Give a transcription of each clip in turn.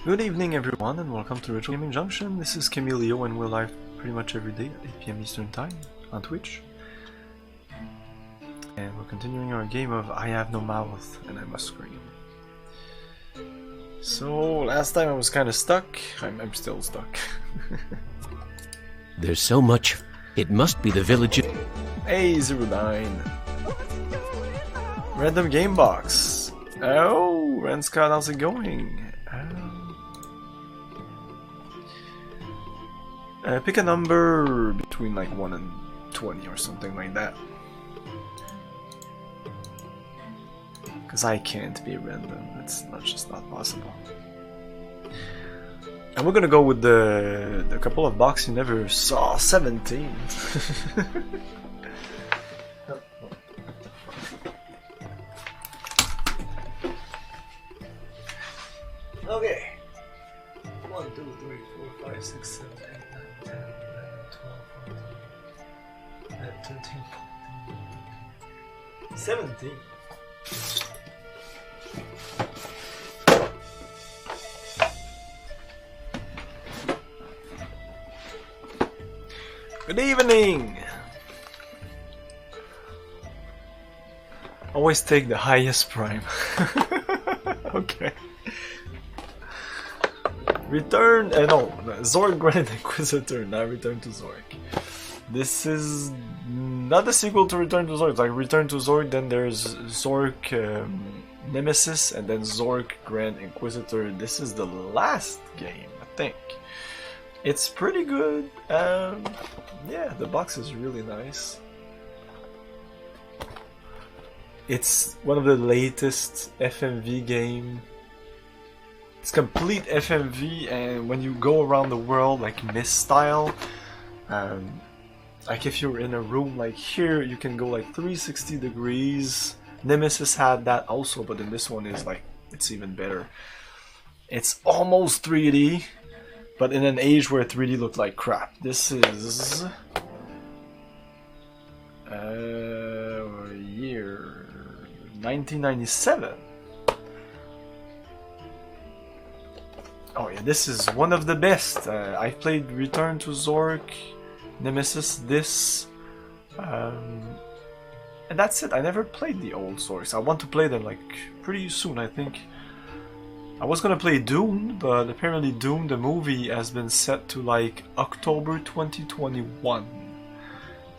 Good evening everyone and welcome to Retro Gaming Junction. This is Camilio and we're live pretty much every day at 8 PM Eastern Time on Twitch. And we're continuing our game of I Have No Mouth and I Must Scream. So last time I was kind of stuck. I'm still stuck. There's so much. It must be the village. Hey 09. Random game box. Oh, Ren Scott, how's it going? Pick a number between like 1 and 20 or something like that. Because I can't be random, it's just not possible. And we're gonna go with the couple of boxes you never saw, 17. Okay. 1, 2, 3, 4, 5, 6, 7, 8, 9, 10, 11, 12, 14, 13, 14, 17. Good evening! Always take the highest prime. Okay. Return, no, Zork Grand Inquisitor, now Return to Zork. This is not a sequel to Return to Zork, it's like Return to Zork, then there's Zork Nemesis, and then Zork Grand Inquisitor. This is the last game, I think. It's pretty good, yeah, the box is really nice. It's one of the latest FMV game. It's complete FMV, and when you go around the world like Mist style, like if you're in a room like here, you can go like 360 degrees. Nemesis had that also, but then this one is like, it's even better. It's almost 3D, but in an age where 3D looked like crap. This is year 1997. Oh yeah, this is one of the best. I played Return to Zork, Nemesis, this, and that's it. I never played the old Zorks. I want to play them like pretty soon, I think. I was gonna play Dune, but apparently Dune, the movie, has been set to like October 2021.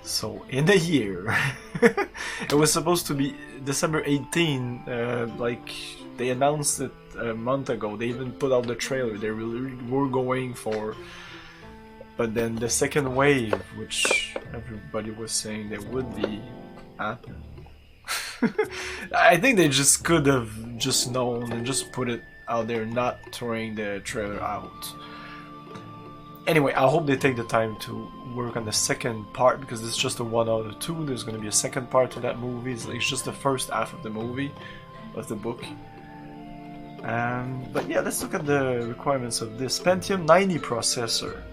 So in a year. It was supposed to be December 18, like they announced it a month ago. They even put out the trailer. They really were going for, but then the second wave, which everybody was saying there would be, happened. I think they just could have just known and just put it out there, not throwing the trailer out. Anyway, I hope they take the time to work on the second part, because it's just a 1 out of 2. There's going to be a second part to that movie. It's just the first half of the movie, of the book. But yeah, let's look at the requirements of this. Pentium 90 processor.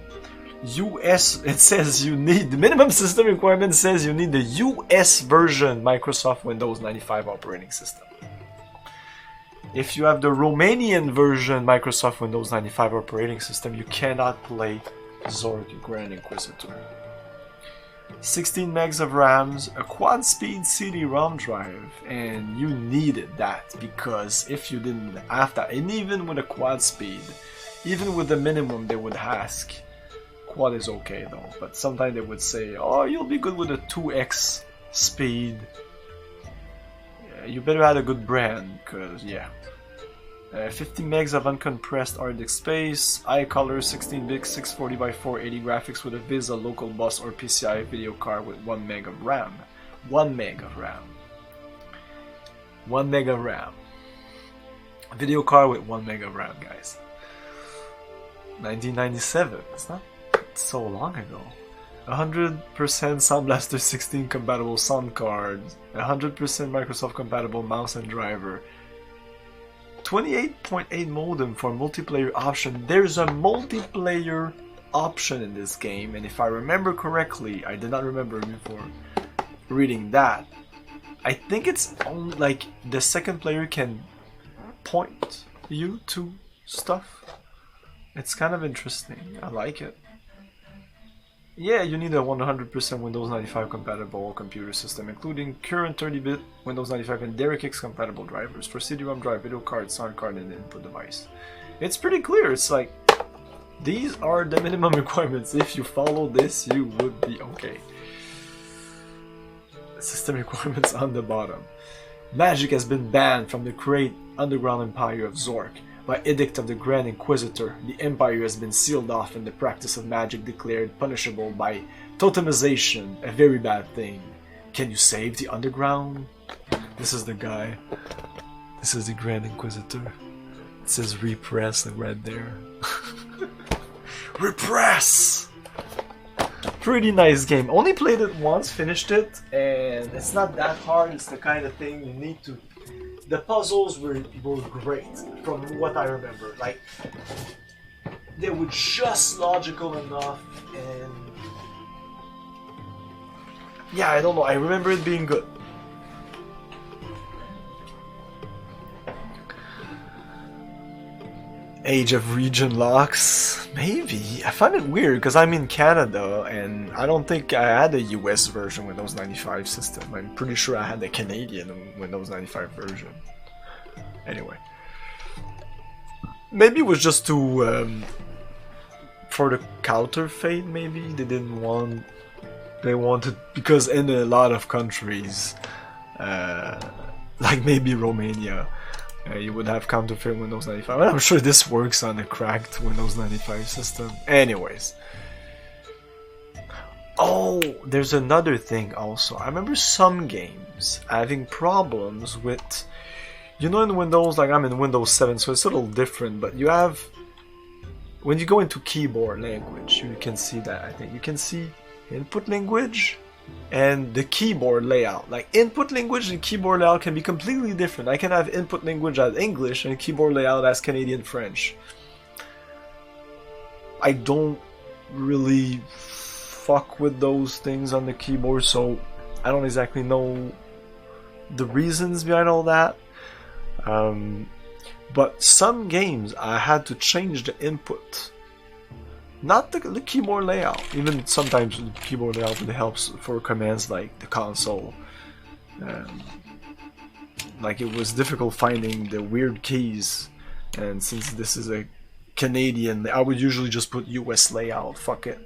US, it says you need, the minimum system requirement says you need the US version Microsoft Windows 95 operating system. If you have the Romanian version Microsoft Windows 95 operating system, you cannot play Zork Grand Inquisitor. 16 megs of RAMs, a quad-speed CD-ROM drive, and you needed that, because if you didn't have that, and even with a quad speed, even with the minimum they would ask, quad is okay though, but sometimes they would say, oh, you'll be good with a 2x speed. Yeah, you better have a good brand, because yeah. 50 megs of uncompressed hard disk space, iColor 16-bit 640 by 480 graphics with a VISA local bus or PCI video card with 1 meg of RAM. 1 meg of RAM. 1 meg of RAM. Video card with 1 meg of RAM, guys. 1997. It's not so long ago. 100% Sound Blaster 16 compatible sound card. 100% Microsoft compatible mouse and driver. 28.8 modem for multiplayer option. There's a multiplayer option in this game, and if I remember correctly, I did not remember before reading that. I think it's only like the second player can point you to stuff. It's kind of interesting. I like it. Yeah, you need a 100% Windows 95 compatible computer system, including current 30-bit Windows 95 and DirectX compatible drivers for CD-ROM drive, video card, sound card, and input device. It's pretty clear. It's like, these are the minimum requirements. If you follow this, you would be okay. System requirements on the bottom. Magic has been banned from the great underground empire of Zork. By edict of the Grand Inquisitor, the empire has been sealed off and the practice of magic declared punishable by totemization, a very bad thing. Can you save the underground? This is the guy. This is the Grand Inquisitor. It says repress right there. Repress! Pretty nice game. Only played it once, finished it, and it's not that hard. It's the kind of thing you need to... The puzzles were great, from what I remember. Like, they were just logical enough, and... yeah, I don't know. I remember it being good. Age of Region Locks? Maybe. I find it weird because I'm in Canada and I don't think I had a US version Windows 95 system. I'm pretty sure I had the Canadian Windows 95 version. Anyway. Maybe it was just to... for the counterfeit, maybe? They didn't want... They wanted... Because in a lot of countries, like maybe Romania, you would have counterfeit Windows 95. I'm sure this works on a cracked Windows 95 system. Anyways. Oh, there's another thing also. I remember some games having problems with... You know, in Windows, like I'm in Windows 7, so it's a little different, but you have... When you go into keyboard language, you can see that, I think. You can see input language and the keyboard layout. Like input language and keyboard layout can be completely different. I can have input language as English and keyboard layout as Canadian French. I don't really fuck with those things on the keyboard, so I don't exactly know the reasons behind all that. But some games I had to change the input. Not the keyboard layout. Even sometimes the keyboard layout helps for commands like the console. Like it was difficult finding the weird keys, and since this is a Canadian, I would usually just put US layout, fuck it.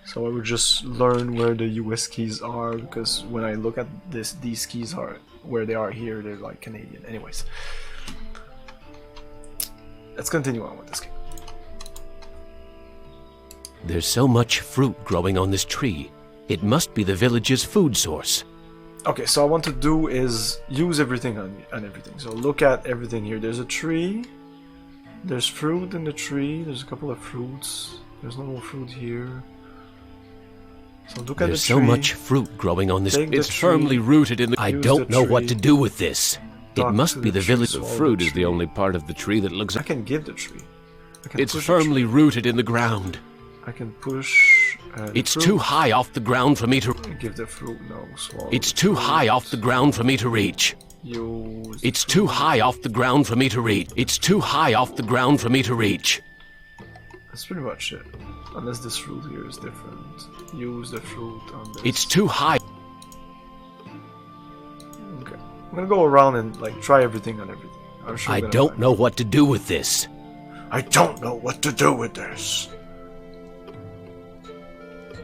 So I would just learn where the US keys are, because when I look at this, these keys are where they are here, they're like Canadian. Anyways. Let's continue on with this game. There's so much fruit growing on this tree. It must be the village's food source. Okay, so what I want to do is use everything on everything. So look at everything here. There's a tree. There's fruit in the tree. There's a couple of fruits. There's no more fruit here. So look at the tree. There's so much fruit growing on this. It's firmly rooted in the... I don't know what to do with this. It must be the village. The fruit is the only part of the tree that looks... I can give the tree. It's firmly rooted in the ground. I can push... It's too high off the ground for me to... Give the fruit, no, swallow. It's too high off the ground for me to reach. It's too high off the ground for me to reach. It's too high off the ground for me to reach. That's pretty much it. Unless this fruit here is different. Use the fruit on this. It's too high. Okay. I'm gonna go around and like try everything on everything. I'm sure I don't know what to do with this. I don't know what to do with this.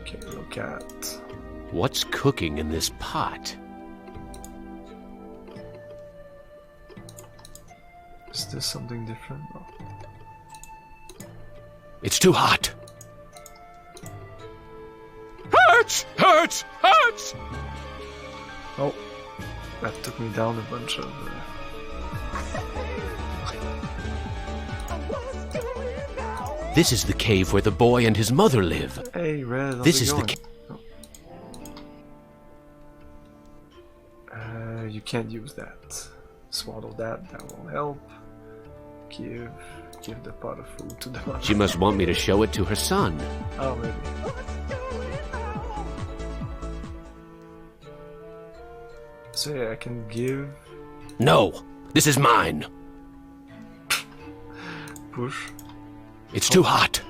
Okay, look at... What's cooking in this pot? Is this something different? No. It's too hot. Hurts! Hurts! Hurts! Oh, that took me down a bunch of... This is the cave where the boy and his mother live. Hey, Red, this is the cave. You can't use that. Swallow that, that won't help. Give the pot of food to the mother. She must want me to show it to her son. Oh, maybe. So yeah, I can give... No, this is mine. Push. It's too hot.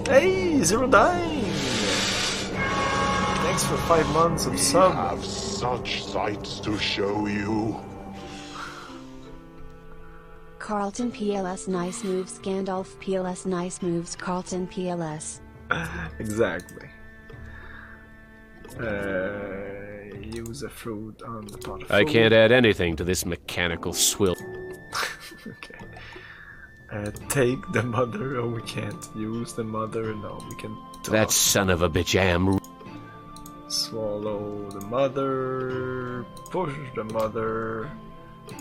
Hey, Zero Dime! Thanks for 5 months of sub. We have such sights to show you. Carlton PLS nice moves. Gandalf PLS nice moves. Carlton PLS. Exactly. Use a fruit on the pot of food. I can't add anything to this mechanical swill. Okay. Take the mother. Oh, we can't use the mother. No, we can. That son of a bitch am. Swallow the mother. Push the mother.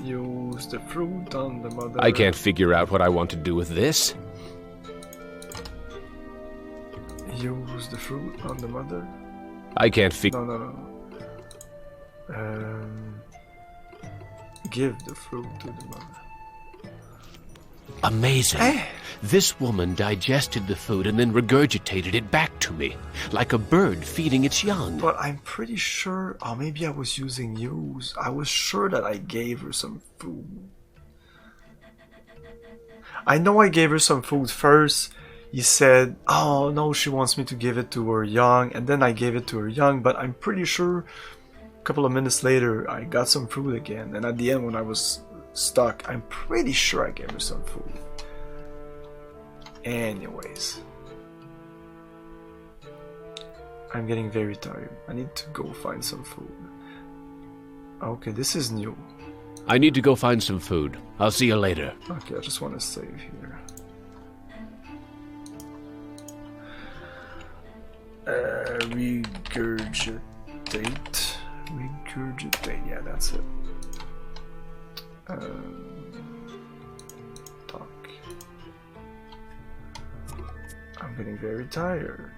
Use the fruit on the mother. I can't figure out what I want to do with this. Use the fruit on the mother. I can't figure. No. Give the fruit to the mother. Amazing. This woman digested the food and then regurgitated it back to me, like a bird feeding its young. But I'm pretty sure, oh, maybe I was using use. I was sure that I gave her some food. I know I gave her some food first. You said, oh no, she wants me to give it to her young, and then I gave it to her young, but I'm pretty sure a couple of minutes later I got some food again, and at the end when I was stuck, I'm pretty sure I gave her some food. Anyways, I'm getting very tired. I need to go find some food. Okay, this is new. I need to go find some food. I'll see you later. Okay, I just want to save here. Regurgitate. Regurgitate, yeah, that's it. Talk. I'm getting very tired.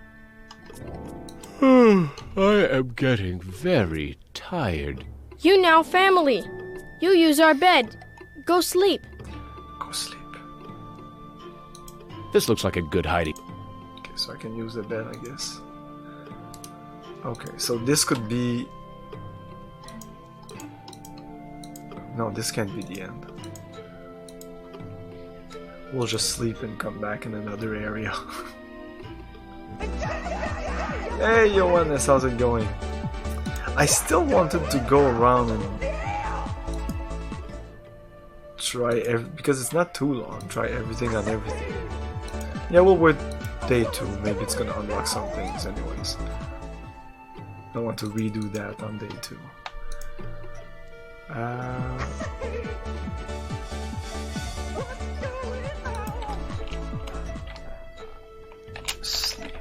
I am getting very tired. You now family. You use our bed. Go sleep. Go sleep. This looks like a good hiding. Okay, so I can use the bed, I guess. Okay, so this could be... No, this can't be the end. We'll just sleep and come back in another area. Hey, Johannes, how's it going? I still wanted to go around and try because it's not too long. Try everything on everything. Yeah, we'll wait day 2. Maybe it's gonna unlock some things anyways. I want to redo that on day 2. Sleep.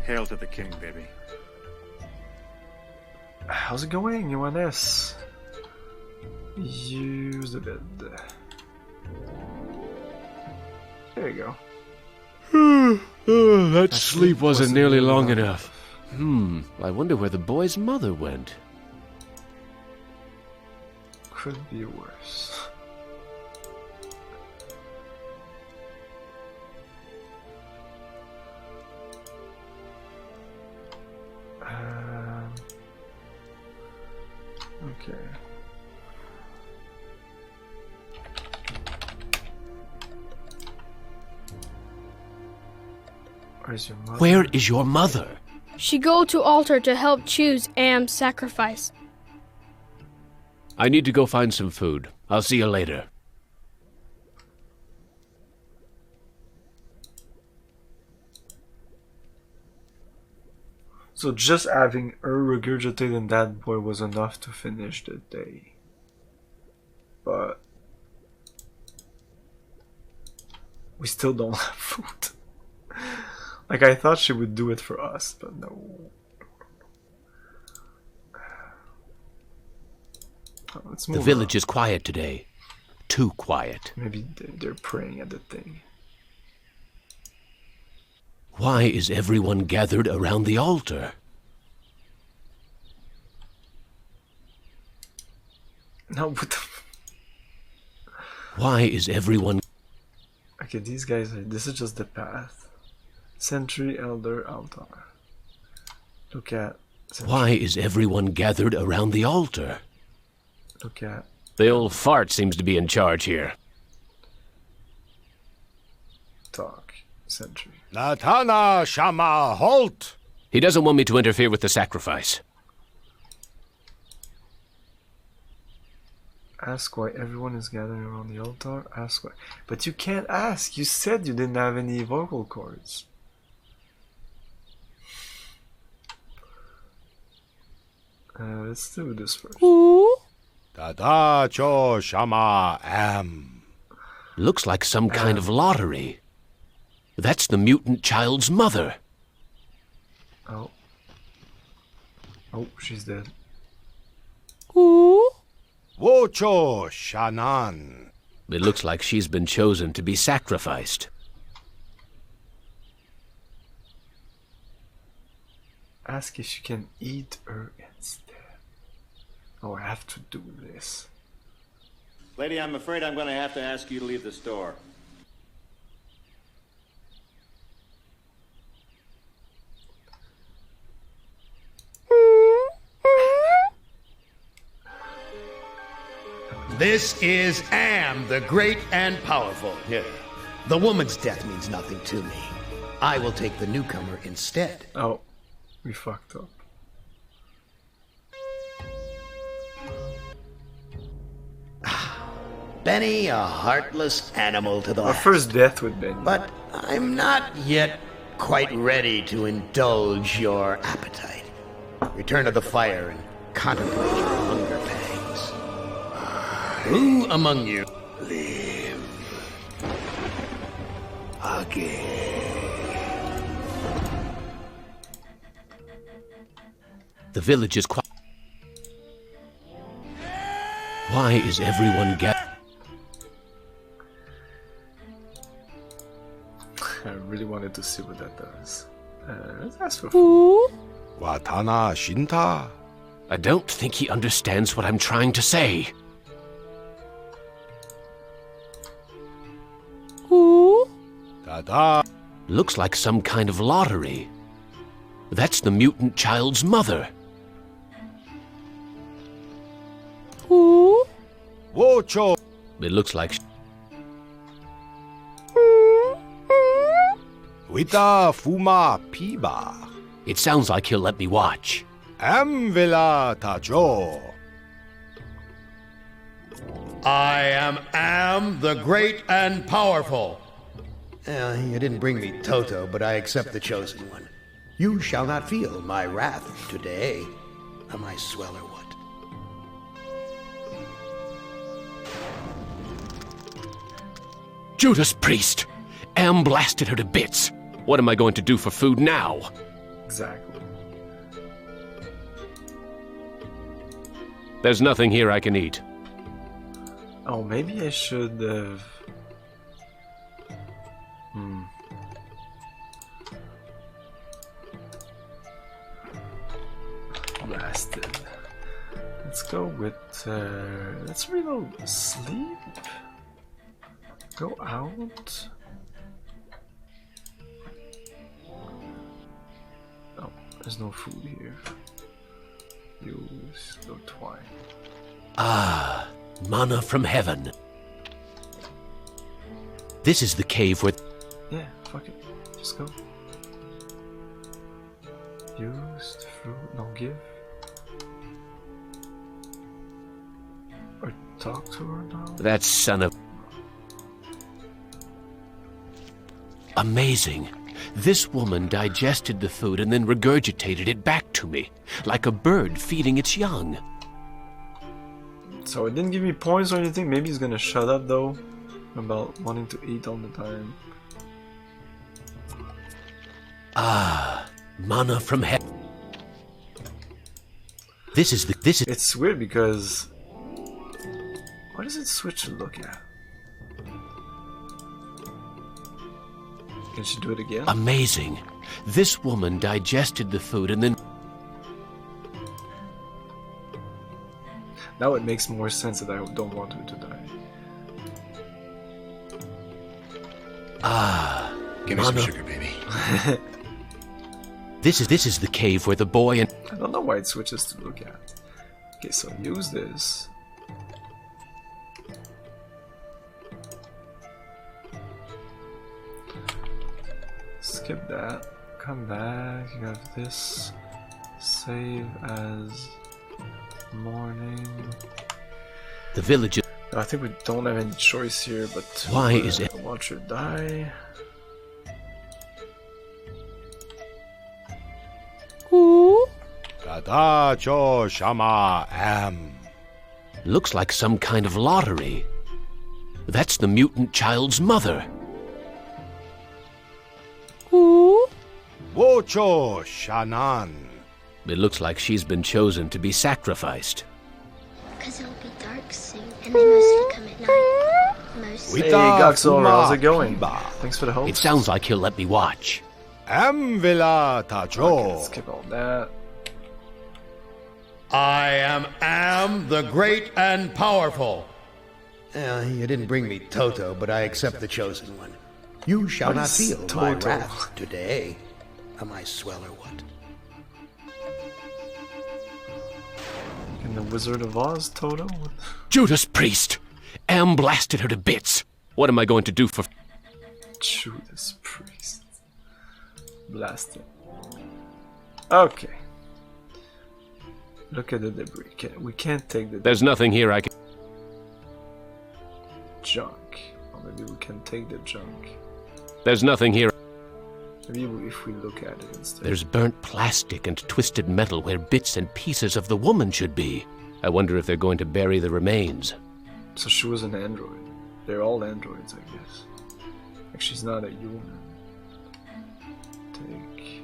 Hail to the king, baby. How's it going, Johannes? Use the bed. There you go. That sleep wasn't nearly long enough. I wonder where the boy's mother went. Could be worse. Okay. Where's your mother? Where is your mother? She go to altar to help choose Am's sacrifice. I need to go find some food. I'll see you later. So just having her regurgitating that boy was enough to finish the day. But we still don't have food. Like, I thought she would do it for us, but no. Let's move The village on. is quiet today. Too quiet. Maybe they're praying at the thing. Why is everyone gathered around the altar? No, but Why is everyone... okay, these guys are... This is just the path. Sentry, Elder, Altar. Look at... Sentry. Why is everyone gathered around the altar? Look at... The old fart seems to be in charge here. talk. Sentry. Natana Shama, halt! He doesn't want me to interfere with the sacrifice. Ask why everyone is gathering around the altar. Ask why. But you can't ask. You said you didn't have any vocal cords. Let's do this first. Dada Cho Shama Am. Looks like some kind of lottery. That's the mutant child's mother. Oh. Oh, she's dead. Wocho Shanan. It looks like she's been chosen to be sacrificed. Ask if you can eat her instead. Oh, I have to do this. Lady, I'm afraid I'm going to have to ask you to leave the store. This is Am, the great and powerful. Yeah. The woman's death means nothing to me. I will take the newcomer instead. Oh, we fucked up. Benny, a heartless animal to the Our last. first death with Benny. But I'm not yet quite ready to indulge your appetite. Return to the fire and contemplate your hunger pangs. Who among you live again? The village is quiet. Why is everyone gathered? I really wanted to see what that does. Let's ask for food. Watana Shinta. I don't think he understands what I'm trying to say. Dada. Looks like some kind of lottery. That's the mutant child's mother. Wocho. It looks like... Wita Fuma Piba. It sounds like he'll let me watch. Amvila Tajo. I am Am, the great and powerful. You didn't bring me Toto, but I accept the chosen one. You shall not feel my wrath today. Am I swell or what? Judas Priest! Am blasted her to bits. What am I going to do for food now? Exactly. There's nothing here I can eat. Oh, maybe I should have... Blasted. Let's go with... let's reload. Sleep? Go out? Oh, there's no food here. Use no twine. Ah, manna from heaven. This is the cave where... Yeah, fuck it. Just go. Use the fruit, no give. Or talk to her now? That son of... Amazing. This woman digested the food and then regurgitated it back to me, like a bird feeding its young. So it didn't give me points or anything. Maybe he's gonna shut up though about wanting to eat all the time. Ah, manna from heaven. This is... It's weird because... What does it switch to look at? Can she do it again? Amazing. This woman digested the food and then... Now it makes more sense that I don't want her to die. Ah, Give me some sugar, baby. This is the cave where the boy and... I don't know why it switches to look at. Okay, so use this. skip that. Come back. You have this. Save as morning. The village. I think we don't have any choice here, but Why is it? Watch her die. Dada jo shama am. Looks like some kind of lottery. That's the mutant child's mother. Wocho shanan. It looks like she's been chosen to be sacrificed. Because it'll be dark soon, and they mostly come at night. Mostly. Hey, Goxor, how's it going? Thanks for the host. It sounds like he'll let me watch. Am villa ta Okay, jo. let's skip all that. I am the great and powerful. You didn't bring me Toto, but I accept the chosen one. You shall What not is feel my Toto? wrath today. Am I swell or what? In the Wizard of Oz, Toto? Judas Priest! Am blasted her to bits. What am I going to do for... Judas Priest. Blast it. Okay. Look at the debris. We can't take the There's nothing here I can... junk. Or maybe we can take the junk. There's nothing here. Maybe if we look at it instead. There's burnt plastic and twisted metal where bits and pieces of the woman should be. I wonder if they're going to bury the remains. So she was an android. They're all androids, I guess. Like she's not a human. Take...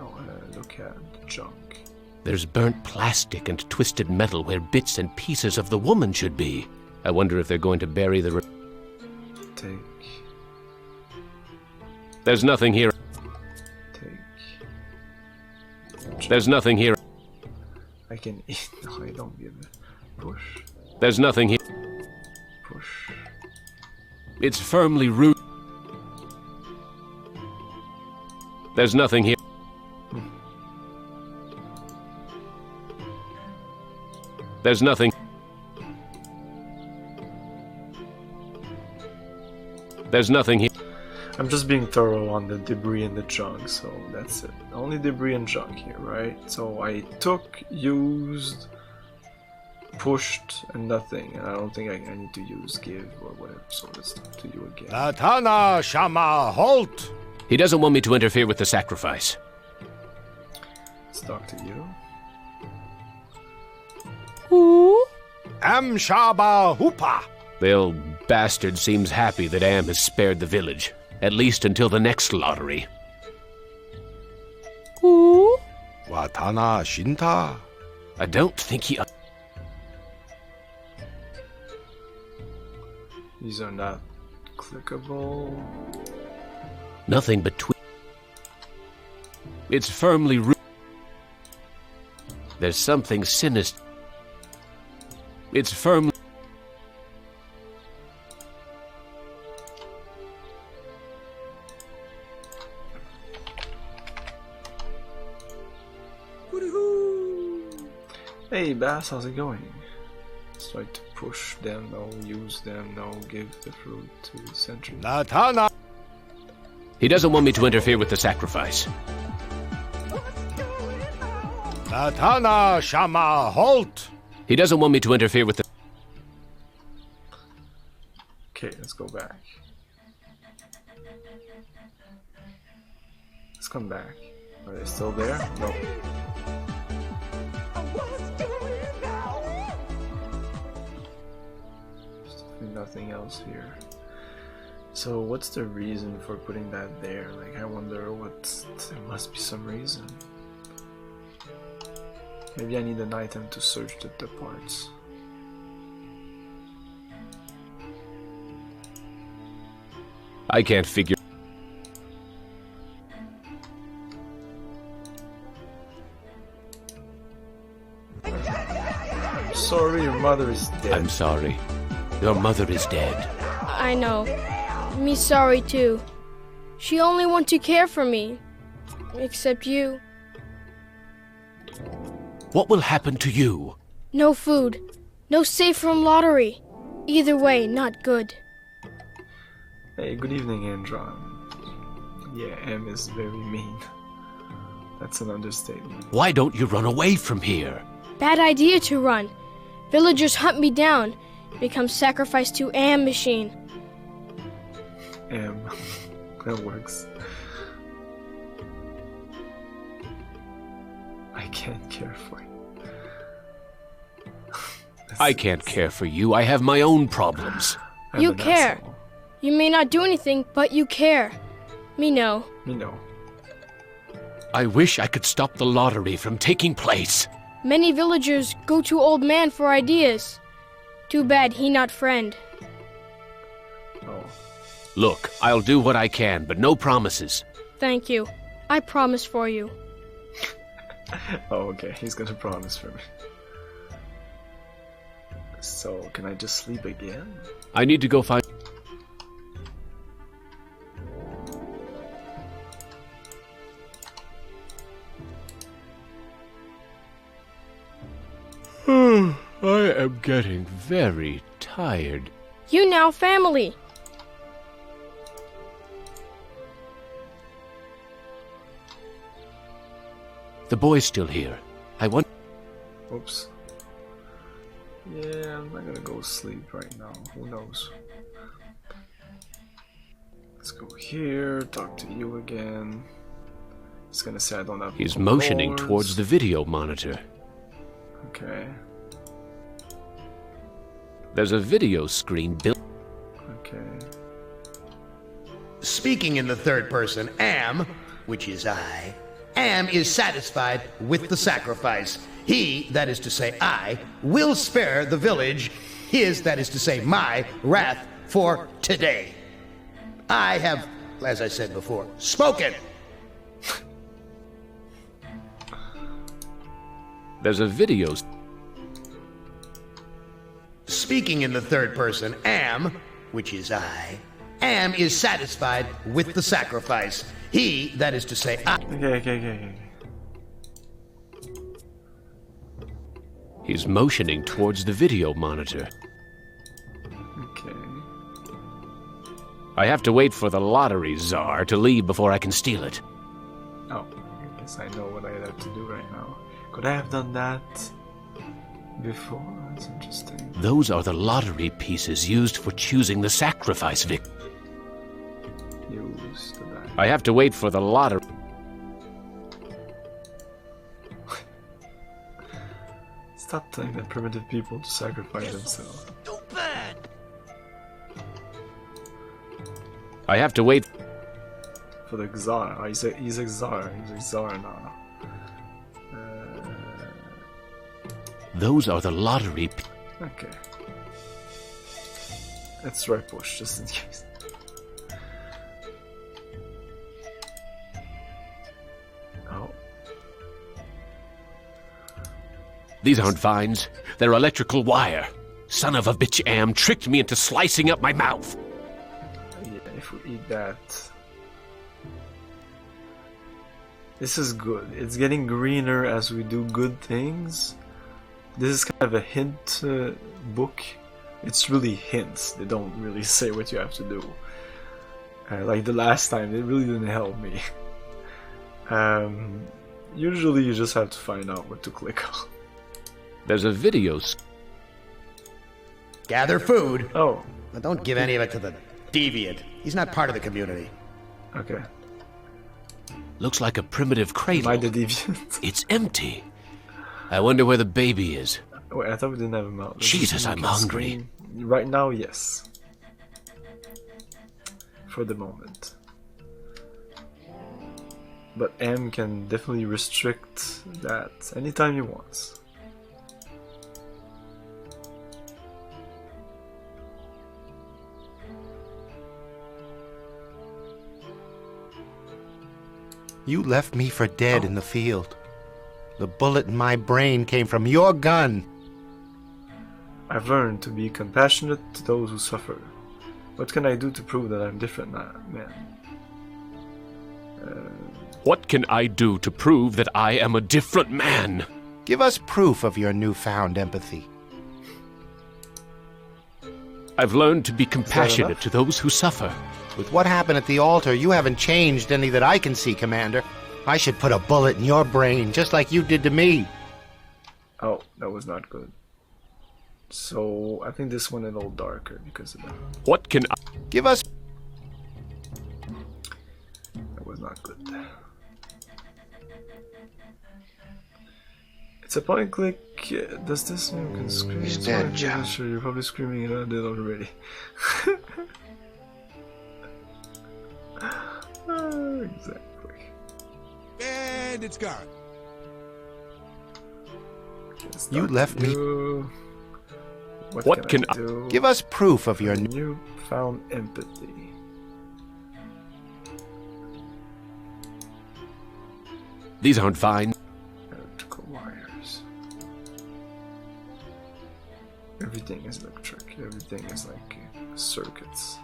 Oh, look at the junk. There's burnt plastic and twisted metal where bits and pieces of the woman should be. I wonder if they're going to bury the... Take... There's nothing here. Take... There's nothing here. I can eat... No, I don't give it. Push. There's nothing here. Push. It's firmly rooted. There's nothing here. There's nothing. There's nothing here. I'm just being thorough on the debris and the junk, so that's it. Only debris and junk here, right? So I took, used, pushed, and nothing. And I don't think I need to use give or whatever, so let's talk to you again. Latana shama halt. He doesn't want me to interfere with the sacrifice. Let's talk to you. Am shaba hoopa. The old bastard seems happy that Am has spared the village. At least until the next lottery. Watana shinta. I don't think he... These are not clickable. Nothing between... It's firmly rooted. There's something sinister. It's firmly... Hey Bass, how's it going? Let's try to push them, no, use them, no, give the fruit to the sentry. Latana. He doesn't want me to interfere with the sacrifice. Latana shama halt. He doesn't want me to interfere with the... Okay, let's go back. Let's come back. Are they still there? No. Nothing else here. So what's the reason for putting that there? Like I wonder what... There must be some reason. Maybe I need an item to search the parts. I can't figure... Sorry, your mother is dead. I'm sorry. Your mother is dead. I know. Me sorry too. She only wants to care for me. Except you. What will happen to you? No food. No safe from lottery. Either way, not good. Hey, good evening, Andron. Yeah, M is very mean. That's an understatement. Why don't you run away from here? Bad idea to run. Villagers hunt me down, become sacrificed to AM machine. M. That works. I can't care for you. I can't care for you. I have my own problems. You care. You may not do anything, but you care. Me know. Me know. I wish I could stop the lottery from taking place. Many villagers go to old man for ideas. Too bad he not friend. Oh. Look, I'll do what I can, but no promises. Thank you. I promise for you. Oh, okay. He's gonna promise for me. So, can I just sleep again? I need to go find... I am getting very tired. You now family. The boy's still here. I want... Oops. Yeah, I'm not gonna go sleep right now. Who knows? Let's go here, talk to you again. He's gonna say I don't have... He's motioning towards the video monitor. Okay. There's a video screen built... Okay. Speaking in the third person, am, which is I, am is satisfied with the sacrifice. He, that is to say I, will spare the village, his, that is to say my, wrath for today. I have, as I said before, spoken. There's a video... Speaking in the third person, am, which is I, am is satisfied with the sacrifice. He, that is to say I... Okay. He's motioning towards the video monitor. Okay. I have to wait for the lottery czar to leave before I can steal it. Oh, I guess I know what I have to do right now. Could I have done that before? That's interesting. Those are the lottery pieces used for choosing the sacrifice victim. Use the back. I have to wait for the lottery. Stop telling the primitive people to sacrifice themselves. Stupid! I have to wait for the czar. Oh, he's a czar. He's a czar now. Those are the lottery. Okay. Let's try push just in case. Oh. These aren't vines. They're electrical wire. Son of a bitch am tricked me into slicing up my mouth. Yeah, if we eat that. This is good. It's getting greener as we do good things. This is kind of a hint book. It's really hints. They don't really say what you have to do. Like the last time, it really didn't help me. Usually you just have to find out what to click on. There's a video. Gather food. Oh. But don't give any of it to the deviant. He's not part of the community. Okay. Looks like a primitive cradle. Am I the deviant? It's empty. I wonder where the baby is. Wait, I thought we didn't have a mouth. Jesus, I'm hungry. Right now, yes. For the moment. But M can definitely restrict that anytime he wants. You left me for dead in the field. The bullet in my brain came from your gun. I've learned to be compassionate to those who suffer. What can I do to prove that I'm different now, man? What can I do to prove that I am a different man? Give us proof of your newfound empathy. I've learned to be compassionate to those who suffer. With what happened at the altar, you haven't changed any that I can see, Commander. I should put a bullet in your brain, just like you did to me. Oh, that was not good. So, I think this one is a little darker because of that. What can I... Give us... That was not good. It's a point and click. Does this mean you can scream? He's dead, John. Sure, you're probably screaming it. I did already. Exactly. And it's gone. You left me. What can I do? Give us proof of your new found empathy. These aren't fine. Electrical wires. Everything is electric. Everything is like circuits.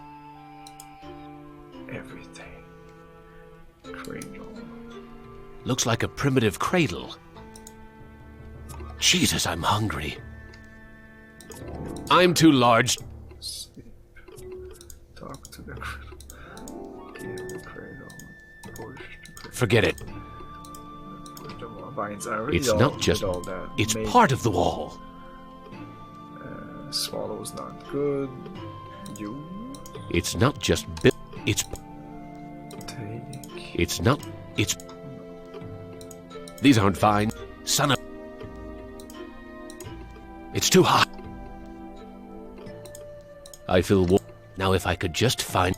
Everything. Cradle. Looks like a primitive cradle. Jesus, I'm hungry. I'm too large. Sleep. Talk to the cradle. Give the cradle. Push the cradle. Forget it. Push the wall. Vines. I already It's not just... all that. It's part of the wall. Swallow's not good. You. It's not just... It's... Take. It's not... It's... These aren't fine. Son of... It's too hot. I feel warm. Now if I could just find...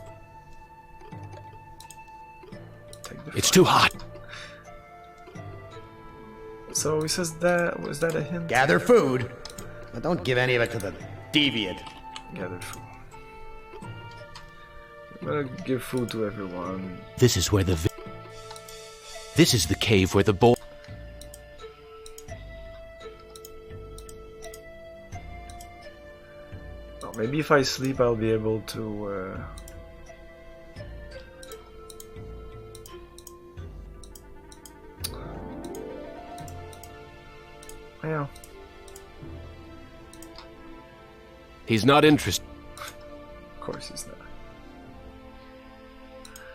It's too hot. So he says that... Was that a hint? Gather food, but don't give any of it to the deviant. Gather food. I'm gonna give food to everyone. This is where the... This is the cave where the boy... Oh, maybe if I sleep I'll be able to... Yeah. He's not interested. Of course he's not.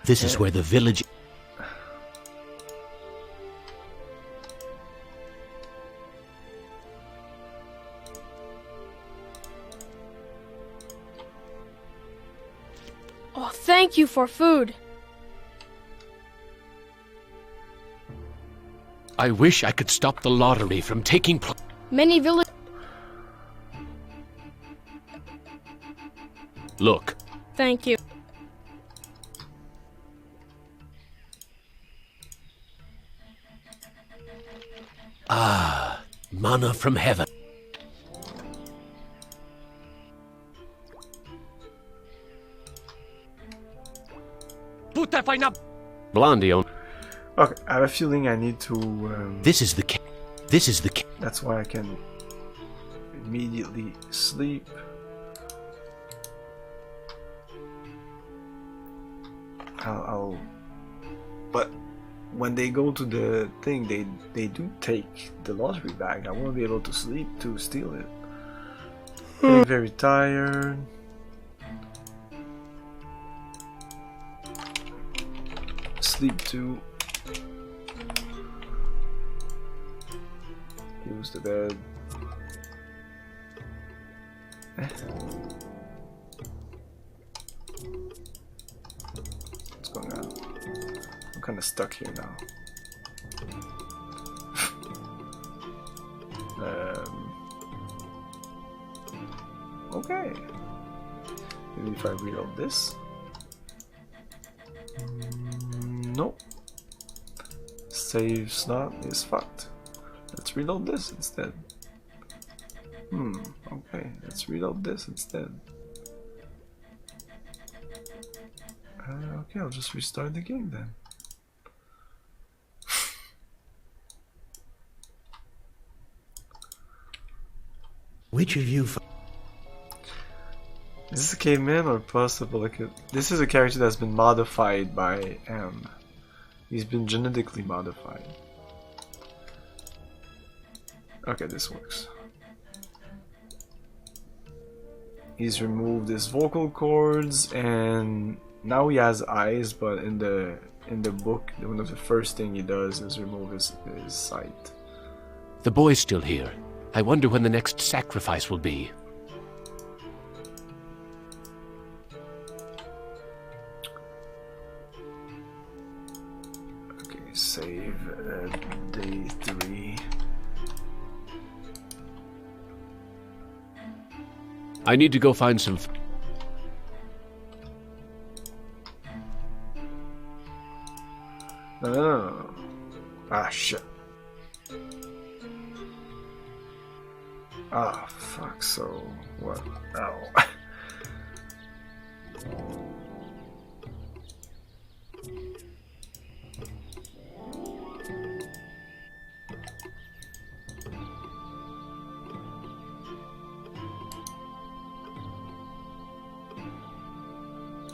This is where the village... Oh, thank you for food. I wish I could stop the lottery from taking place. Many villages... Look. Thank you. Ah, manna from heaven. Blondie on. Okay, I have a feeling I need to... This is the... This is the... That's why I can immediately sleep. I'll... But when they go to the thing, they do take the lottery bag. I won't be able to sleep to steal it. Getting very tired. Sleep too. Use the bed. What's going on? I'm kind of stuck here now. Okay. Maybe if I reload this. Nope. Save slot is fucked. Let's reload this instead. Okay, let's reload this instead. Okay, I'll just restart the game then. Which of you... Is this a caveman or possible? Like this is a character that's been modified by M. He's been genetically modified. Okay, this works. He's removed his vocal cords, and now he has eyes. But in the book, one of the first thing he does is remove his sight. The boy's still here. I wonder when the next sacrifice will be. Okay, save day 3. I need to go find some... No. Ah, shit. Ah, fuck, so... what? Ow.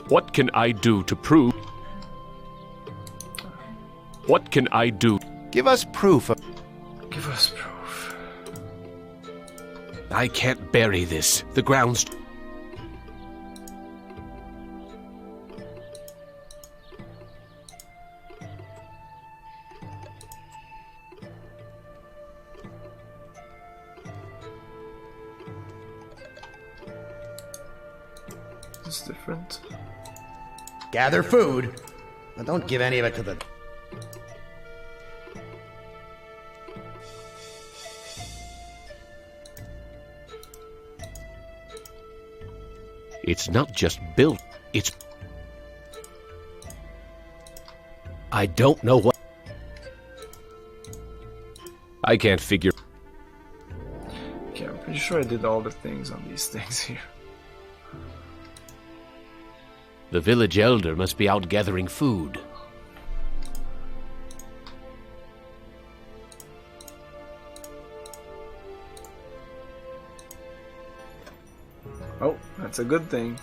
What can I do to prove? What can I do? Give us proof of... Give us proof. I can't bury this. The ground's... It's different. Gather food, but don't give any of it to the... It's not just built, it's... I don't know what... I can't figure... Okay, I'm pretty sure I did all the things on these things here. The village elder must be out gathering food. Oh, that's a good thing.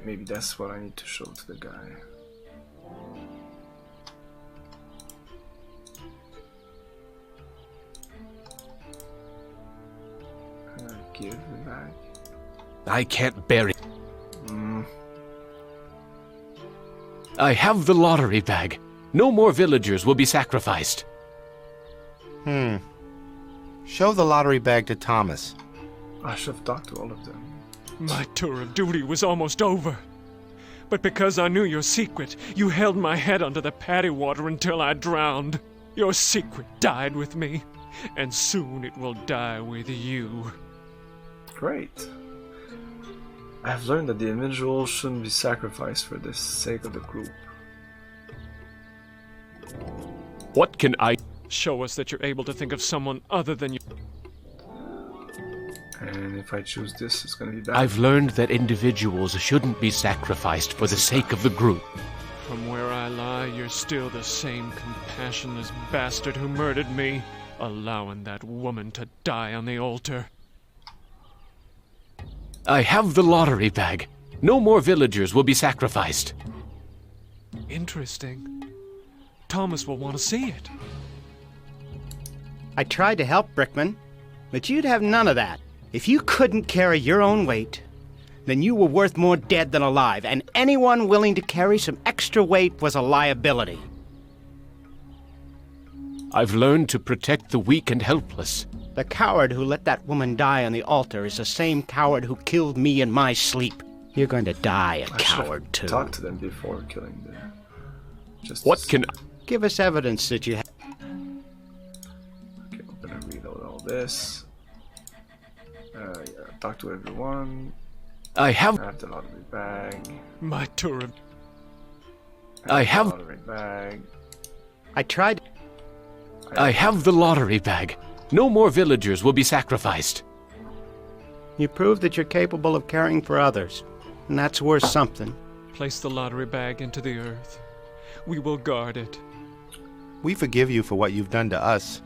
Maybe that's what I need to show to the guy. Give it back. I can't bury... I have the lottery bag. No more villagers will be sacrificed. Show the lottery bag to Thomas. I should have talked to all of them. My tour of duty was almost over. But because I knew your secret, you held my head under the paddy water until I drowned. Your secret died with me, and soon it will die with you. Great. I have learned that the individual shouldn't be sacrificed for the sake of the group. What can I... Show us that you're able to think of someone other than you. And if I choose this, it's gonna be bad. I've learned that individuals shouldn't be sacrificed for the sake of the group. From where I lie, you're still the same compassionless bastard who murdered me, allowing that woman to die on the altar. I have the lottery bag. No more villagers will be sacrificed. Interesting. Thomas will want to see it. I tried to help, Brickman, but you'd have none of that. If you couldn't carry your own weight, then you were worth more dead than alive, and anyone willing to carry some extra weight was a liability. I've learned to protect the weak and helpless. The coward who let that woman die on the altar is the same coward who killed me in my sleep. You're going to die a coward, too. Talk to them before killing them. Just what can... Give us evidence that you have... Okay, I'm gonna reload all this. Yeah, talk to everyone. I have the lottery bag. My tour of... I have... the lottery bag. I tried... I have the lottery bag. No more villagers will be sacrificed. You prove that you're capable of caring for others, and that's worth something. Place the lottery bag into the earth. We will guard it. We forgive you for what you've done to us,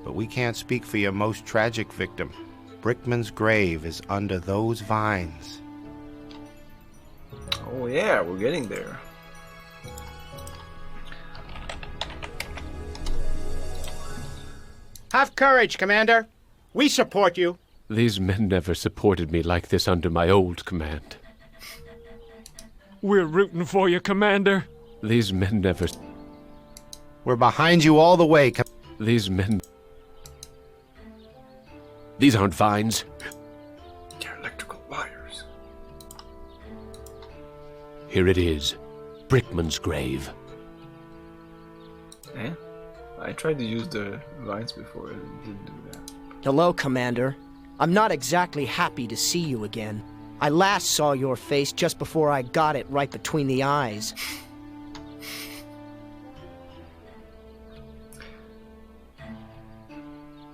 but we can't speak for your most tragic victim. Brickman's grave is under those vines. Oh yeah, we're getting there. Have courage, Commander. We support you. These men never supported me like this under my old command. We're rooting for you, Commander. These men never... We're behind you all the way. These men... These aren't vines. They're electrical wires. Here it is. Brickman's grave. Eh? I tried to use the vines before and it didn't do that. Hello, Commander. I'm not exactly happy to see you again. I last saw your face just before I got it right between the eyes.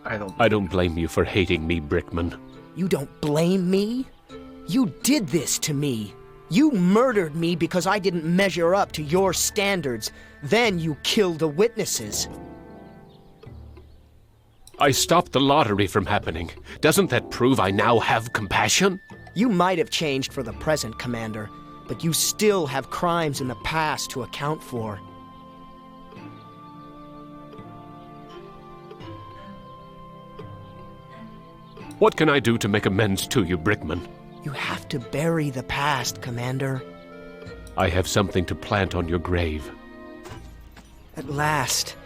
I don't blame you for hating me, Brickman. You don't blame me? You did this to me. You murdered me because I didn't measure up to your standards. Then you killed the witnesses. I stopped the lottery from happening. Doesn't that prove I now have compassion? You might have changed for the present, Commander, but you still have crimes in the past to account for. What can I do to make amends to you, Brickman? You have to bury the past, Commander. I have something to plant on your grave. At last,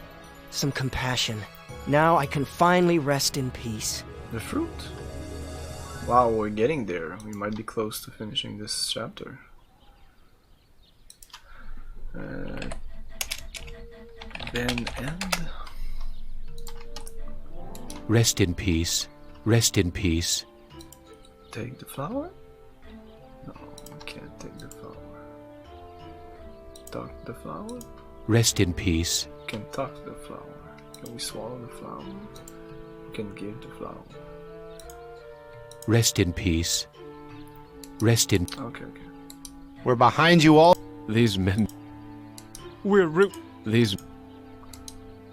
some compassion. Now I can finally rest in peace. The fruit? Wow, we're getting there. We might be close to finishing this chapter. Then end. Rest in peace. Rest in peace. Take the flower? No, we can't take the flower. Talk to the flower? Rest in peace. We can talk to the flower. Can we swallow the flower? We can give the flower. Rest in peace. Rest in... Okay. We're behind you all. These men... We're These...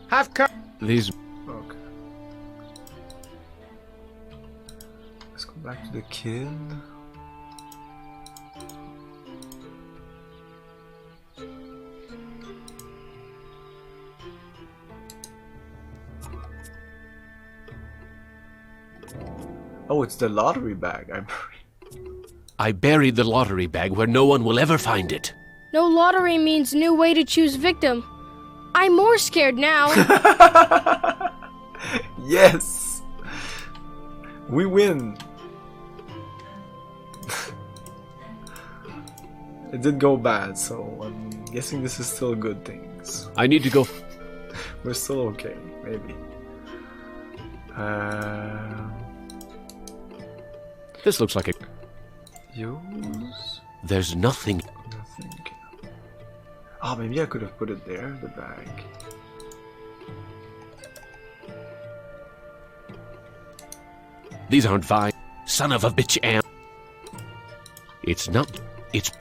Have courage. These... Okay. Let's go back to the kid. Oh, it's the lottery bag. I buried the lottery bag where no one will ever find it. No lottery means new way to choose victim. I'm more scared now. Yes! We win! It did go bad, so I'm guessing this is still good things. I need to go... We're still okay, maybe. This looks like a... Use... There's nothing... Nothing. Oh, maybe I could have put it there, the bag. These aren't vines. Son of a bitch am... It's not... It's...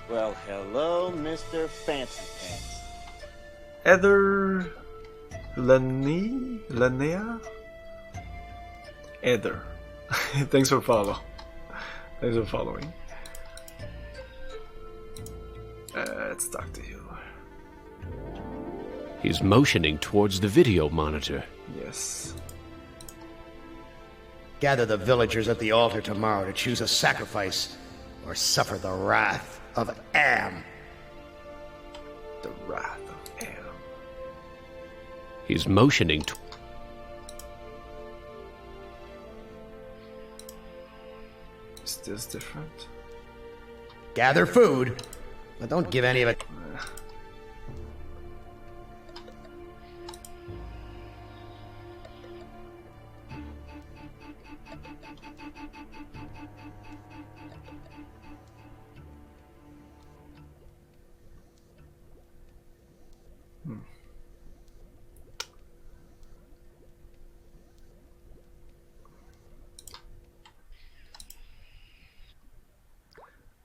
Well, hello, Mr. Fancy Pants. Heather... Lanea? Heather. Thanks for follow. Thanks for following. Let's talk to you. He's motioning towards the video monitor. Yes. Gather the villagers at the altar tomorrow to choose a sacrifice or suffer the wrath of Am. The wrath of Am. He's motioning to... Is this different? Gather food, but don't give any of it.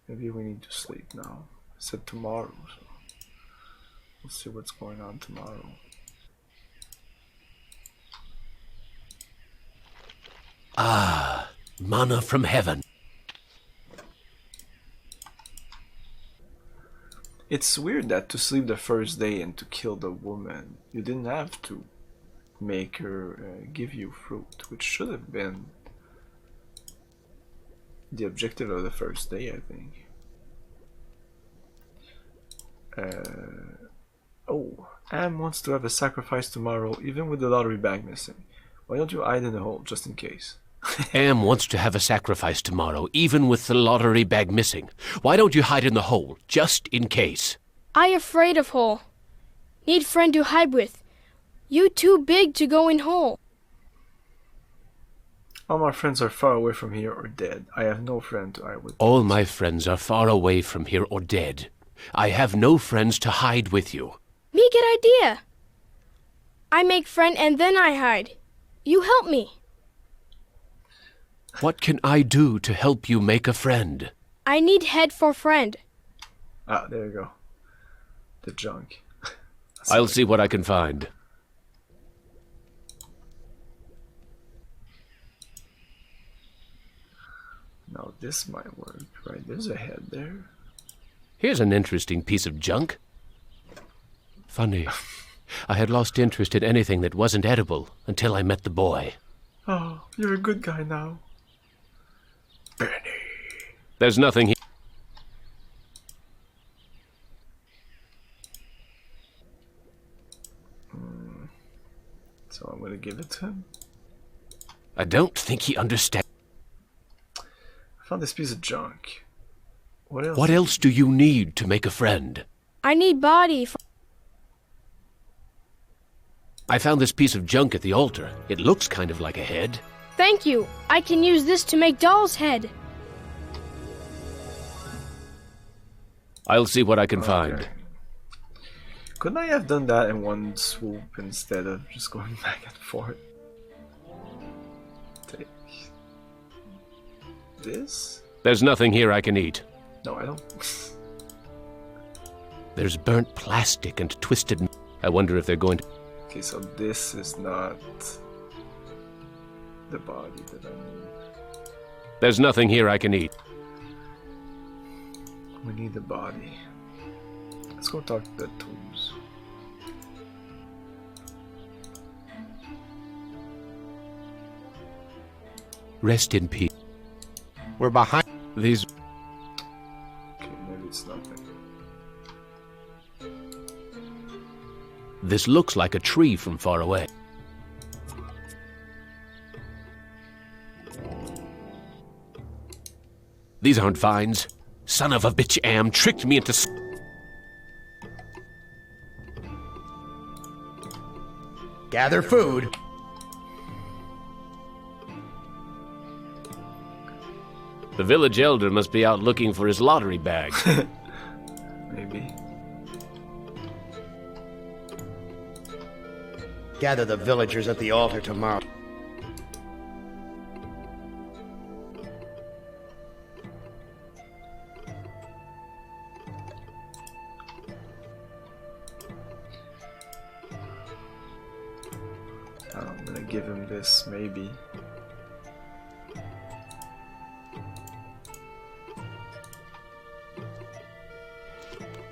Maybe we need to sleep now. I said tomorrow, so we'll see what's going on tomorrow. Ah, manna from heaven. It's weird that to sleep the first day and to kill the woman, you didn't have to. make her give you fruit, which should have been the objective of the first day, I think. Oh, Am wants to have a sacrifice tomorrow, even with the lottery bag missing. Why don't you hide in the hole, just in case? Am wants to have a sacrifice tomorrow, even with the lottery bag missing. Why don't you hide in the hole, just in case? I afraid of hole. Need friend to hide with. You too big to go in hole. All my friends are far away from here or dead. I have no friend to hide with. All my friends are far away from here or dead. I have no friends to hide with you. Me get idea. I make friend and then I hide. You help me. What can I do to help you make a friend? I need head for friend. Ah, there you go. The junk. I'll see what I can find. Now this might work, right? There's a head there. Here's an interesting piece of junk. Funny. I had lost interest in anything that wasn't edible until I met the boy. Oh, you're a good guy now. Benny. There's nothing here. So I'm gonna give it to him. I don't think he understands. I found this piece of junk. What else? What else do you need to make a friend? I need body for... I found this piece of junk at the altar. It looks kind of like a head. Thank you. I can use this to make doll's head. I'll see what I can find. Couldn't I have done that in one swoop instead of just going back and forth? Take this? There's nothing here I can eat. No, I don't. There's burnt plastic and twisted... I wonder if they're going to... Okay, so this is not the body that I need. There's nothing here I can eat. We need the body. Let's go talk to the tombs. Rest in peace. We're behind these. Okay, maybe it's nothing. This looks like a tree from far away. These aren't vines. Son of a bitch, Am tricked me into... Gather food. The village elder must be out looking for his lottery bag. Maybe. Gather the villagers at the altar tomorrow. I'm gonna give him this, maybe.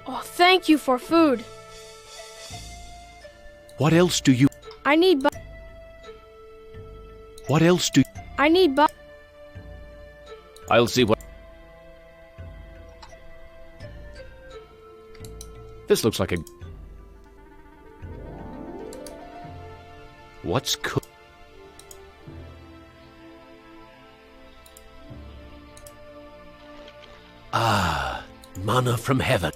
Oh, thank you for food. What else do you... I need What else do... I need I'll see what... This looks like a... What's cooked? Ah, manna from heaven.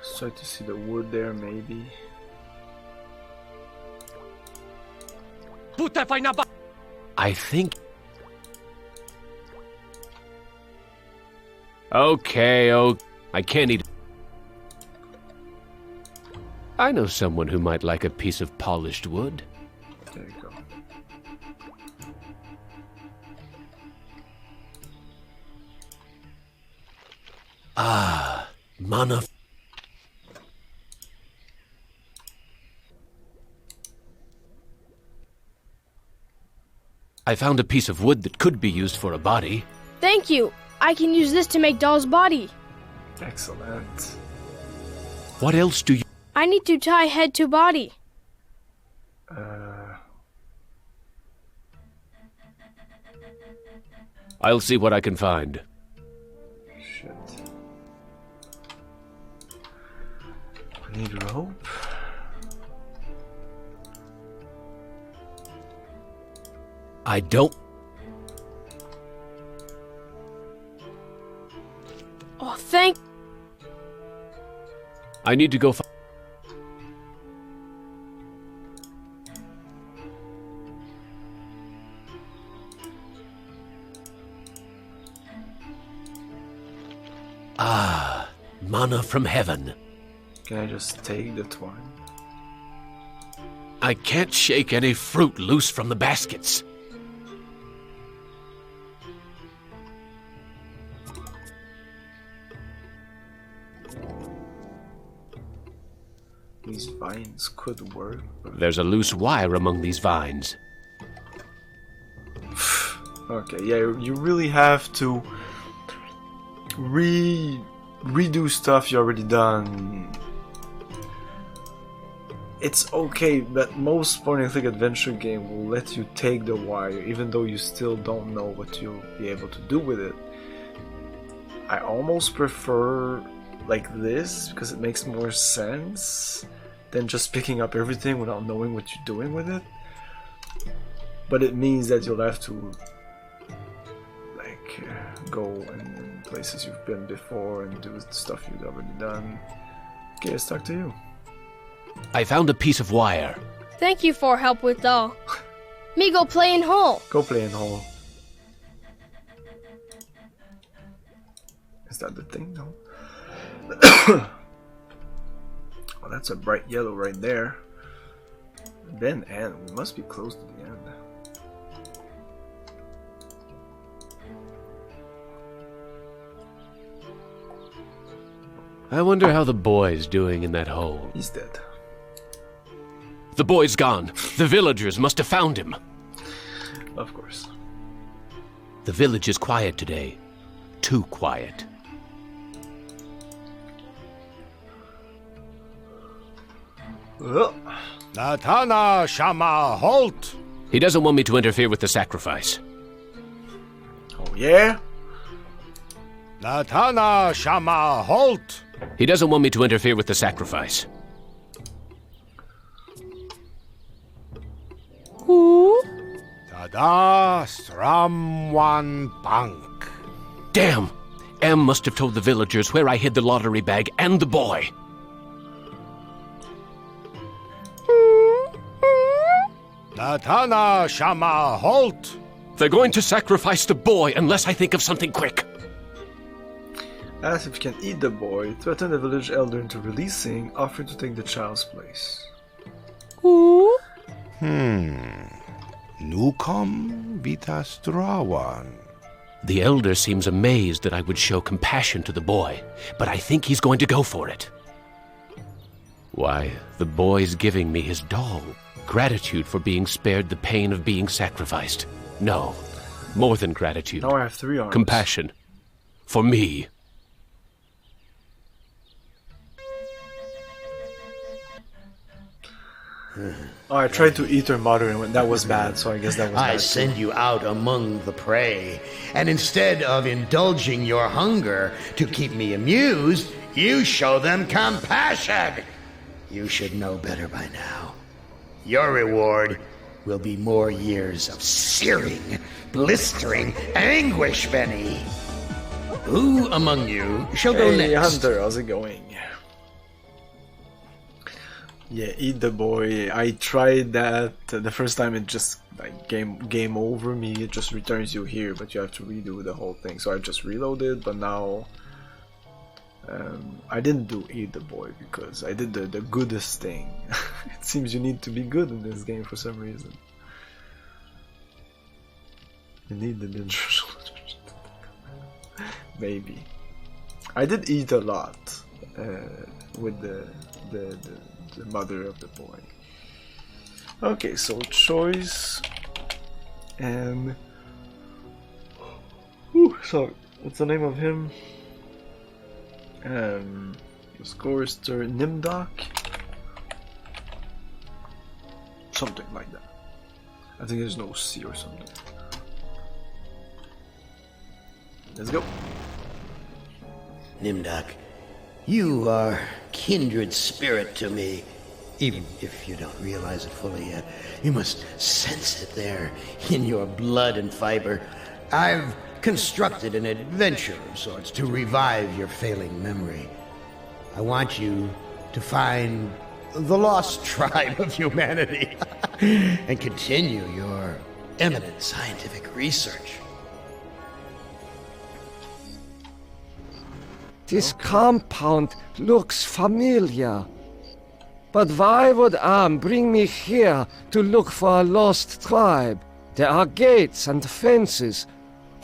Start to see the wood there, maybe. I think... Okay, I can't eat... I know someone who might like a piece of polished wood. There you go. Ah, manna... I found a piece of wood that could be used for a body. Thank you. I can use this to make doll's body. Excellent. What else do you... I need to tie head to body. I'll see what I can find. Shit. I need rope. I don't... Oh, thank... I need to go find... Ah, manna from heaven. Can I just take the twine? I can't shake any fruit loose from the baskets. These vines could work. There's a loose wire among these vines. Okay, yeah, you really have to redo stuff you already done. It's okay, but most point-and-click adventure game will let you take the wire, even though you still don't know what you'll be able to do with it. I almost prefer like this, because it makes more sense than just picking up everything without knowing what you're doing with it. But it means that you'll have to like go in places you've been before and do stuff you've already done. Okay, it's stuck to you. I found a piece of wire. Thank you for help with doll. Me go play in hole. Go play in hole. Is that the thing? No. Oh, that's a bright yellow right there. Then end. We must be close to the end. I wonder how the boy's doing in that hole. He's dead. The boy's gone. The villagers must have found him. Of course. The village is quiet today. Too quiet. Natana Shama, halt! He doesn't want me to interfere with the sacrifice. Oh, yeah? Natana Shama, halt! He doesn't want me to interfere with the sacrifice. Who? Tada Stramwan Bank. Damn! M must have told the villagers where I hid the lottery bag and the boy. Natana Shama, halt! They're going to sacrifice the boy unless I think of something quick. Ask if you can eat the boy, threaten the village elder into releasing, offering to take the child's place. Who? Nukom Vitastrawan. The elder seems amazed that I would show compassion to the boy, but I think he's going to go for it. Why, the boy's giving me his doll. Gratitude for being spared the pain of being sacrificed. No, more than gratitude. Now I have 3 arms. Compassion. For me. Oh, I tried to eat her mother and that was bad, so I guess that was bad. I send you out among the prey, and instead of indulging your hunger to keep me amused, you show them compassion. You should know better by now. Your reward will be more years of searing, blistering anguish, Benny. Who among you shall go Hey, next? Hunter, how's it going? Yeah, eat the boy. I tried that the first time. It just like game over me. It just returns you here, but you have to redo the whole thing. So I just reloaded, but now I didn't do eat the boy because I did the goodest thing. It seems you need to be good in this game for some reason. You need the ninja. Maybe I did eat a lot with the mother of the boy. Okay, so choice and so what's the name of him? Scorester Nimdok. Something like that. I think there's no C or something. Let's go. Nimdok, you are kindred spirit to me. Even if you don't realize it fully yet, you must sense it there in your blood and fiber. I've constructed an adventure of sorts to revive your failing memory. I want you to find the lost tribe of humanity and continue your eminent scientific research. This compound looks familiar. But why would Am bring me here to look for a lost tribe? There are gates and fences.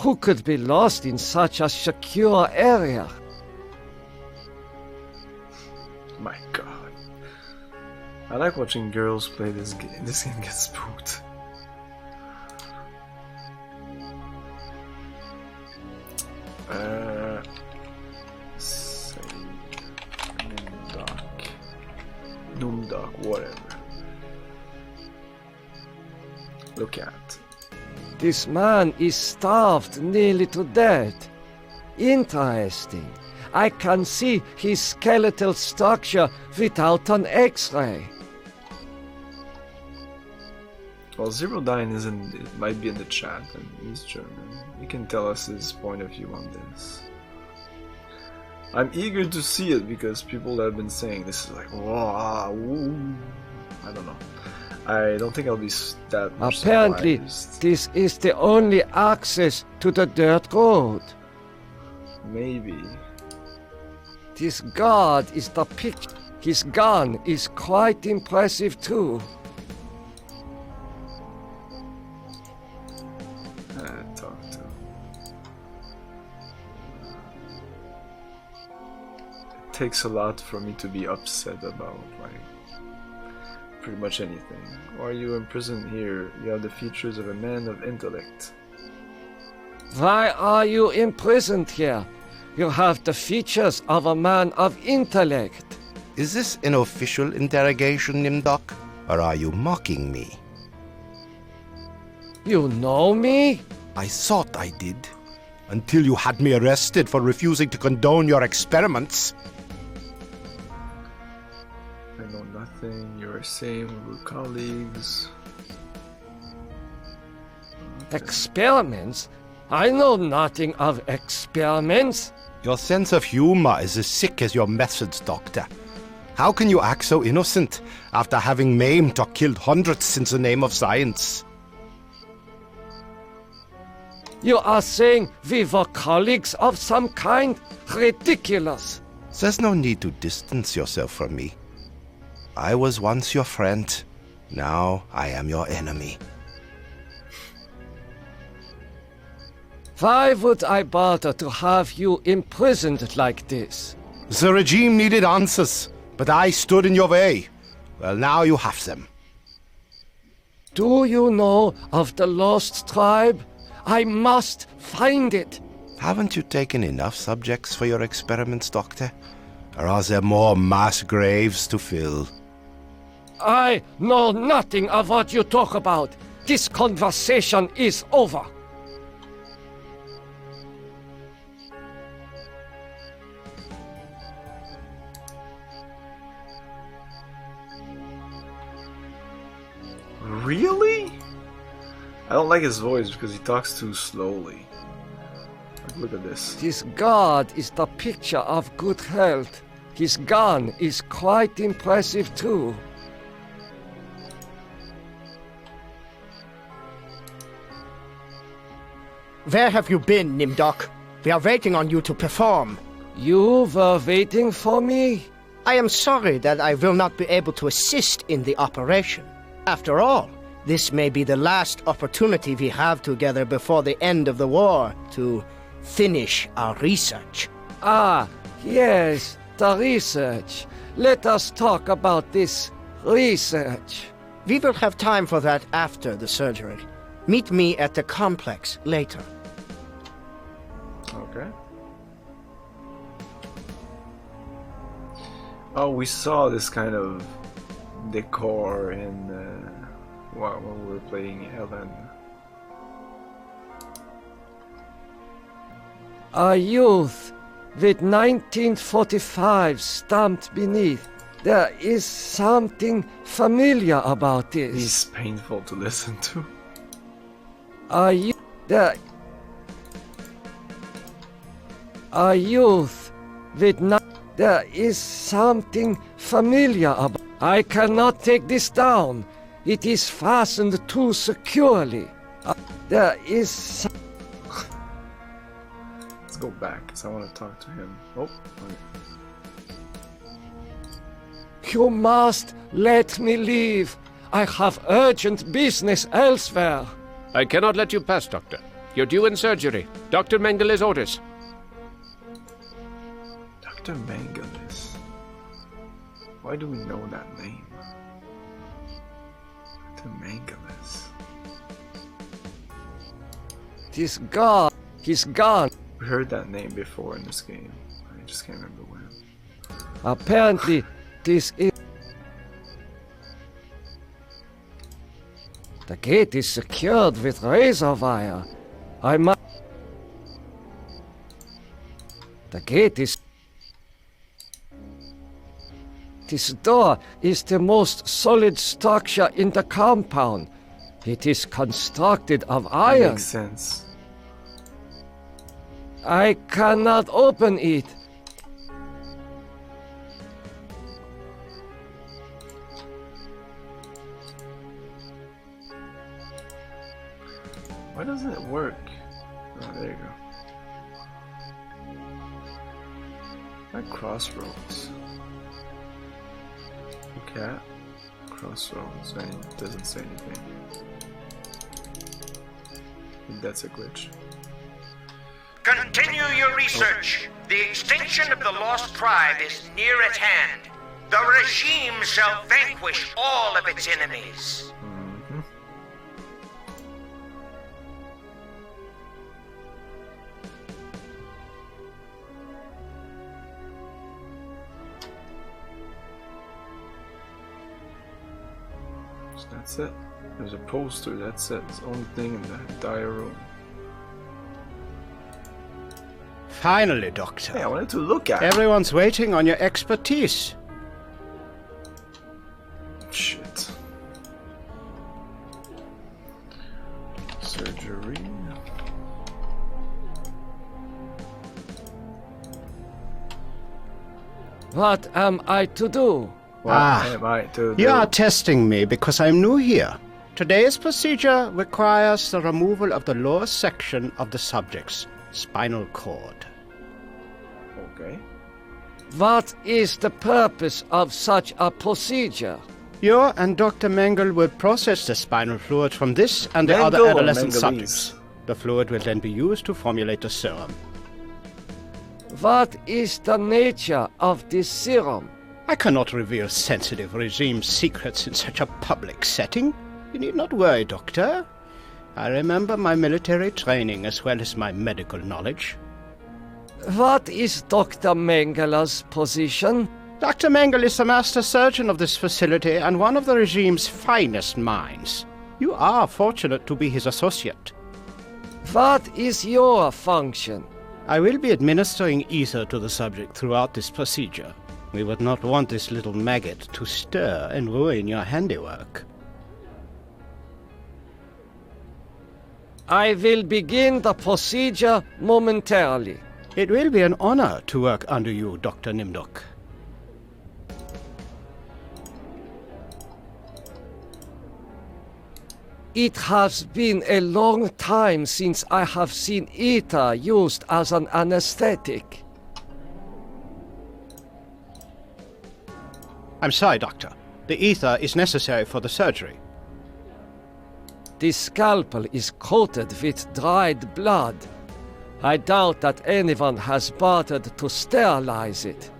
Who could be lost in such a secure area? My god. I like watching girls play this game. This game gets spooked. Doomdock, whatever. Look at. This man is starved nearly to death. Interesting. I can see his skeletal structure without an X-ray. Well, Zero Dine it might be in the chat, and he's German. He can tell us his point of view on this. I'm eager to see it because people have been saying this is like, whoa, ooh. I don't know. I don't think I'll be that much Apparently, surprised. this is the only access to the dirt road. Maybe. This guard is the picture. His gun is quite impressive too. Talk to. It takes a lot for me to be upset about, like, pretty much anything. Why are you imprisoned here? You have the features of a man of intellect. Why are you imprisoned here? You have the features of a man of intellect. Is this an official interrogation, Nimdok? Or are you mocking me? You know me? I thought I did. Until you had me arrested for refusing to condone your experiments. I know nothing. You're same. We're colleagues. Okay. Experiments? I know nothing of experiments. Your sense of humor is as sick as your methods, Doctor. How can you act so innocent after having maimed or killed hundreds in the name of science? You are saying we were colleagues of some kind? Ridiculous. There's no need to distance yourself from me. I was once your friend. Now I am your enemy. Why would I bother to have you imprisoned like this? The regime needed answers, but I stood in your way. Well, now you have them. Do you know of the lost tribe? I must find it. Haven't you taken enough subjects for your experiments, Doctor? Or are there more mass graves to fill? I know nothing of what you talk about. This conversation is over. Really? I don't like his voice because he talks too slowly. Like, look at this. This guard is the picture of good health. His gun is quite impressive too. Where have you been, Nimdok? We are waiting on you to perform. You were waiting for me? I am sorry that I will not be able to assist in the operation. After all, this may be the last opportunity we have together before the end of the war to finish our research. Ah, yes, the research. Let us talk about this research. We will have time for that after the surgery. Meet me at the complex later. Okay. Oh, we saw this kind of decor in while we were playing Helen. A youth with 1945 stamped beneath. There is something familiar about this. He's painful to listen to. A youth with there is something familiar about. I cannot take this down. It is fastened too securely. There is. Let's go back, because I want to talk to him. Oh, wait. You must let me leave. I have urgent business elsewhere. I cannot let you pass, Doctor. You're due in surgery. Dr. Mengeles orders. Dr. Mengeles? Why do we know that name? Dr. Mengeles. He's gone. He's gone. We heard that name before in this game. I just can't remember when. Apparently, this is... The gate is secured with razor wire. I must... The gate is... This door is the most solid structure in the compound. It is constructed of iron. That makes sense. I cannot open it. Why doesn't it work? Oh, there you go. At crossroads. Okay. Crossroads, and it doesn't say anything. I think that's a glitch. Continue your research. The extinction of the lost tribe is near at hand. The regime shall vanquish all of its enemies. So that's it. There's a poster, that's it. It's the only thing in the entire room. Finally, Doctor. Hey, I wanted to look at it. Everyone's waiting on your expertise. Shit. Surgery. What am I to do? What am I to do? You are testing me because I'm new here. Today's procedure requires the removal of the lower section of the subject's spinal cord. Okay. What is the purpose of such a procedure? You and Dr. Mengele will process the spinal fluid from this and the other adolescent subjects. The fluid will then be used to formulate the serum. What is the nature of this serum? I cannot reveal sensitive regime secrets in such a public setting. You need not worry, Doctor. I remember my military training as well as my medical knowledge. What is Dr. Mengele's position? Dr. Mengele is the master surgeon of this facility and one of the regime's finest minds. You are fortunate to be his associate. What is your function? I will be administering ether to the subject throughout this procedure. We would not want this little maggot to stir and ruin your handiwork. I will begin the procedure momentarily. It will be an honor to work under you, Dr. Nimdok. It has been a long time since I have seen ether used as an anesthetic. I'm sorry, Doctor. The ether is necessary for the surgery. The scalpel is coated with dried blood. I doubt that anyone has bothered to sterilize it.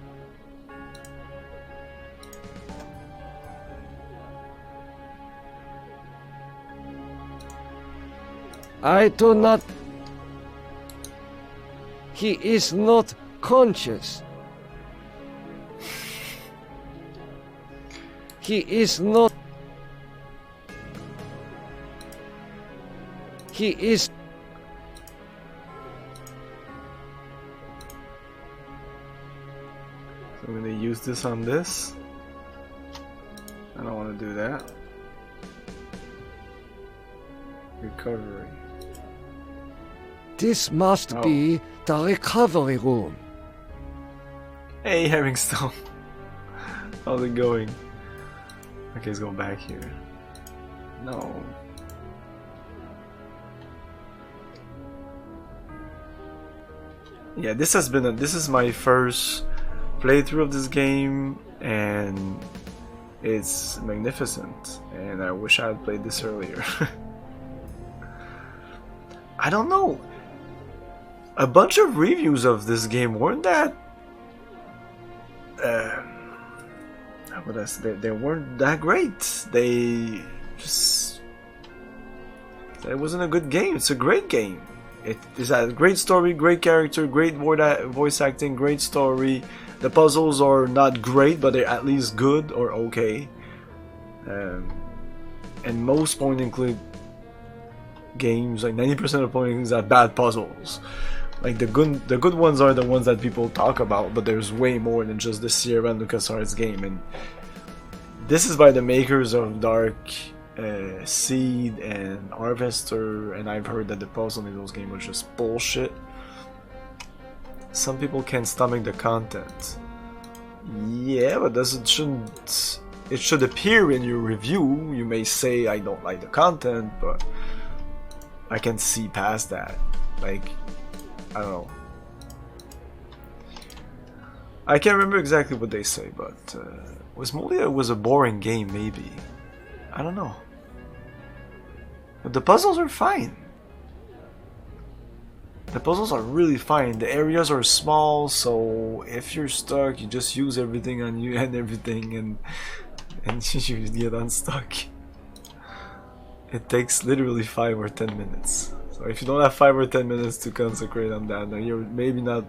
I do not... He is not conscious. He is not... He is... So I'm gonna use this on this. I don't want to do that. Recovery. This must be the recovery room. Hey, Herringstone. How's it going? Okay, let's go back here. No. Yeah, this is my first playthrough of this game, and it's magnificent, and I wish I had played this earlier. I don't know. A bunch of reviews of this game weren't that they weren't that great. They just it wasn't a good game. It's a great game. It is a great story, great character, great voice acting, great story. The puzzles are not great, but they're at least good or okay. And most point and click games, like 90% of point and clicks, have bad puzzles. Like the good ones are the ones that people talk about, but there's way more than just the Sierra and LucasArts game. And this is by the makers of Dark Seed and Harvester, and I've heard that the puzzle in those games was just bullshit. Some people can't stomach the content. Yeah, but it should appear in your review. You may say I don't like the content, but I can see past that. Like, I don't know. I can't remember exactly what they say, but it was a boring game, maybe. I don't know. But the puzzles are fine. The puzzles are really fine. The areas are small, so if you're stuck, you just use everything on you and everything, and you get unstuck. It takes literally 5 or 10 minutes. So if you don't have 5 or 10 minutes to concentrate on that, then you're maybe not.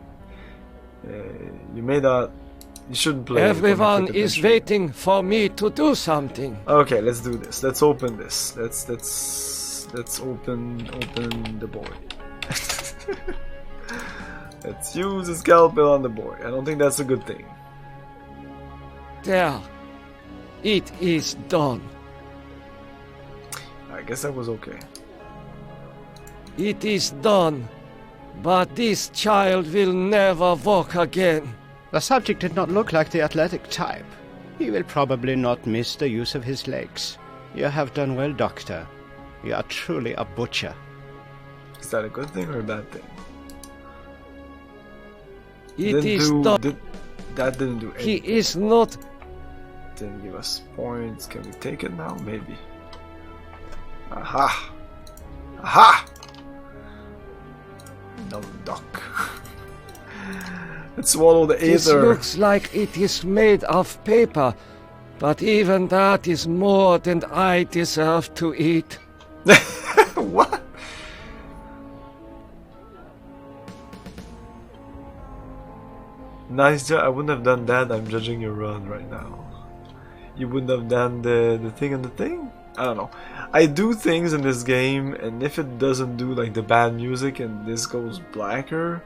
You shouldn't play. Everyone is waiting for me to do something. Okay, let's do this. Let's open this. Let's open the board. Let's use the scalpel on the board. I don't think that's a good thing. There. It is done. I guess that was okay. It is done. But this child will never walk again. The subject did not look like the athletic type. He will probably not miss the use of his legs. You have done well, Doctor. You are truly a butcher. Is that a good thing or a bad thing? It is done. That didn't do anything. He is not. Didn't give us points. Can we take it now? Maybe. Aha! Aha! No duck. Let's swallow the ether. This looks like it is made of paper, but even that is more than I deserve to eat. What? Nice job. I wouldn't have done that. I'm judging your run right now. You wouldn't have done the thing on the thing? I don't know. I do things in this game, and if it doesn't do like the bad music and this goes blacker,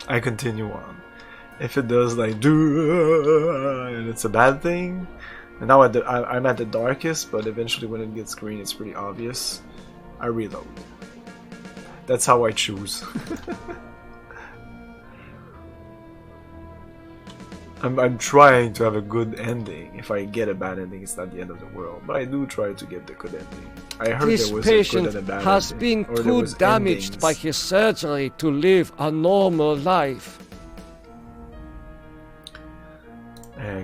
I continue on. If it does like do and it's a bad thing, and now I'm at the darkest, but eventually when it gets green, it's pretty obvious. I reload. That's how I choose. I'm trying to have a good ending. If I get a bad ending, it's not the end of the world. But I do try to get the good ending. I heard this there was patient a good and a bad has ending, been too damaged by his surgery to live a normal life.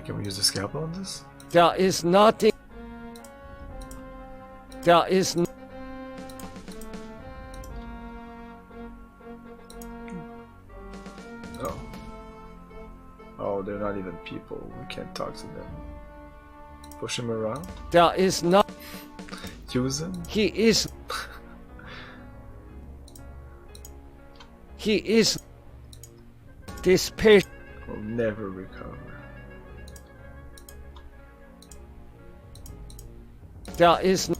Can we use the scalpel on this? There is nothing. There is. Oh. Oh, they're not even people. We can't talk to them. Push him around. There is not. Use him. He is. He is. This patient will never recover. There is.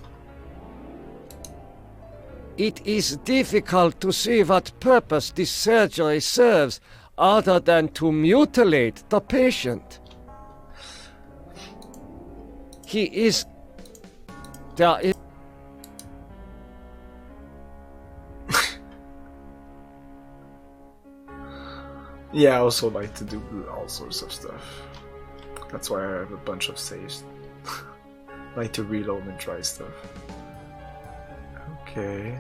It is difficult to see what purpose this surgery serves other than to mutilate the patient. There is... Yeah, I also like to do all sorts of stuff. That's why I have a bunch of saves. Like to reload and try stuff. Okay.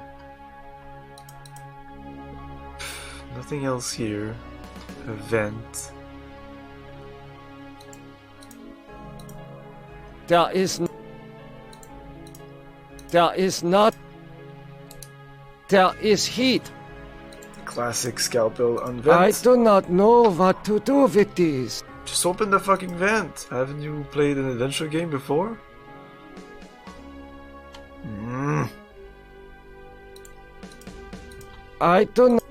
Nothing else here. Event. There is heat. Classic scalpel on vent. I do not know what to do with these. Just open the fucking vent. Haven't you played an adventure game before? I do not...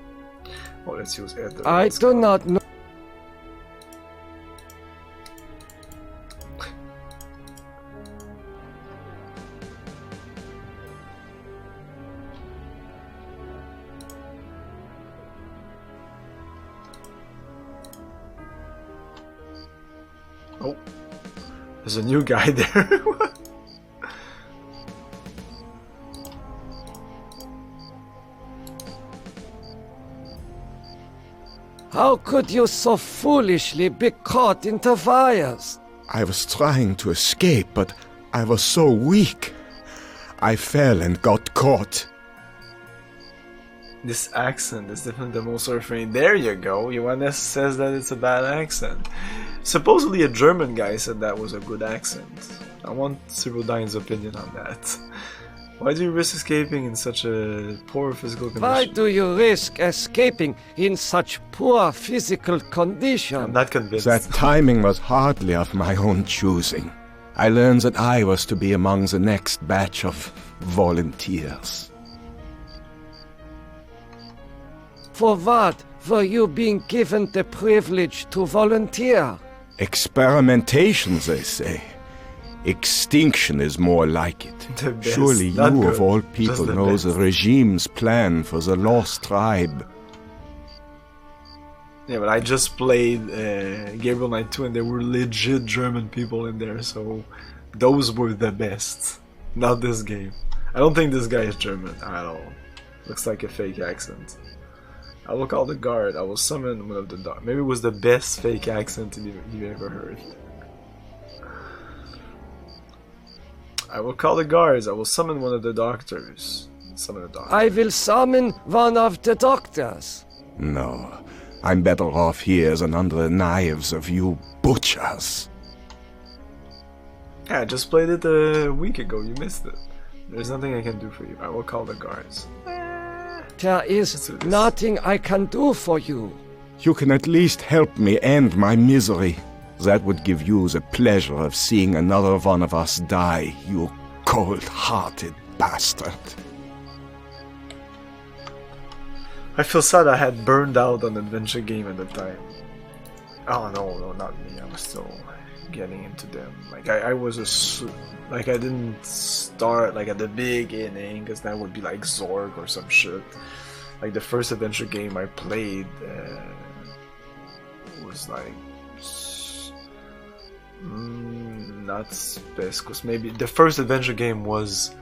Oh, let's use air. I do not know... Oh, there's a new guy there. How could you so foolishly be caught in the fires? I was trying to escape, but I was so weak. I fell and got caught. This accent is definitely the most refrain. There you go. Johannes says that it's a bad accent. Supposedly a German guy said that was a good accent. I want Cyberdine's opinion on that. Why do you risk escaping in such a poor physical condition? Why do you risk escaping in such poor physical condition? I'm not convinced. That timing was hardly of my own choosing. I learned that I was to be among the next batch of volunteers. For what were you being given the privilege to volunteer? Experimentation, they say. Extinction is more like it. Surely you, of all people, know the regime's plan for the lost tribe. Yeah, but I just played Gabriel Knight 2 and there were legit German people in there, so those were the best. Not this game. I don't think this guy is German at all. Looks like a fake accent. I will call the guard. I will summon one of the dogs. Maybe it was the best fake accent you ever heard. I will call the guards. I will summon one of the doctors. Summon a doctor. I will summon one of the doctors. No, I'm better off here than under the knives of you butchers. Yeah, I just played it a week ago. You missed it. There's nothing I can do for you. I will call the guards. There is nothing I can do for you. You can at least help me end my misery. That would give you the pleasure of seeing another one of us die, you cold-hearted bastard. I feel sad I had burned out on adventure game at the time. Oh no, not me. I was still getting into them. Like I was I didn't start like at the beginning, because that would be like Zorg or some shit. Like the first adventure game I played was like not Spescus. Maybe the first adventure game was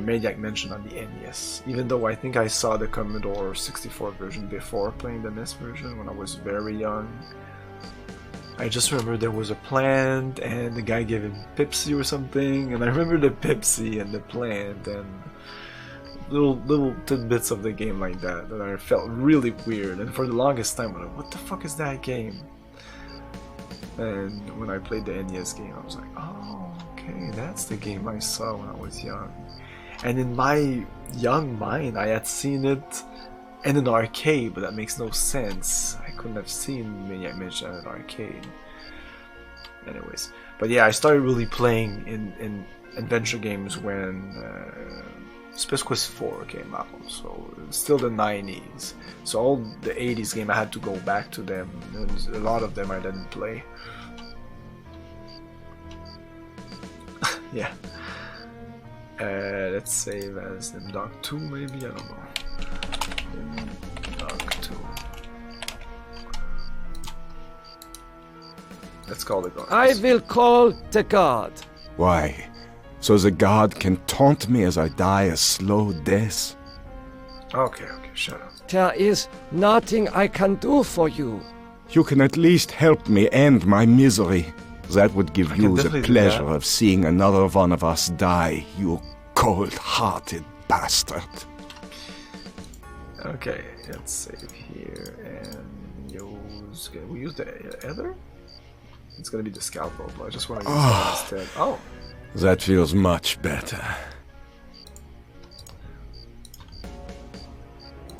Maniac Mansion on the NES. Even though I think I saw the Commodore 64 version before playing the NES version when I was very young. I just remember there was a plant and the guy gave him Pepsi or something, and I remember the Pepsi and the plant and little tidbits of the game like that I felt really weird, and for the longest time I was like, what the fuck is that game? And when I played the NES game I was like, oh okay, that's the game I saw when I was young. And in my young mind I had seen it in an arcade, but that makes no sense. I couldn't have seen Maniac Mansion at an arcade. Anyways, but yeah, I started really playing in adventure games when Space Quest 4 came out, so it's still the 90s. So all the 80s game I had to go back to them, and a lot of them I didn't play. Let's save as Nimdog 2 maybe, I don't know. Nimdog 2. Let's call the guard. I will call the guard. Why? So the guard can taunt me as I die a slow death? Okay, shut up. There is nothing I can do for you. You can at least help me end my misery. That would give you the pleasure of seeing another one of us die, you cold-hearted bastard. Okay, let's save here and use... Can we use the other? It's gonna be the scalpel, but I just want to use that instead. Oh! That feels much better.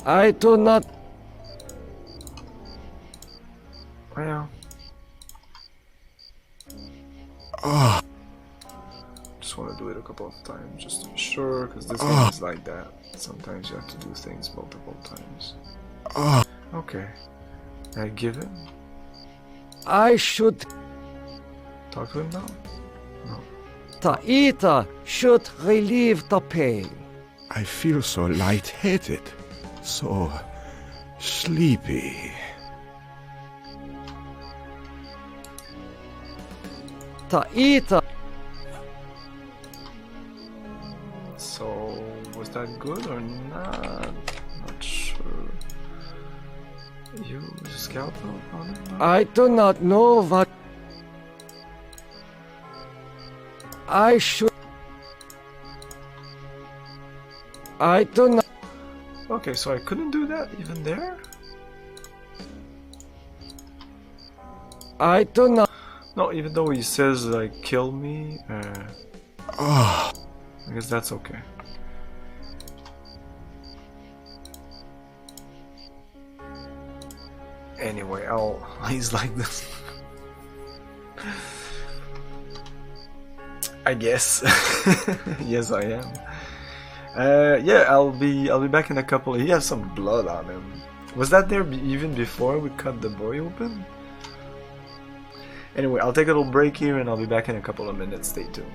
I do not... Well... Just want to do it a couple of times, just to be sure, because this game is like that. Sometimes you have to do things multiple times. Okay. I give him? I should... Talk to him now? No. The eater should relieve the pain. I feel so lightheaded, so sleepy. The eater... So, was that good or not? Not sure. Use scalpel on it? I do not know what... I should... I do not... Okay, so I couldn't do that even there? I do not... No, even though he says, like, kill me, I guess that's okay. Anyway, he's like this. I guess. Yes, I am. Yeah, I'll be back in a couple. He has some blood on him. Was that there even before we cut the boy open? Anyway, I'll take a little break here and I'll be back in a couple of minutes. Stay tuned.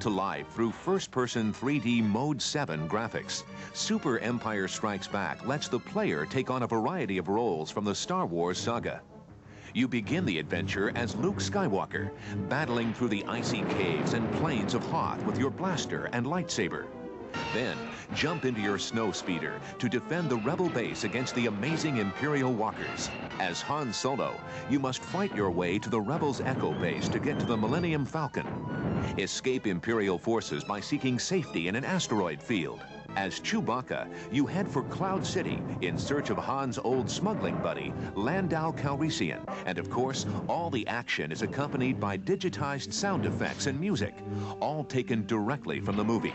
to life through first-person 3D Mode 7 graphics. Super Empire Strikes Back lets the player take on a variety of roles from the Star Wars saga. You begin the adventure as Luke Skywalker, battling through the icy caves and plains of Hoth with your blaster and lightsaber. Then, jump into your snowspeeder to defend the Rebel base against the amazing Imperial walkers. As Han Solo, you must fight your way to the Rebels' Echo base to get to the Millennium Falcon. Escape Imperial forces by seeking safety in an asteroid field. As Chewbacca, you head for Cloud City in search of Han's old smuggling buddy, Landau Calrissian. And of course, all the action is accompanied by digitized sound effects and music, all taken directly from the movie.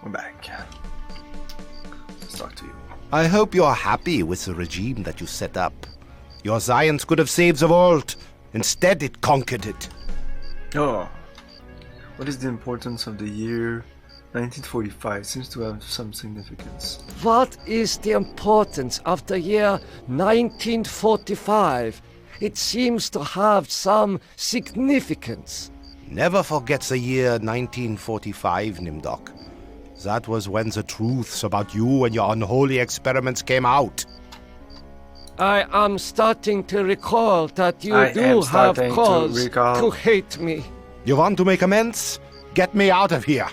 We're back. Let's talk to you. I hope you're happy with the regime that you set up. Your science could have saved the world. Instead, it conquered it. Oh. What is the importance of the year 1945? Seems to have some significance. What is the importance of the year 1945? It seems to have some significance. Never forget the year 1945, Nimdok. That was when the truths about you and your unholy experiments came out. I am starting to recall that you do have cause to hate me. You want to make amends? Get me out of here.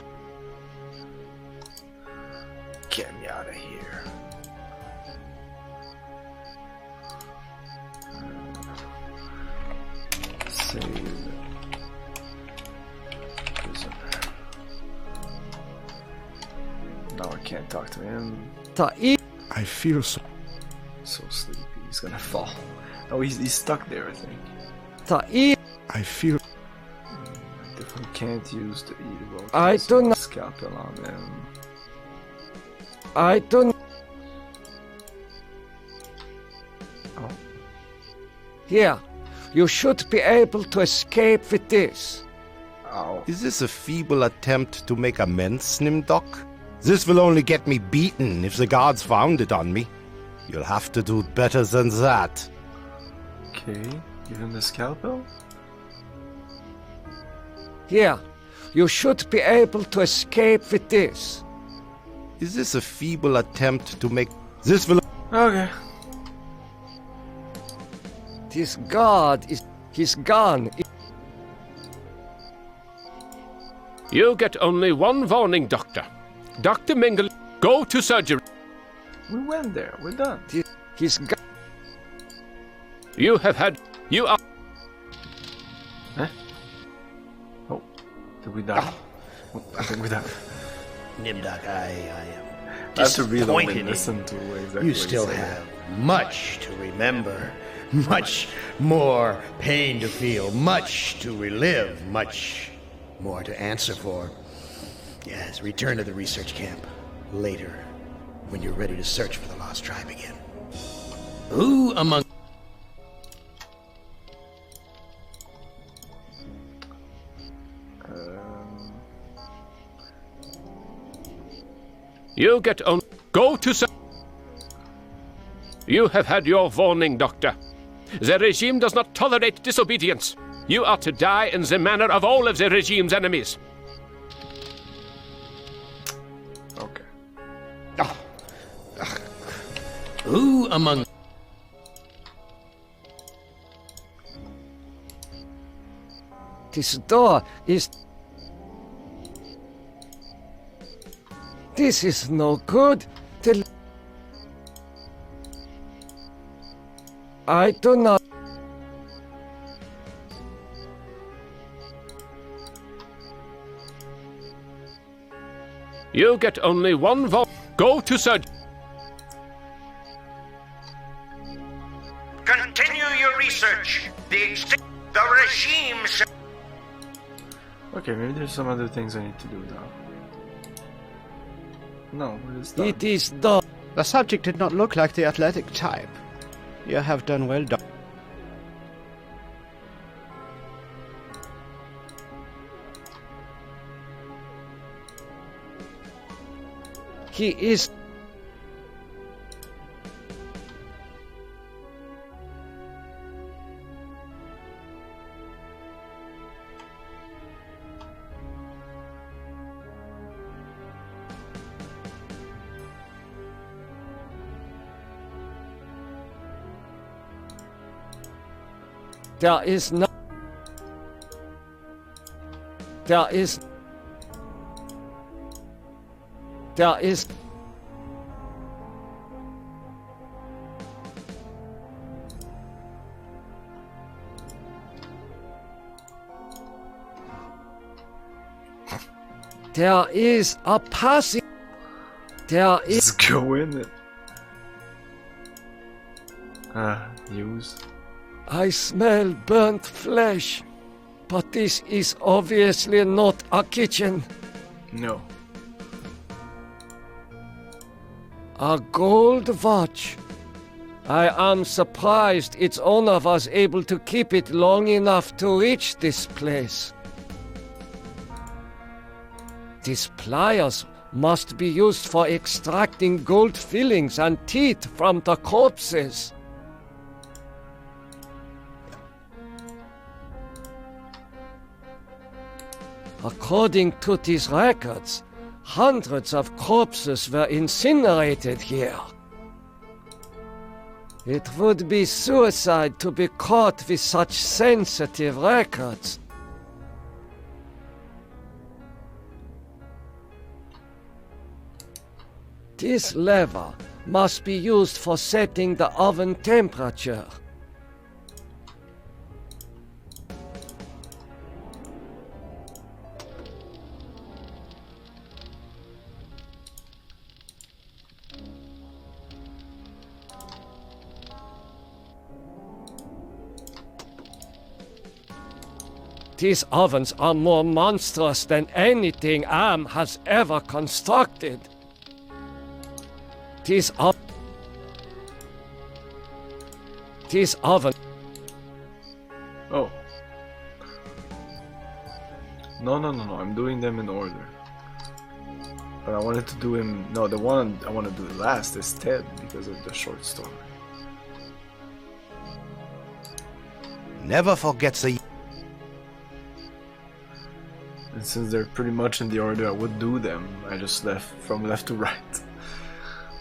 Get me out of here. Save. Now I can't talk to him. I feel so sleepy. He's gonna fall. Oh, he's stuck there, I think. I feel. I definitely can't use the evil. I do not. Scalpel on him. I don't. Oh. Here, you should be able to escape with this. Oh. Is this a feeble attempt to make amends, Nimdok? This will only get me beaten if the guards found it on me. You'll have to do better than that. Okay, give him the scalpel. Here, you should be able to escape with this. Is this a feeble attempt to make... This will... Okay. This guard is... His gun is... You get only one warning, Doctor. Dr. Mingle, go to surgery. We went there. We're done. He's got... You have had... You are... Huh? Oh. Did we die? I think we died. Nimdok, I am have to reload disappointed and listen to exactly you what still said. have much to remember, much more pain to feel, much to relive, much more to answer for. Yes, return to the research camp later, when you're ready to search for the lost tribe again. Who among... You get on. Go to. You have had your warning, Doctor. The regime does not tolerate disobedience. You are to die in the manner of all of the regime's enemies. Okay. Who among... This door is... This is no good. I do not... You get only one vote. Go to surgery. Continue your research. The regime... Okay, maybe there's some other things I need to do now. No, it is done. It is done. The subject did not look like the athletic type. You have done well, Doc. He is... There is no... There is... There is... There is a passage. There is... Just go in it. News. I smell burnt flesh, but this is obviously not a kitchen. No. A gold watch. I am surprised its owner was able to keep it long enough to reach this place. These pliers must be used for extracting gold fillings and teeth from the corpses. According to these records, hundreds of corpses were incinerated here. It would be suicide to be caught with such sensitive records. This lever must be used for setting the oven temperature. These ovens are more monstrous than anything Am has ever constructed. These oven... Oh. No, I'm doing them in order. But I wanted to do him... No, the one I want to do last is Ted, because of the short story. Never forgets the... And since they're pretty much in the order I would do them, I just left from left to right.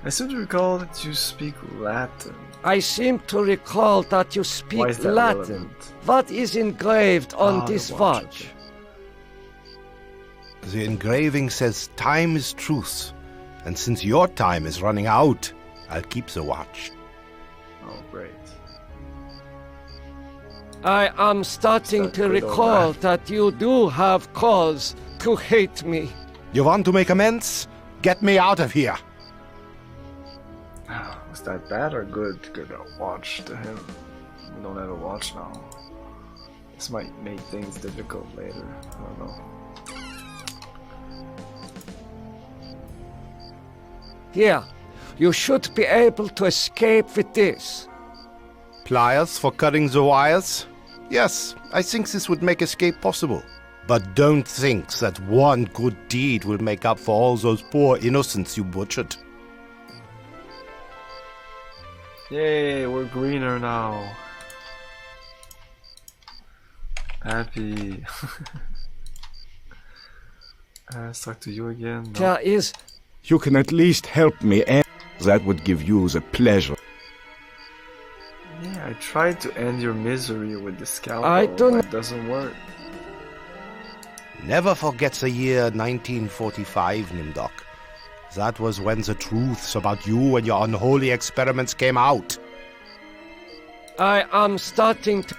I seem to recall that you speak Latin. I seem to recall that you speak Latin. Relevant? What is engraved on this watch? The engraving says time is truth, and since your time is running out, I'll keep the watch. Oh, great. I am starting to recall that you do have cause to hate me. You want to make amends? Get me out of here! Was that bad or good to get a watch to him? We don't have a watch now. This might make things difficult later. I don't know. Here, you should be able to escape with this. Pliers for cutting the wires? Yes, I think this would make escape possible. But don't think that one good deed will make up for all those poor innocents you butchered. Yay, we're greener now. Happy. Let's talk to you again. No. There is... You can at least help me, and that would give you the pleasure. Yeah, I tried to end your misery with the scalpel, I don't... but it doesn't work. Never forget the year 1945, Nimdok. That was when the truths about you and your unholy experiments came out. I am starting to...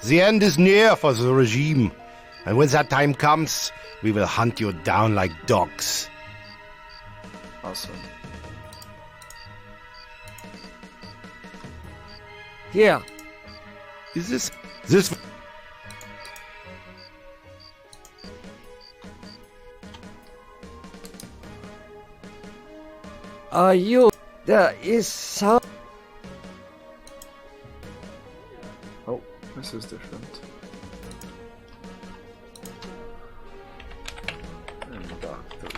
The end is near for the regime. And when that time comes, we will hunt you down like dogs. Awesome. Here. Is this... Are you... There is some... Oh, this is different. And doctor.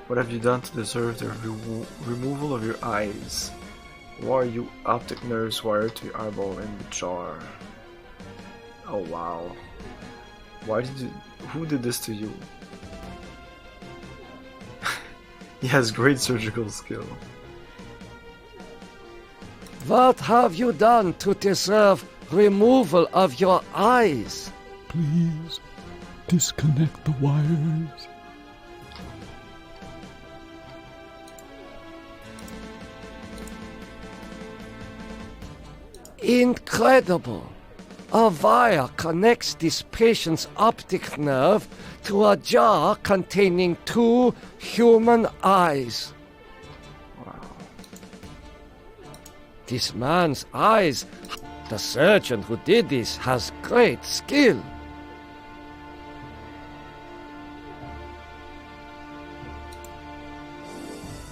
What have you done to deserve the removal of your eyes? Why are you optic nerves wired to your eyeball in the jar? Oh wow. Why did you... Who did this to you? He has great surgical skill. What have you done to deserve removal of your eyes? Please, disconnect the wires. Incredible! A wire connects this patient's optic nerve to a jar containing 2 human eyes. Wow. This man's eyes, the surgeon who did this has great skill.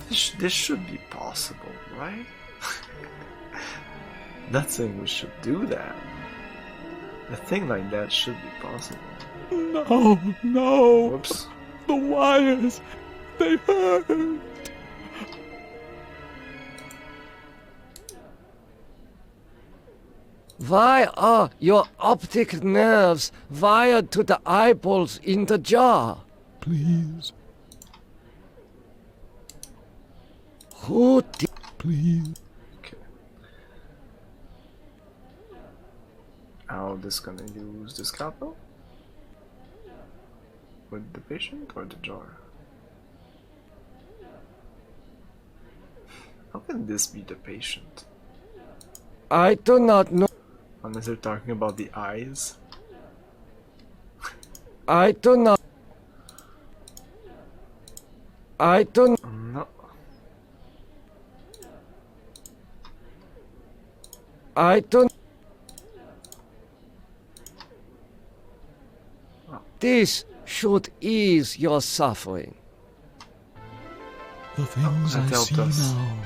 This should be possible, right? Not saying we should do that. A thing like that should be possible. No, no. Whoops. The wires, they hurt. Why are your optic nerves wired to the eyeballs in the jar? Please. Who did... Please. How this gonna use the scalpel? With the patient or the jar? How can this be the patient? I do not know. Unless they're talking about the eyes. I do not. I don't. No. I don't. This should ease your suffering. The things I see us. now,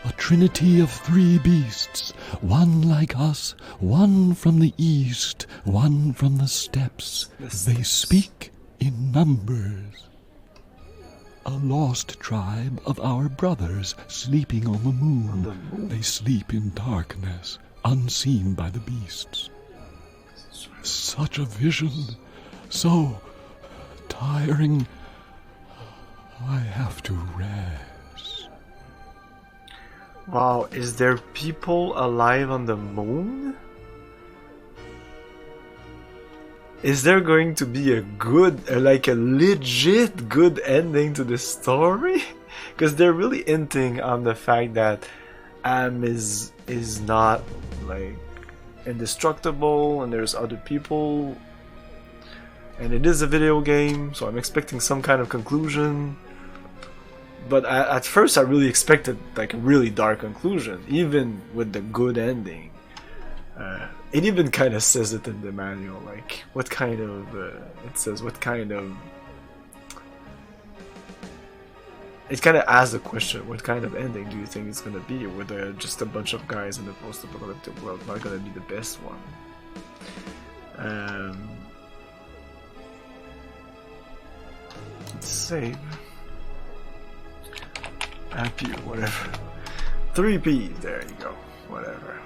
a trinity of 3 beasts, one like us, one from the east, one from the steppes. They speak in numbers. A lost tribe of our brothers sleeping on the moon. They sleep in darkness, unseen by the beasts. Such a vision. So tiring, I have to rest. Wow, is there people alive on the moon? Is there going to be a good, like a legit good ending to this story? Because they're really hinting on the fact that Am is not like indestructible and there's other people. And it is a video game, so I'm expecting some kind of conclusion. But at first I really expected like a really dark conclusion, even with the good ending. It even kind of says it in the manual, like what kind of, it says what kind of it kind of asks the question, what kind of ending do you think it's going to be? Whether just a bunch of guys in the post-apocalyptic world not going to be the best one? Let's save. Happy or whatever. 3P, there you go. Whatever.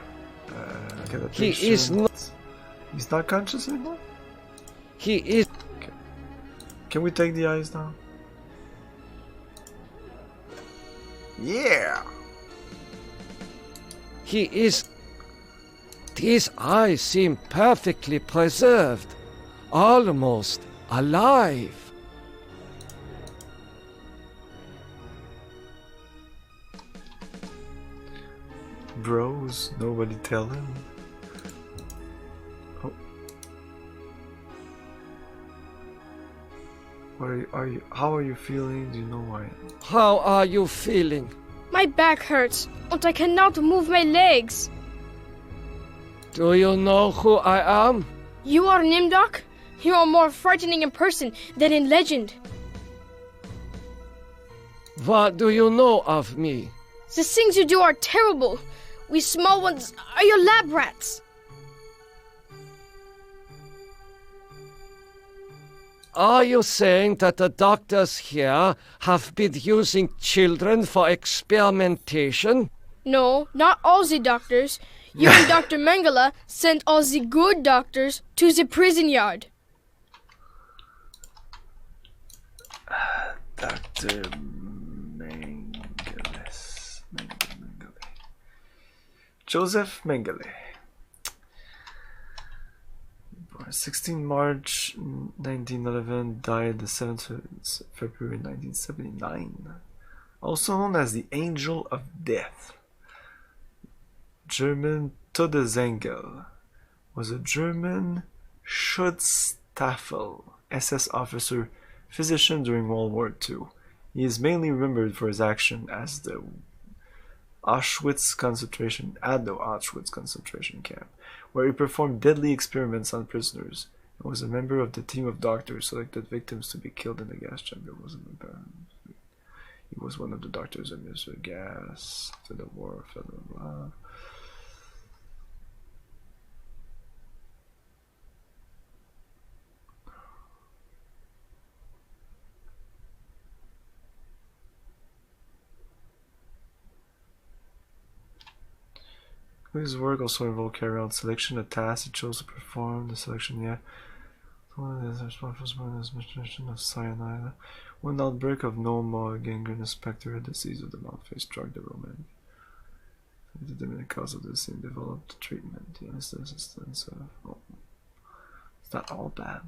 He is not. He's not conscious anymore? He is. Okay. Can we take the eyes down? Yeah! He is. These eyes seem perfectly preserved. Almost alive. Bros, nobody tell him. Oh. How are you feeling? Do you know why? How are you feeling? My back hurts, and I cannot move my legs. Do you know who I am? You are Nimdok? You are more frightening in person than in legend. What do you know of me? The things you do are terrible. We small ones are your lab rats. Are you saying that the doctors here have been using children for experimentation? No, not all the doctors. You and Dr. Mengele sent all the good doctors to the prison yard. Dr. Mengele. Joseph Mengele. 16 March 1911, died the 7th February 1979. Also known as the Angel of Death. German Todesengel was a German Schutzstaffel SS officer, physician during World War II. He is mainly remembered for his action as the Auschwitz concentration camp, where he performed deadly experiments on prisoners and was a member of the team of doctors selected victims to be killed in the gas chamber. He was one of the doctors who administered gas to the war. Blah, blah, blah. His work also involved carrying out selection, a task he chose to perform. The selection, one is responsible for the administration of cyanide. One outbreak of pneumonia, gangrenous bacterial disease of the mouth-face struck the Roman. To determine the cause of this and developed treatment. Yes, the assistance of. Oh, it's not all bad.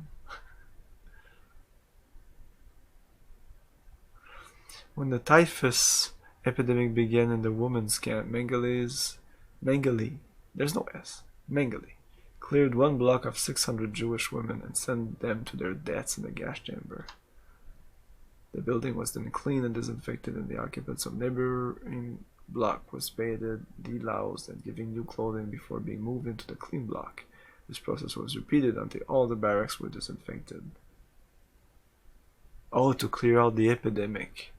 When the typhus epidemic began in the women's camp, Mengele, there's no S, Mengele, cleared one block of 600 Jewish women and sent them to their deaths in the gas chamber. The building was then cleaned and disinfected, and the occupants of neighboring block was bathed, deloused, and given new clothing before being moved into the clean block. This process was repeated until all the barracks were disinfected. Oh, to clear out the epidemic.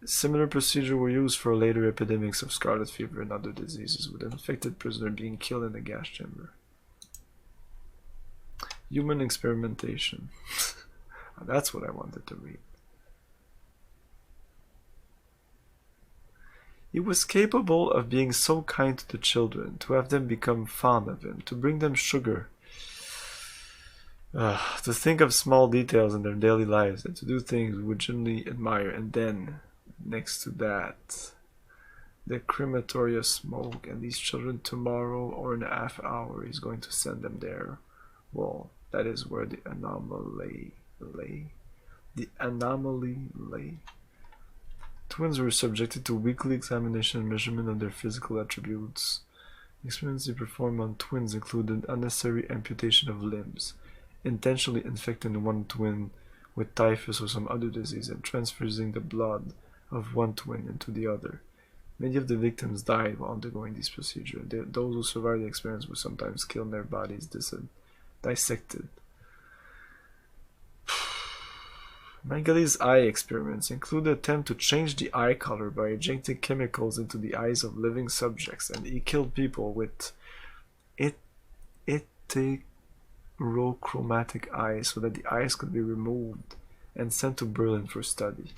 Similar procedures were used for later epidemics of scarlet fever and other diseases, with an infected prisoner being killed in the gas chamber. Human experimentation. That's what I wanted to read. He was capable of being so kind to the children, to have them become fond of him, to bring them sugar, to think of small details in their daily lives, and to do things we would generally admire, and then next to that, the crematoria smoke, and these children tomorrow or in a half hour he's going to send them there. Well, that is where the anomaly lay. Twins were subjected to weekly examination and measurement of their physical attributes. The experiments they performed on twins included unnecessary amputation of limbs, intentionally infecting one twin with typhus or some other disease, and transfusing the blood of one twin into the other. Many of the victims died while undergoing this procedure. Those who survived the experience were sometimes killed and their bodies dissected. Mengele's eye experiments include the attempt to change the eye color by injecting chemicals into the eyes of living subjects, and he killed people with heterochromatic eyes so that the eyes could be removed and sent to Berlin for study.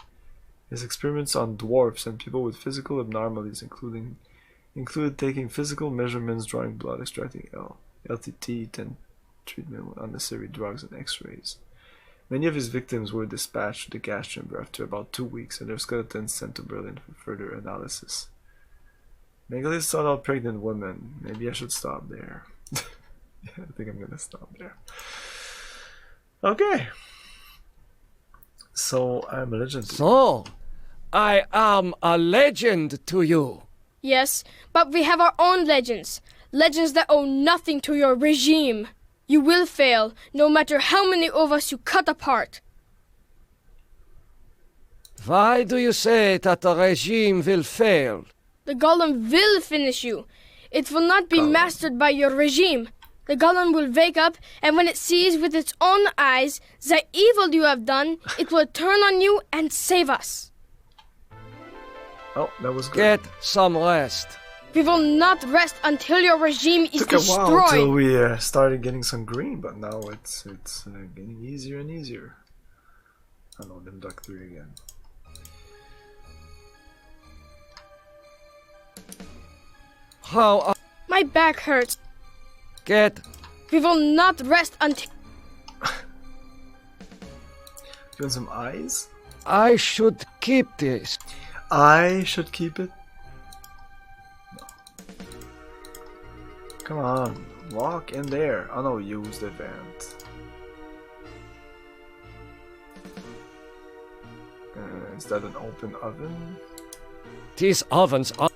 His experiments on dwarfs and people with physical abnormalities included taking physical measurements, drawing blood, extracting LTT, and treatment with unnecessary drugs and x-rays. Many of his victims were dispatched to the gas chamber after about 2 weeks, and their skeletons sent to Berlin for further analysis. Mengele sought out pregnant women. Maybe I should stop there. Yeah, I think I'm gonna stop there. Okay. So, I'm a legend. So, I am a legend to you. Yes, but we have our own legends. Legends that owe nothing to your regime. You will fail, no matter how many of us you cut apart. Why do you say that the regime will fail? The golem will finish you. It will not be mastered by your regime. The golem will wake up, and when it sees with its own eyes the evil you have done, it will turn on you and save us. Oh, that was good. Get some rest. We will not rest until your regime is Took a destroyed. while until we started getting some green, but now it's getting easier and easier. I know, them duck 3 again. How? My back hurts. Get. We will not rest until. You want some eyes? I should keep this. I should keep it? No. Come on, walk in there. Oh no, use the vent. Is that an open oven? These ovens are.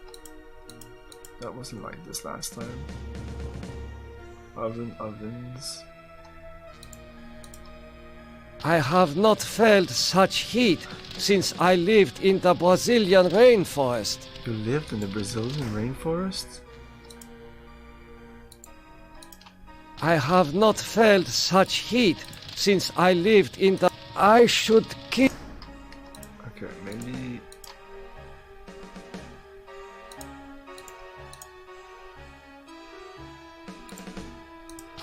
That wasn't like this last time. Ovens. I have not felt such heat since I lived in the Brazilian rainforest. You lived in the Brazilian rainforest? I have not felt such heat since I lived in the... I should keep... Okay, maybe...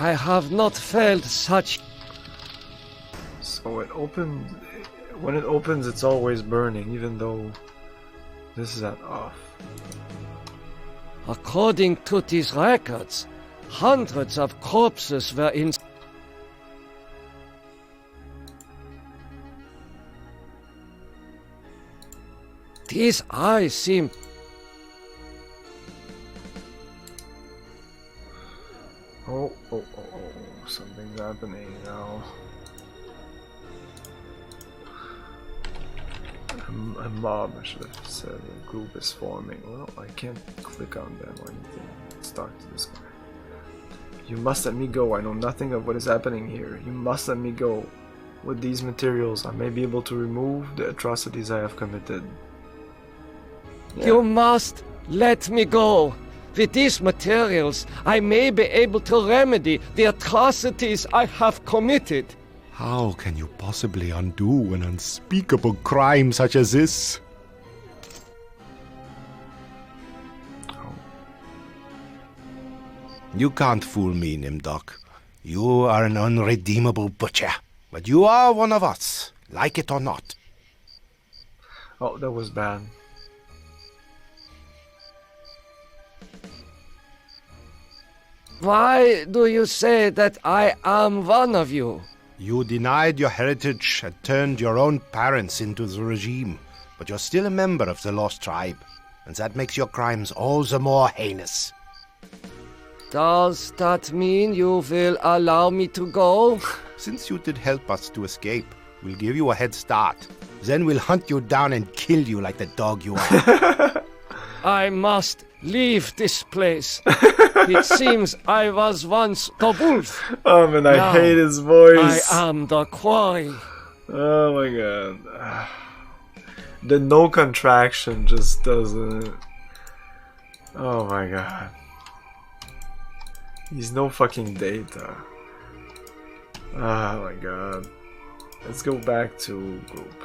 I have not felt such... So it opens... When it opens, it's always burning, even though this is at off. According to these records, hundreds of corpses were in... These eyes seem... Oh, something's happening now. A mob, I should have said, a group is forming. Well, I can't click on them or anything. Let's talk to this guy. You must let me go. I know nothing of what is happening here. You must let me go. With these materials, I may be able to remove the atrocities I have committed. Yeah. You must let me go. With these materials, I may be able to remedy the atrocities I have committed. How can you possibly undo an unspeakable crime such as this? You can't fool me, Nimdok. You are an unredeemable butcher. But you are one of us, like it or not. Oh, that was bad. Why do you say that I am one of you? You denied your heritage and turned your own parents into the regime, but you're still a member of the Lost Tribe, and that makes your crimes all the more heinous. Does that mean you will allow me to go? Since you did help us to escape, we'll give you a head start. Then we'll hunt you down and kill you like the dog you are. I must leave this place. It seems I was once the wolf. Oh man, I now, hate his voice. I am the quarry. Oh my god. The no contraction just doesn't... Oh my god. He's no fucking data. Oh my god. Let's go back to group.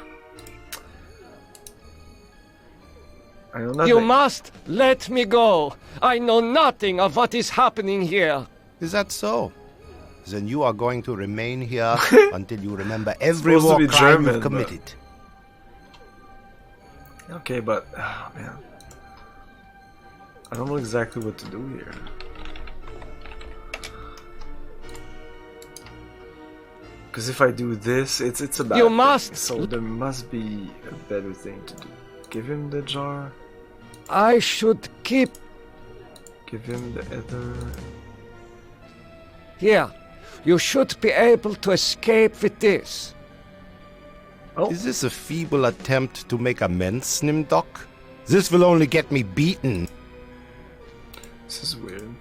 I know nothing. You must let me go. I know nothing of what is happening here. Is that so? Then you are going to remain here until you remember every war crime German, you've committed. Okay, but oh, man, I don't know exactly what to do here. Because if I do this, it's a bad You thing. must. So there must be a better thing to do. Give him the jar. I should keep. Give him the other. Here, you should be able to escape with this. Oh. Is this a feeble attempt to make amends, Nimdok? This will only get me beaten. This is weird.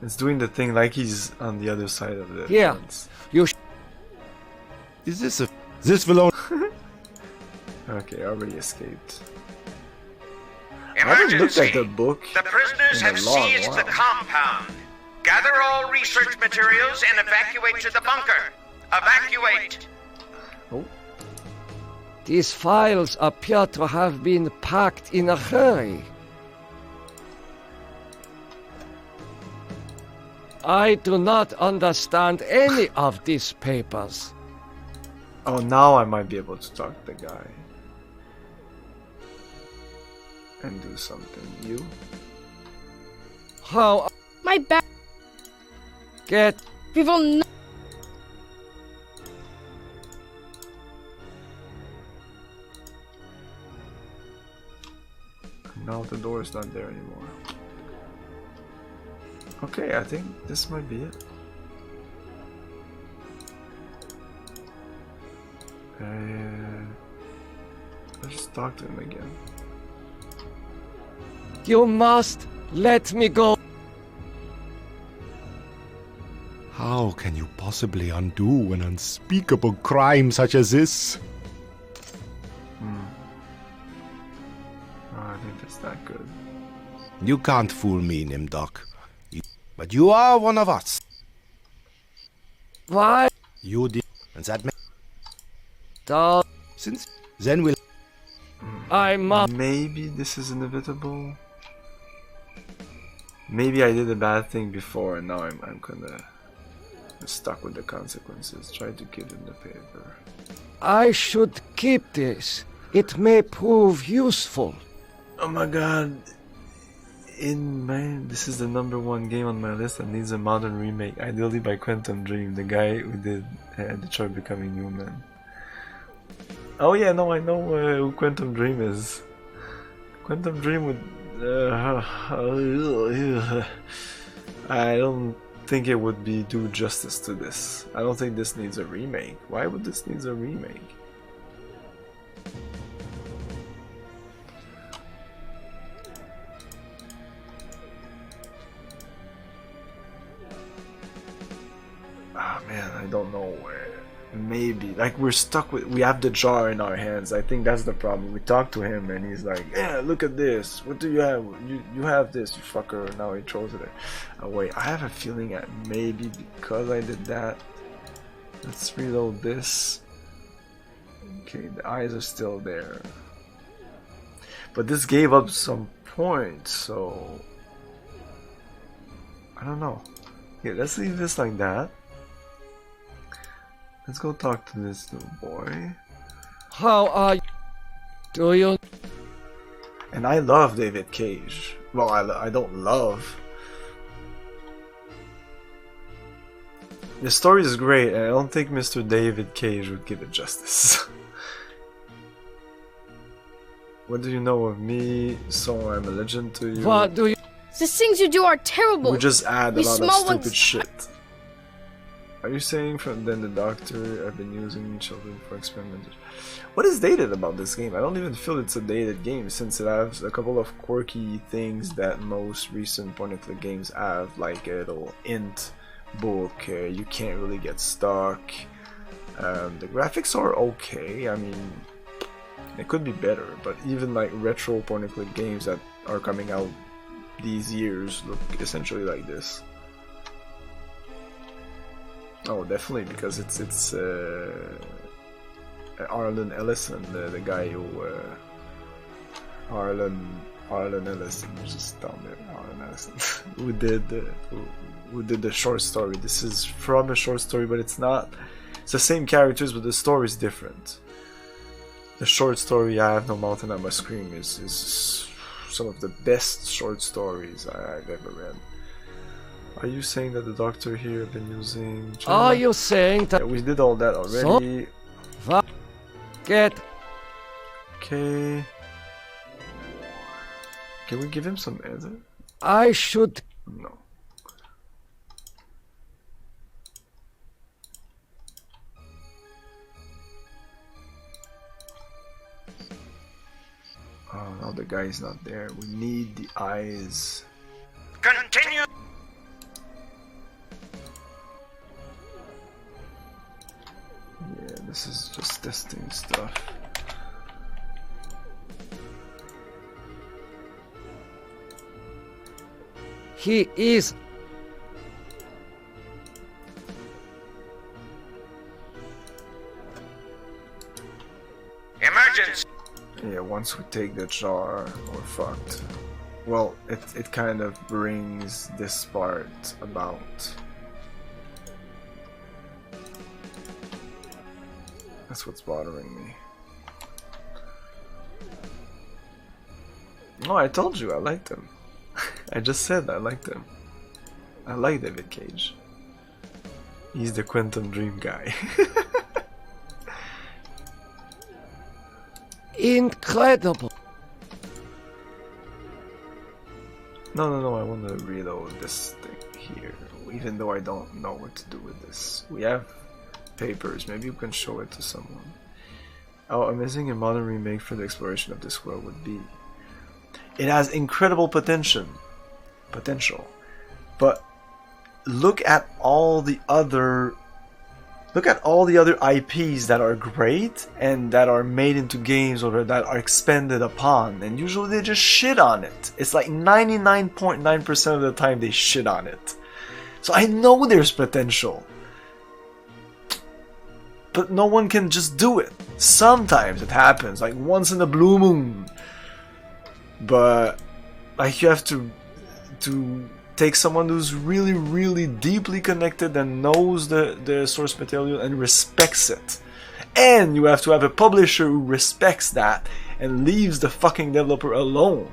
It's doing the thing like he's on the other side of the Yeah, fence. you. Is this a? This will only. Okay, I already escaped. Emergency. I haven't looked at the book. The prisoners have seized the compound. Gather all research materials and evacuate to the bunker. Evacuate! Oh. These files appear to have been packed in a hurry. I do not understand any of these papers. Oh, now I might be able to talk to the guy. And do something. You? How? My back. Get. We will not. Now the door is not there anymore. Okay, I think this might be it. Let's talk to him again. You must let me go. How can you possibly undo an unspeakable crime such as this? Oh, I think that's that good. You can't fool me, Nimdok. But you are one of us. Why? You did. And that makes. Don't. Since then we'll. I must. Maybe this is inevitable. Maybe I did a bad thing before and now I'm kinda stuck with the consequences. Try to give him the paper. I should keep this. It may prove useful. Oh my god. This is the #1 game on my list that needs a modern remake, ideally by Quantum Dream, the guy who did Detroit Becoming Human. Oh yeah, no, I know who Quantum Dream is. Quantum Dream would... I don't think it would do justice to this. I don't think this needs a remake. Why would this need a remake? Ah man, I don't know where. Maybe, like we're stuck with, we have the jar in our hands. I think that's the problem. We talk to him and he's like, yeah, look at this. What do you have? You have this, you fucker. Now he throws it. Oh wait, I have a feeling that maybe because I did that. Let's reload this. Okay, the eyes are still there. But this gave up some points, so I don't know. Yeah, let's leave this like that. Let's go talk to this little boy. How are you? Do you? And I love David Cage. Well, I don't love. The story is great, and I don't think Mr. David Cage would give it justice. What do you know of me? So I'm a legend to you. What do you? The things you do are terrible. We just add a lot of stupid ones... shit. Are you saying from then the doctor I've been using children for experimentation? What is dated about this game? I don't even feel it's a dated game since it has a couple of quirky things that most recent point-and-click games have, like a little int book, you can't really get stuck. The graphics are okay, I mean, it could be better, but even like retro point-and-click games that are coming out these years look essentially like this. Oh, definitely, because it's Arlen Ellison, the guy who Arlen Ellison, just down there, Arlen Ellison, who did the short story. This is from a short story, but it's not. It's the same characters, but the story is different. The short story "I Have No Mountain I Must Scream" is some of the best short stories I've ever read. Are you saying that the doctor here have been using... Are you saying that... Yeah, we did all that already. Get... Okay... Can we give him some edit? I should... No. Oh, no, the guy's not there. We need the eyes. Continue. Yeah, this is just testing stuff. He is... Emergency. Yeah, once we take the jar, we're fucked. Well, it kind of brings this part about. That's what's bothering me. No, I told you I liked him. I just said I liked him. I like David Cage. He's the Quantum Dream guy. Incredible. No, I want to reload this thing here, even though I don't know what to do with this. We have papers, maybe you can show it to someone. How amazing a modern remake for the exploration of this world would be. It has incredible potential, but look at all the other IPs that are great and that are made into games or that are expanded upon, and usually they just shit on it. It's like 99.9% of the time they shit on it. So I know there's potential, but no one can just do it. Sometimes it happens, like once in a blue moon, but like you have to take someone who's really deeply connected and knows the source material and respects it. And you have to have a publisher who respects that and leaves the fucking developer alone.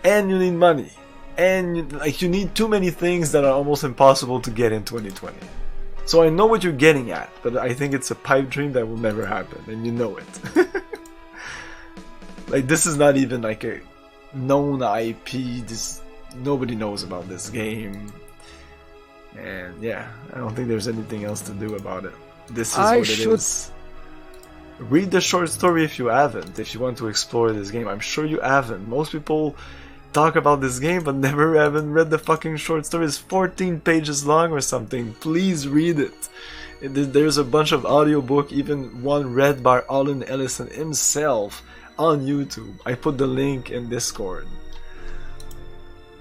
And you need money. And you need too many things that are almost impossible to get in 2020. So I know what you're getting at, but I think it's a pipe dream that will never happen, and you know it. Like, this is not even like a known IP. Nobody knows about this game, and yeah, I don't think there's anything else to do about it. This is what it is. Read the short story if you haven't, if you want to explore this game. I'm sure you haven't. Most people talk about this game but never haven't read the fucking short story. It's 14 pages long or something. Please read it. There's a bunch of audiobook, even one read by Arlen Ellison himself on YouTube. I put the link in Discord.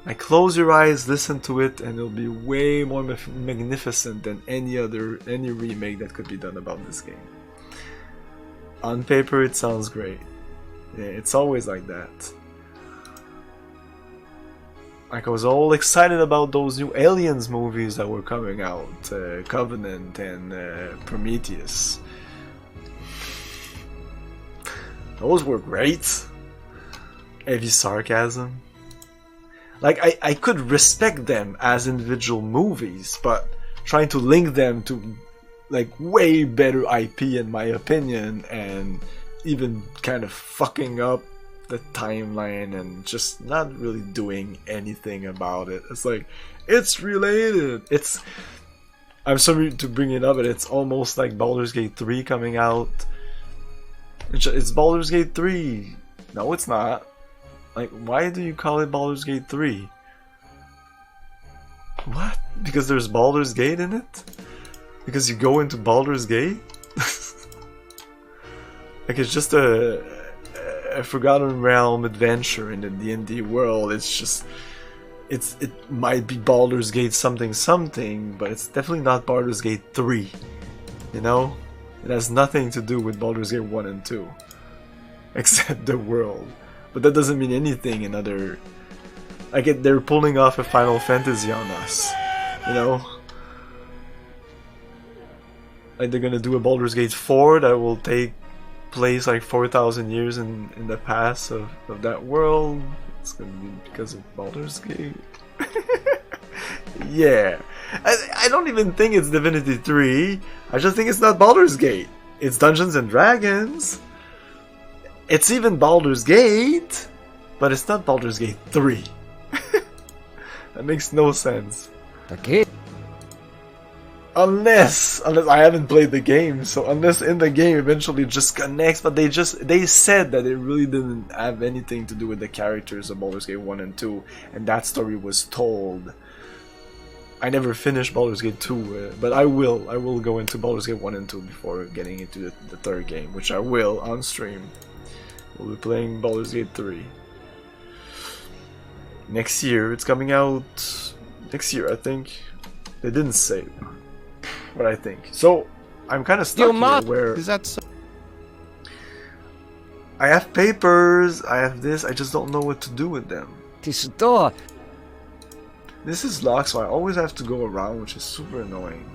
Like, close your eyes, listen to it, and it'll be way more magnificent than any remake that could be done about this game. On paper, it sounds great. Yeah, it's always like that. Like, I was all excited about those new Aliens movies that were coming out, Covenant and Prometheus. Those were great. Heavy sarcasm. Like, I could respect them as individual movies, but trying to link them to, like, way better IP in my opinion, and even kind of fucking up the timeline and just not really doing anything about it. It's like, it's related. I'm sorry to bring it up, but it's almost like Baldur's Gate 3 coming out. It's Baldur's Gate 3. No, it's not. Like, why do you call it Baldur's Gate 3? What? Because there's Baldur's Gate in it? Because you go into Baldur's Gate? Like, it's just a Forgotten Realm adventure in the D&D world. It's it might be Baldur's Gate something something, but it's definitely not Baldur's Gate 3. You know? It has nothing to do with Baldur's Gate 1 and 2. Except the world. But that doesn't mean anything in other... Like, they're pulling off a Final Fantasy on us. You know? Like, they're gonna do a Baldur's Gate 4 that will take place like 4,000 years in the past of that world. It's gonna be because of Baldur's Gate. Yeah. I don't even think it's Divinity 3. I just think it's not Baldur's Gate. It's Dungeons and Dragons. It's even Baldur's Gate, but it's not Baldur's Gate 3. That makes no sense. Okay. Unless I haven't played the game, so unless in the game eventually it just connects, but they said that it really didn't have anything to do with the characters of Baldur's Gate 1 and 2, and that story was told. I never finished Baldur's Gate 2, but I will go into Baldur's Gate 1 and 2 before getting into the third game, which I will on stream. We'll be playing Baldur's Gate 3. Next year, it's coming out next year, I think. They didn't say what I think. So, I'm kind of stuck here where... Is that so? I have papers, I have this, I just don't know what to do with them. This door. This is locked, so I always have to go around, which is super annoying.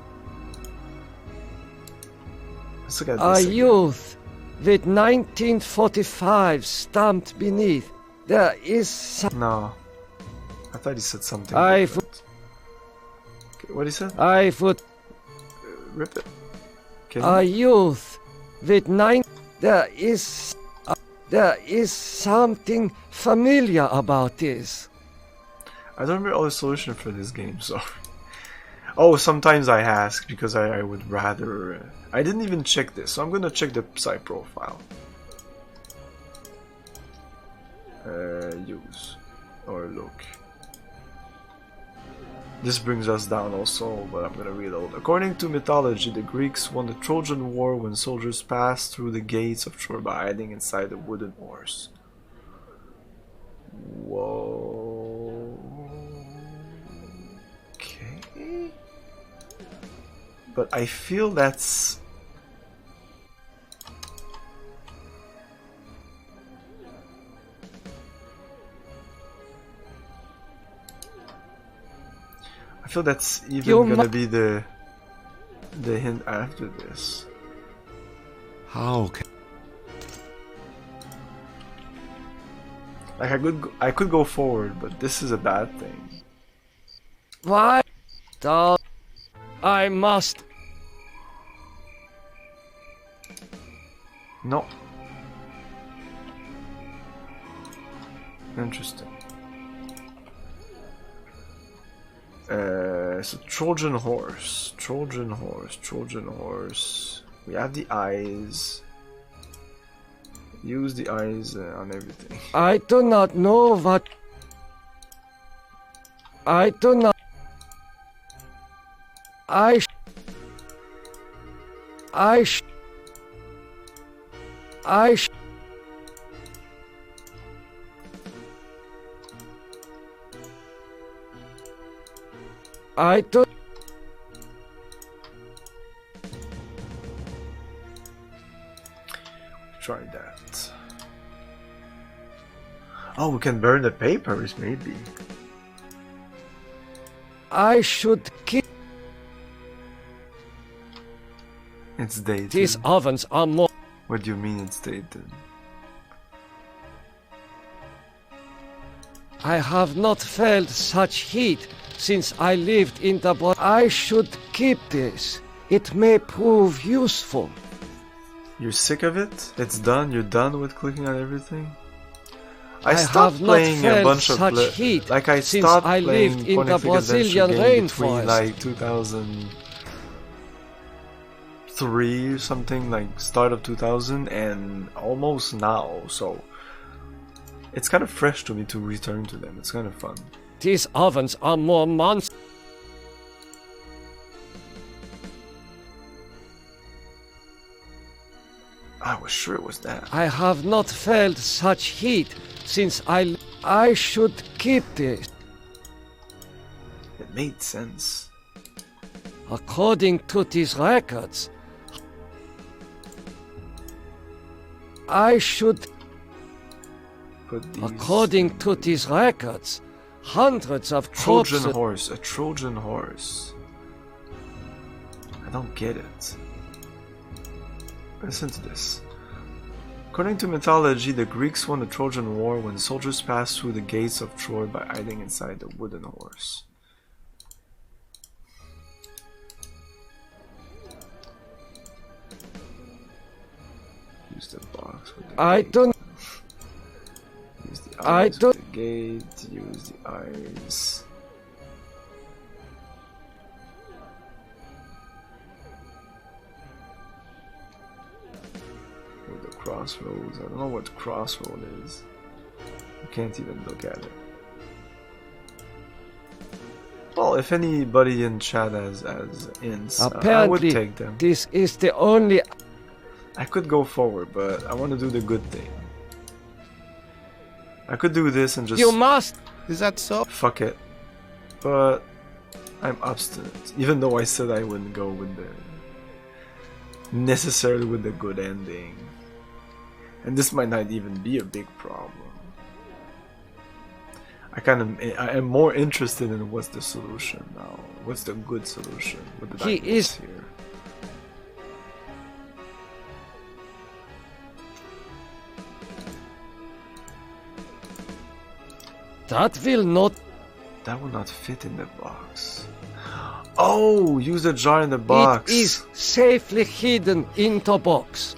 Let's look at this again. Youth with 1945 stamped beneath. There is some... No. I thought he said something okay, what he said? I would... Rip it. Youth with 9... There is something familiar about this. I don't remember all the solution for this game, so... Oh, sometimes I ask, because I would rather... I didn't even check this, so I'm gonna check the site profile. Use. Or look. This brings us down also, but I'm gonna reload. According to mythology, the Greeks won the Trojan War when soldiers passed through the gates of Troy by hiding inside the wooden horse. Whoa. Okay. But I feel that's... I feel that's even gonna be the hint after this. How can... Like I could go forward, but this is a bad thing. Why? I must. No. Interesting. So Trojan horse. We have the eyes. Use the eyes on everything. I do not know what... I do not... I do... Try that. Oh, we can burn the papers, maybe. I should keep... It's dated. These ovens are more... What do you mean it's dated? I have not felt such heat since I lived in the... I should keep this. It may prove useful. You're sick of it? It's done? You're done with clicking on everything? I stopped playing a bunch of heat like I since stopped I playing lived in the Brazilian between rainforest. like 2003 or something, like start of 2000 and almost now, so it's kind of fresh to me to return to them. It's kind of fun. These ovens are more monsters. I was sure it was that. I have not felt such heat since I should keep this. made sense. According to these records, I should... According to these records, hundreds of Trojan corpses... horse, a Trojan horse. I don't get it. Listen to this. According to mythology, the Greeks won the Trojan War when soldiers passed through the gates of Troy by hiding inside the wooden horse. Use the box with the I gate. don't... Use the I eyes don't... with the gate. Use the eyes. With the crossroads. I don't know what crossroad is. You can't even look at it. Well, if anybody in chat has ints, I would Apparently, take them. this is the only... I could go forward, but I want to do the good thing. I could do this and just... You must! Is that so? Fuck it. But I'm obstinate. Even though I said I wouldn't go with the... necessarily with the good ending. And this might not even be a big problem. I am more interested in what's the solution now. What's the good solution? What did I miss here? That will not... That will not fit in the box. Oh, use the jar in the box. It is safely hidden in the box.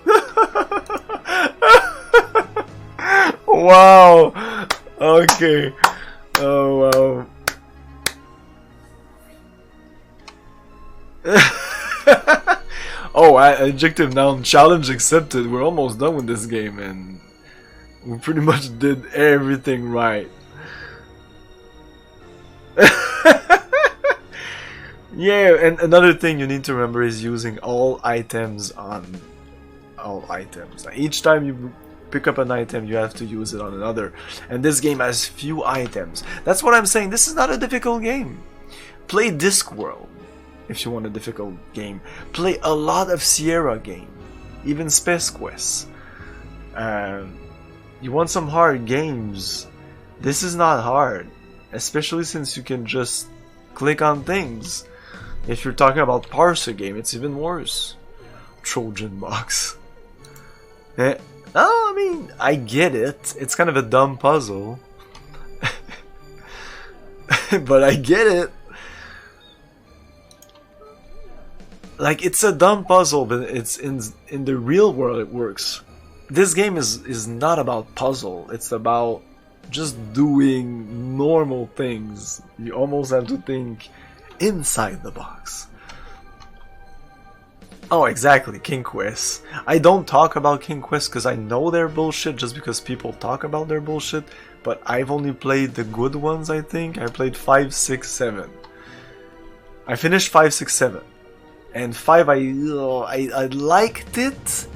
Wow. Okay. Oh, wow. Oh, adjective noun challenge accepted. We're almost done with this game and we pretty much did everything right. Yeah, and another thing you need to remember is using all items on all items. Each time you pick up an item, you have to use it on another. And this game has few items. That's what I'm saying. This is not a difficult game. Play Discworld if you want a difficult game. Play a lot of Sierra game, even Space Quest. You want some hard games? This is not hard, especially since you can just click on things. If you're talking about parser game, it's even worse. Trojan box. Oh, I mean, I get it. It's kind of a dumb puzzle. But I get it. Like, it's a dumb puzzle, but it's in the real world it works. This game is not about puzzle. It's about just doing normal things. You almost have to think inside the box. Oh, exactly, King Quest. I don't talk about King Quest because I know they're bullshit just because people talk about their bullshit, but I've only played the good ones, I think. I played 5, 6, 7. I finished 5, 6, 7. And 5, I liked it.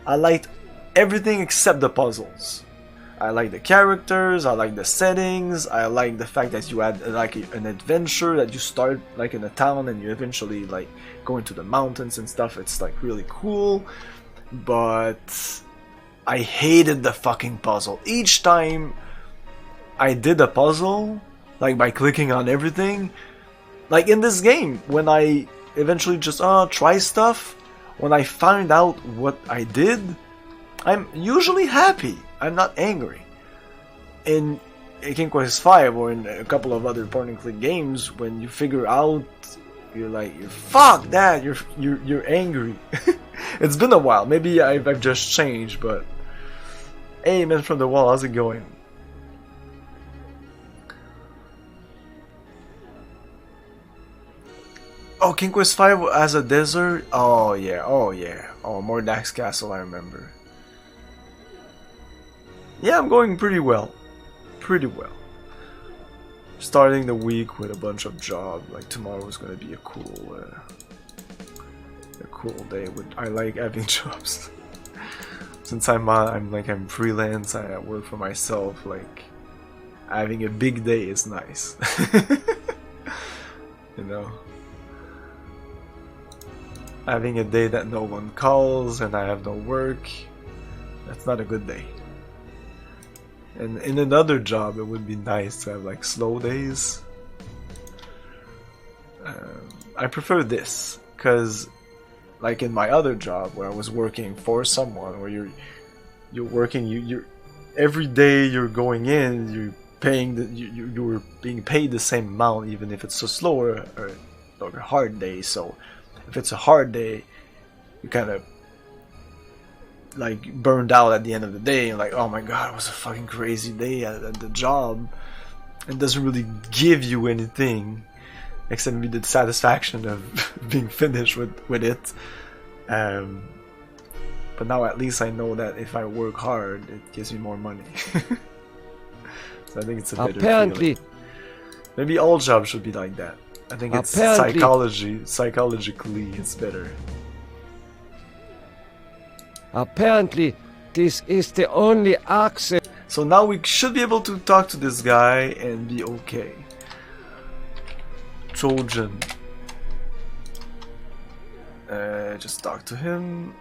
I liked everything except the puzzles. I like the characters, I like the settings, I like the fact that you had like an adventure, that you start like in a town and you eventually like go into the mountains and stuff. It's like really cool, but I hated the fucking puzzle. Each time I did a puzzle, like by clicking on everything, like in this game, when I eventually just try stuff, when I find out what I did, I'm usually happy. I'm not angry. In King Quest V or in a couple of other point-and-click games, when you figure out, you're like, fuck that, you're angry. It's been a while. Maybe I've just changed, but hey, man from the wall, how's it going? Oh, King Quest V as a desert. Oh yeah. Oh Mordak's Castle. I remember. Yeah, I'm going pretty well. Pretty well. Starting the week with a bunch of jobs. Like tomorrow is gonna be a cool day. I like having jobs. Since I'm freelance, I work for myself. Like having a big day is nice. you know. Having a day that no one calls and I have no work, that's not a good day. And in another job, it would be nice to have like slow days. I prefer this because, like in my other job where I was working for someone, where you're working, you're every day you're going in, you're paying you're being paid the same amount, even if it's a slower or a hard day. So if it's a hard day, you kind of like burned out at the end of the day, and like, oh my god, it was a fucking crazy day at the job. It doesn't really give you anything except maybe the satisfaction of being finished with it. But now at least I know that if I work hard, it gives me more money. So I think it's a better feeling. Maybe all jobs should be like that. I think it's psychologically it's better. Apparently, this is the only access. So now we should be able to talk to this guy and be okay. Trojan. Just talk to him.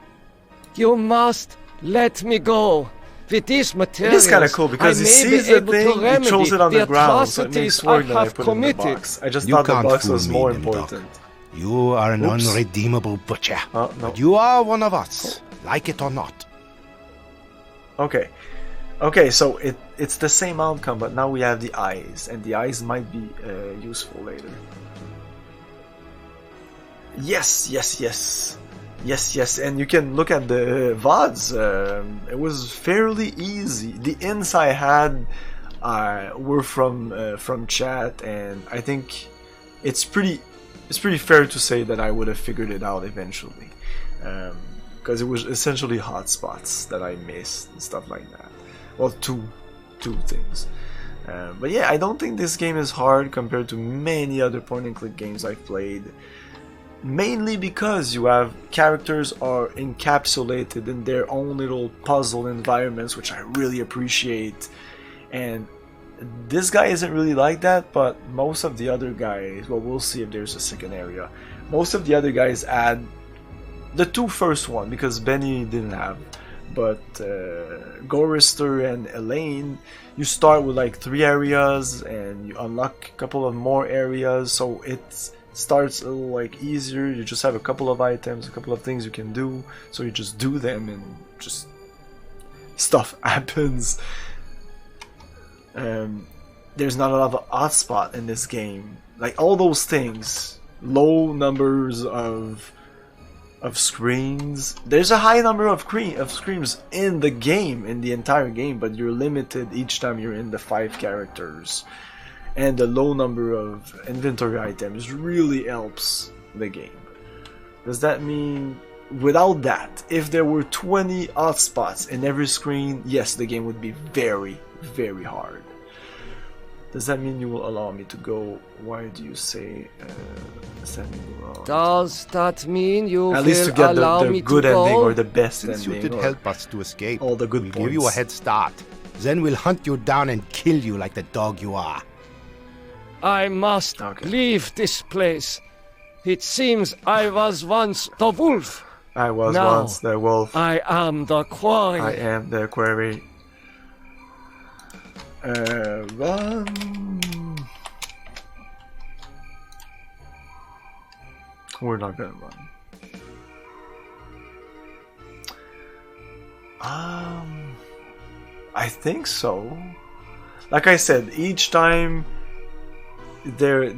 You must let me go. With these materials, it is kind of cool because he sees the thing, he throws it on the ground, so it makes work that I put it in the box. I just thought the box was more important. You are an unredeemable butcher. No. But you are one of us, like it or not. Okay. Okay, so it's the same outcome, but now we have the eyes, and the eyes might be useful later. Yes, yes, yes. Yes, yes, and you can look at the VODs. It was fairly easy. The hints I had were from chat, and I think it's pretty fair to say that I would have figured it out eventually, because it was essentially hotspots that I missed and stuff like that. Well, two things. But yeah, I don't think this game is hard compared to many other point-and-click games I've played. Mainly because you have characters are encapsulated in their own little puzzle environments, which I really appreciate. And this guy isn't really like that, but most of the other guys, well, we'll see if there's a second area. Most of the other guys add the two first one, because Benny didn't have. But Gorister and Elaine, you start with like 3 areas and you unlock a couple of more areas, so it's starts a little like easier. You just have a couple of items, a couple of things you can do, so you just do them and just stuff happens. There's not a lot of hotspot in this game, like all those things, low numbers of screens. There's a high number of screens in the game, in the entire game, but you're limited each time you're in the 5 characters. And the low number of inventory items really helps the game. Does that mean, without that, if there were 20 hotspots in every screen, yes, the game would be very, very hard. Does that mean you will allow me to go? Why do you say send me wrong? Does that mean you at least to get the good ending or the best Since ending? You did help us to escape. All the good we'll points. give you a head start. Then we'll hunt you down and kill you like the dog you are. I must leave this place. It seems I was once the wolf. I was now, once the wolf. I am the quarry. I am the quarry. Run. We're not gonna run. I think so. Like I said, each time the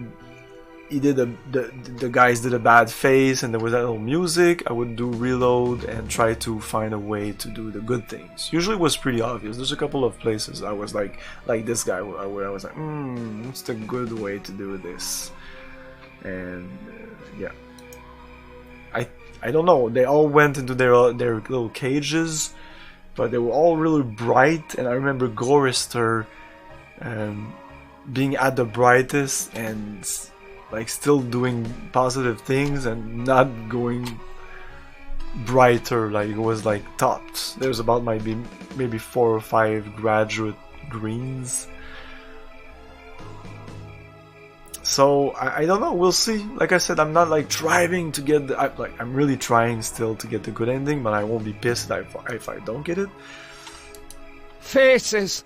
guys did a bad face and there was that little music, I would do reload and try to find a way to do the good things. Usually it was pretty obvious. There's a couple of places I was like this guy where I was like, what's the good way to do this? And yeah, I don't know. They all went into their little cages, but they were all really bright. And I remember Gorister being at the brightest and like still doing positive things and not going brighter, like it was like tops. There was about maybe 4 or 5 graduate greens. So I don't know. We'll see. Like I said, I'm not like striving to get. I'm really trying still to get the good ending, but I won't be pissed if I don't get it. Faces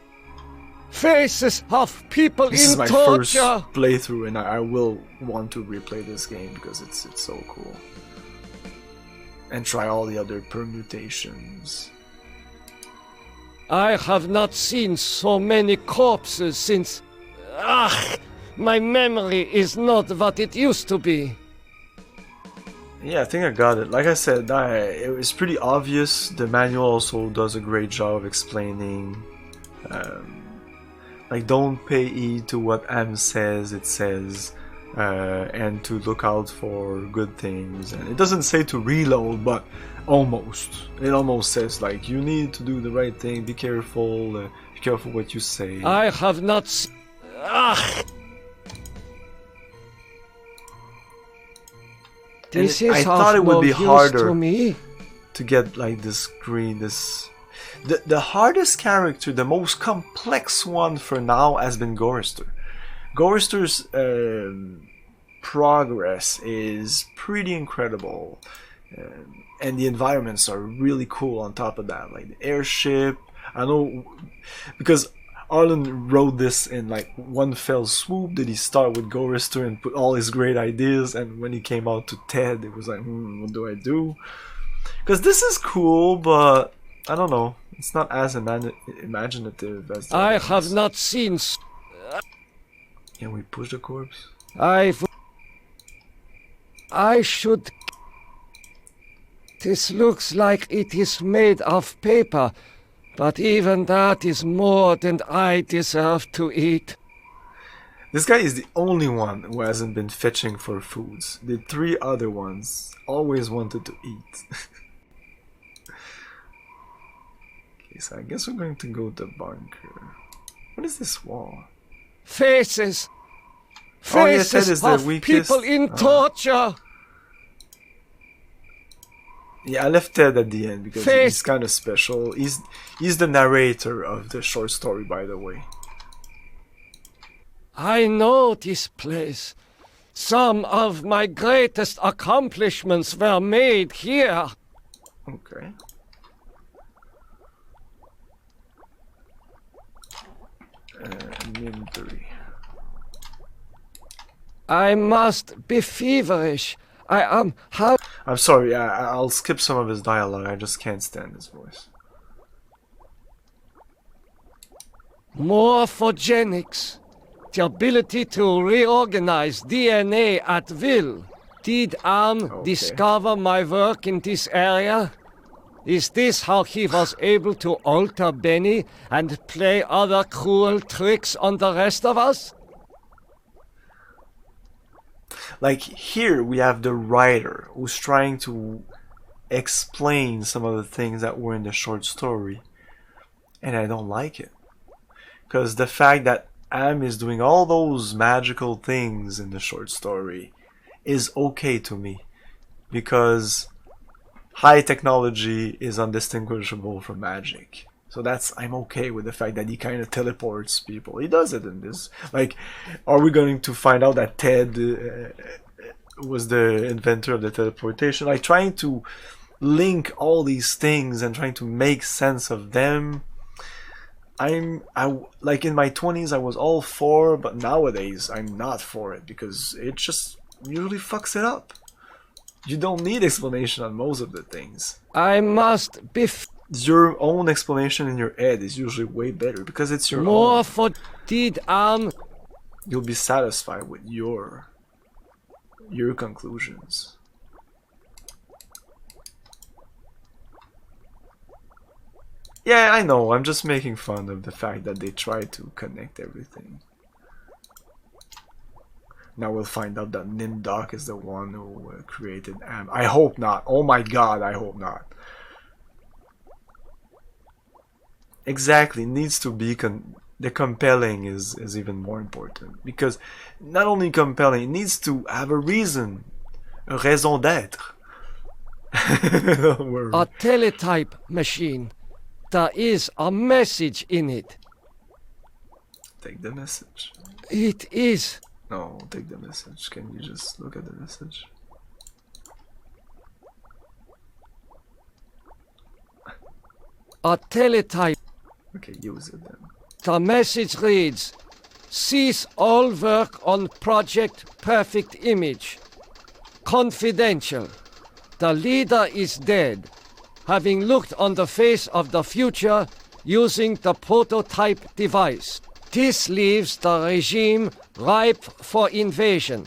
of people This is in my torture. first playthrough, and I will want to replay this game because it's so cool. And try all the other permutations. I have not seen so many corpses since... my memory is not what it used to be. Yeah, I think I got it. Like I said, it was pretty obvious. The manual also does a great job of explaining. Like, don't pay heed to what Am says, it says. And to look out for good things. And it doesn't say to reload, but almost. It almost says, like, you need to do the right thing, be careful what you say. I have not This is I thought it would be harder to get, like, this green, The hardest character, the most complex one for now has been Gorister. Gorister's progress is pretty incredible, and the environments are really cool on top of that, like the airship. I know because Arlen wrote this in like one fell swoop. Did he start with Gorister and put all his great ideas, and when he came out to TED, it was like, what do I do? Because this is cool, but I don't know, it's not as imaginative as the I others. have not seen... Can we push the corpse? I should... This looks like it is made of paper, but even that is more than I deserve to eat. This guy is the only one who hasn't been fetching for foods. The 3 other ones always wanted to eat. Okay, so I guess we're going to go to the bunker. What is this wall? Faces Oh, yes, that is the of weakest. people in torture. Yeah, I left Ted at the end because he's kind of special. He's the narrator of the short story, by the way. I know this place. Some of my greatest accomplishments were made here. Okay. Inventory. I must be feverish. I am I'm sorry, I'll skip some of his dialogue. I just can't stand his voice. Morphogenics. The ability to reorganize DNA at will. Did Am discover my work in this area? Is this how he was able to alter Benny and play other cruel tricks on the rest of us? Like, here we have the writer who's trying to explain some of the things that were in the short story, and I don't like it. Because the fact that Am is doing all those magical things in the short story is okay to me, because high technology is undistinguishable from magic. So I'm okay with the fact that he kind of teleports people. He does it in this. Like, are we going to find out that Ted was the inventor of the teleportation? Like, trying to link all these things and trying to make sense of them. Like, in my 20s, I was all for, but nowadays, I'm not for it, because it just usually fucks it up. You don't need explanation on most of the things. I must be... Your own explanation in your head is usually way better because it's your More own. for did You'll be satisfied with your conclusions. Yeah, I know. I'm just making fun of the fact that they try to connect everything. Now we'll find out that Nimdok is the one who created Am. I hope not. Oh my god, I hope not. Exactly, needs to be the compelling is even more important, because not only compelling, it needs to have a reason, a raison d'être. A teletype machine. There is a message in it. Take the message. It is No, take the message. Can you just look at the message? A teletype. Okay, use it then. The message reads, cease all work on Project Perfect Image. Confidential. The leader is dead, having looked on the face of the future using the prototype device. This leaves the regime ripe for invasion.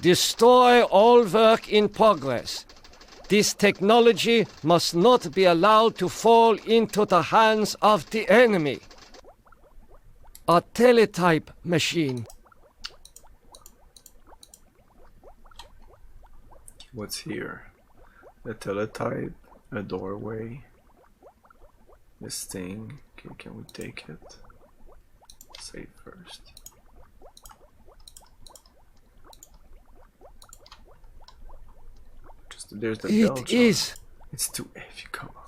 Destroy all work in progress. This technology must not be allowed to fall into the hands of the enemy. A teletype machine. What's here? A teletype, a doorway, this thing. Okay, can we take it? Save first. There's the bell jar. It is. It's too heavy, come on.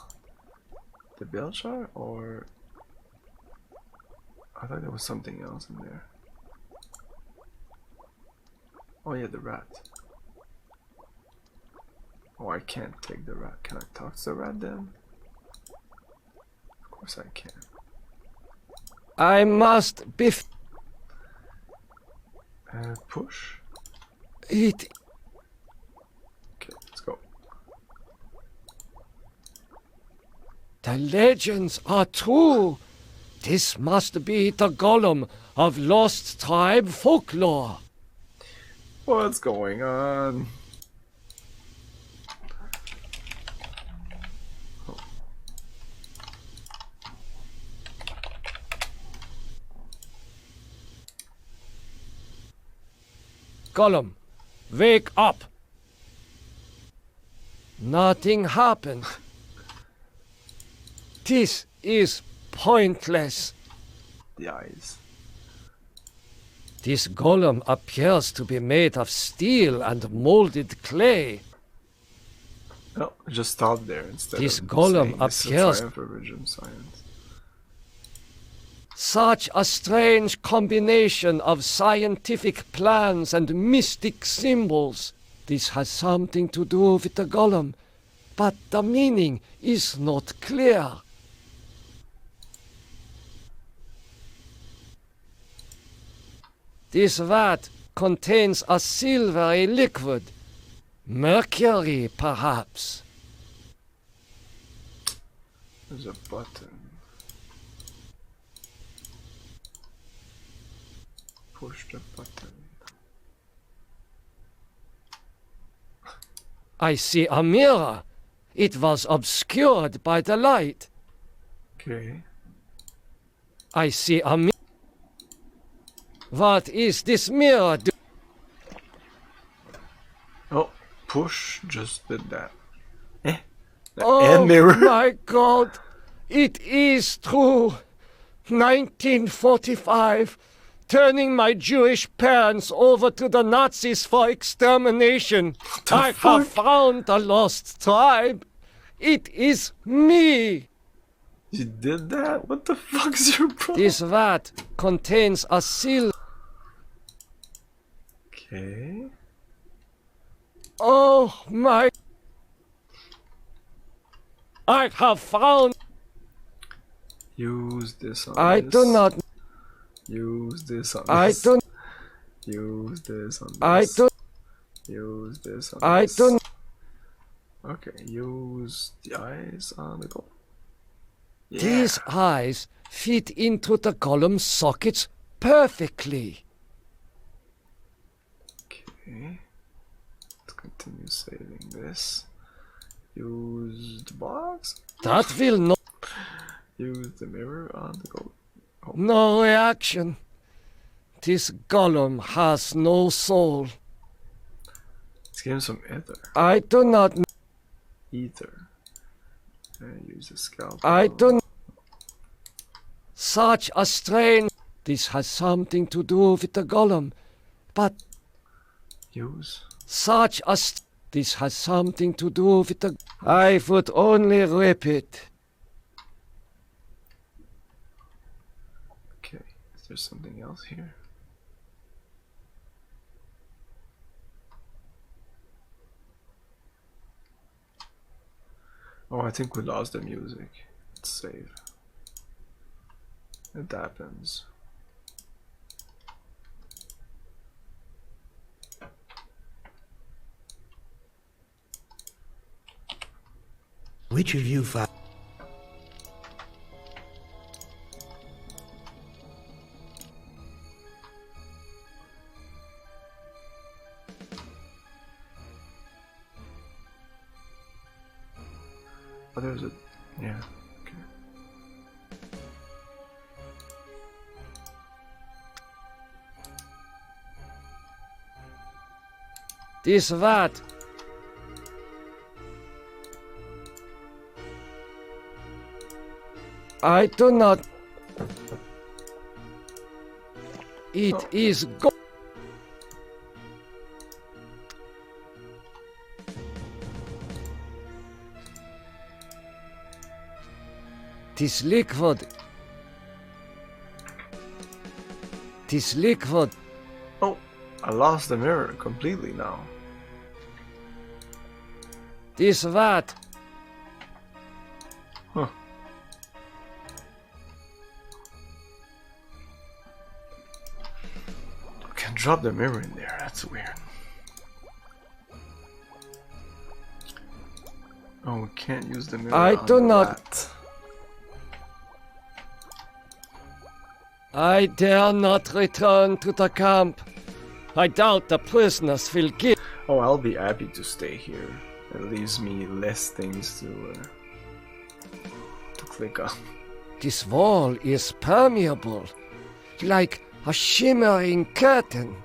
The bell jar, or I thought there was something else in there. Oh yeah, the rat. Oh, I can't take the rat. Can I talk to the rat then? Of course I can. I must be. Push. It. Okay, let's go. The legends are true. This must be the golem of lost tribe folklore. What's going on? Gollum, wake up! Nothing happened. This is pointless. The eyes. This golem appears to be made of steel and molded clay. No, just stop there instead. This of golem saying this is a appears. triumph of original science. Such a strange combination of scientific plans and mystic symbols. This has something to do with the golem, but the meaning is not clear. This vat contains a silvery liquid. Mercury, perhaps. There's a button. Push the button. I see a mirror. It was obscured by the light. Okay. I see a mirror. What is this mirror do? Oh, push just did that. Oh mirror. My God! It is true. 1945. Turning my Jewish parents over to the Nazis for extermination. I have found the lost tribe. It is me. You did that? What the fuck's your problem? This vat contains a seal. Okay. Oh my. I have found. Use this on I this. do not. Use this on I this. don't. Use this on this. I don't. Use this on I this. don't. Okay, use the eyes on the goal. Yeah. These eyes fit into the column sockets perfectly. Okay. Let's continue saving this. Use the box. That will not. Use the mirror on the goal. Oh. No reaction. This golem has no soul. Let's give him some ether. I do not. Ether. Use a scalpel. I don't. Such a strange. This has something to do with the golem, but. Use. Such a. This has something to do with the. I would only rip it. Okay. Is there something else here? Oh, I think we lost the music. Let's save. It happens. Which of you found? Oh, there's a... yeah. Okay. This what? I do not. It is go. This liquid. This liquid. Oh, I lost the mirror completely now. This what? Huh. I can drop the mirror in there, that's weird. Oh, we can't use the mirror. I do not. That. I dare not return to the camp. I doubt the prisoners will give. Oh, I'll be happy to stay here. It leaves me less things to click on. This wall is permeable, like a shimmering curtain.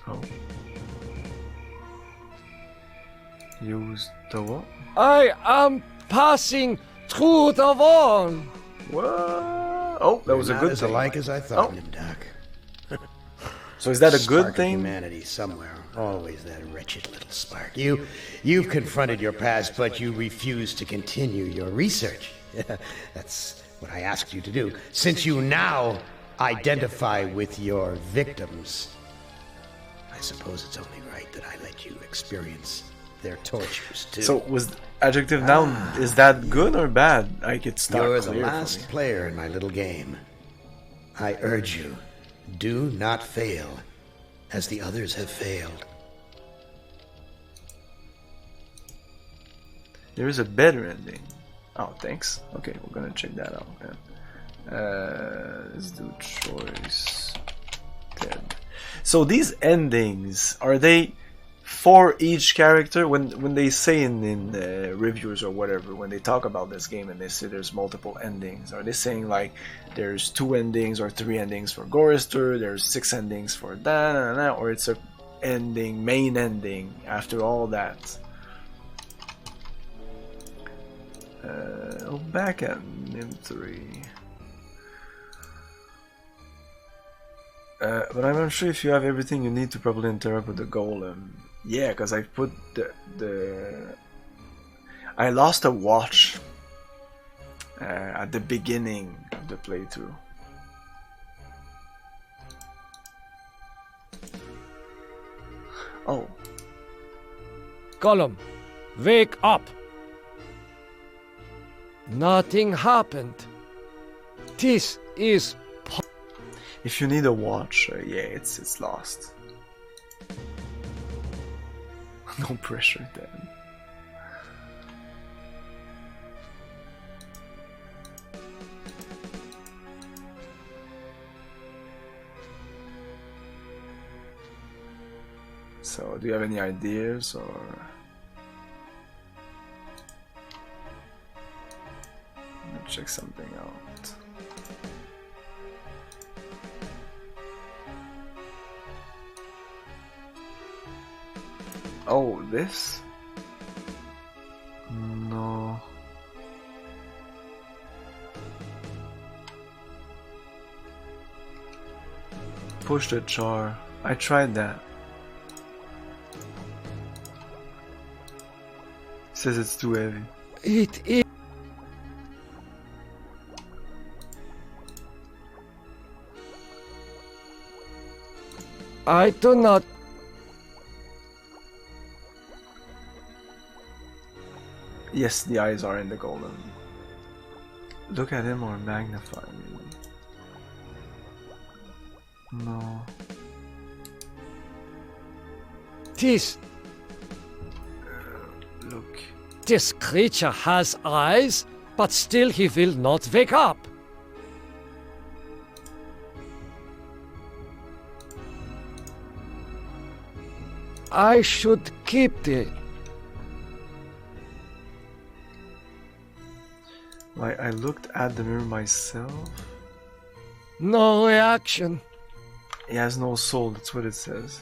Oh. Use the wall? I am passing through the wall. What? Oh, that was a good as thing. alike as I thought, Nimdak. So is that a Spark good of thing? Humanity somewhere. Always that wretched little spark. You've confronted your past, but you refuse to continue your research. That's what I asked you to do. Since you now identify with your victims, I suppose it's only right that I let you experience their tortures too. So was adjective noun, is that good or bad? I could start. You're the last player in my little game. I urge you, do not fail, as the others have failed. There is a better ending. Oh, thanks. Okay, we're gonna check that out. Yeah. Let's do choice 10. So these endings, are they for each character? When they say in reviews or whatever, when they talk about this game and they say there's multiple endings, are they saying like there's 2 endings or 3 endings for Gorister, there's 6 endings for that, or it's a ending, main ending after all that? Back at Nim 3. But I'm not sure if you have everything you need to probably interact with the golem. Yeah, because I put I lost a watch at the beginning of the playthrough. Oh. Golem, wake up! Nothing happened. This is... If you need a watch, yeah, it's lost. No pressure then. So, do you have any ideas or... Let me check something out. Oh, this? No. Push the jar. I tried that. It says it's too heavy. It is... I do not... Yes, the eyes are in the golem. Look at him or magnify maybe. No. This... look. This creature has eyes, but still he will not wake up. I should keep it. I looked at the mirror myself. No reaction. He has no soul, that's what it says.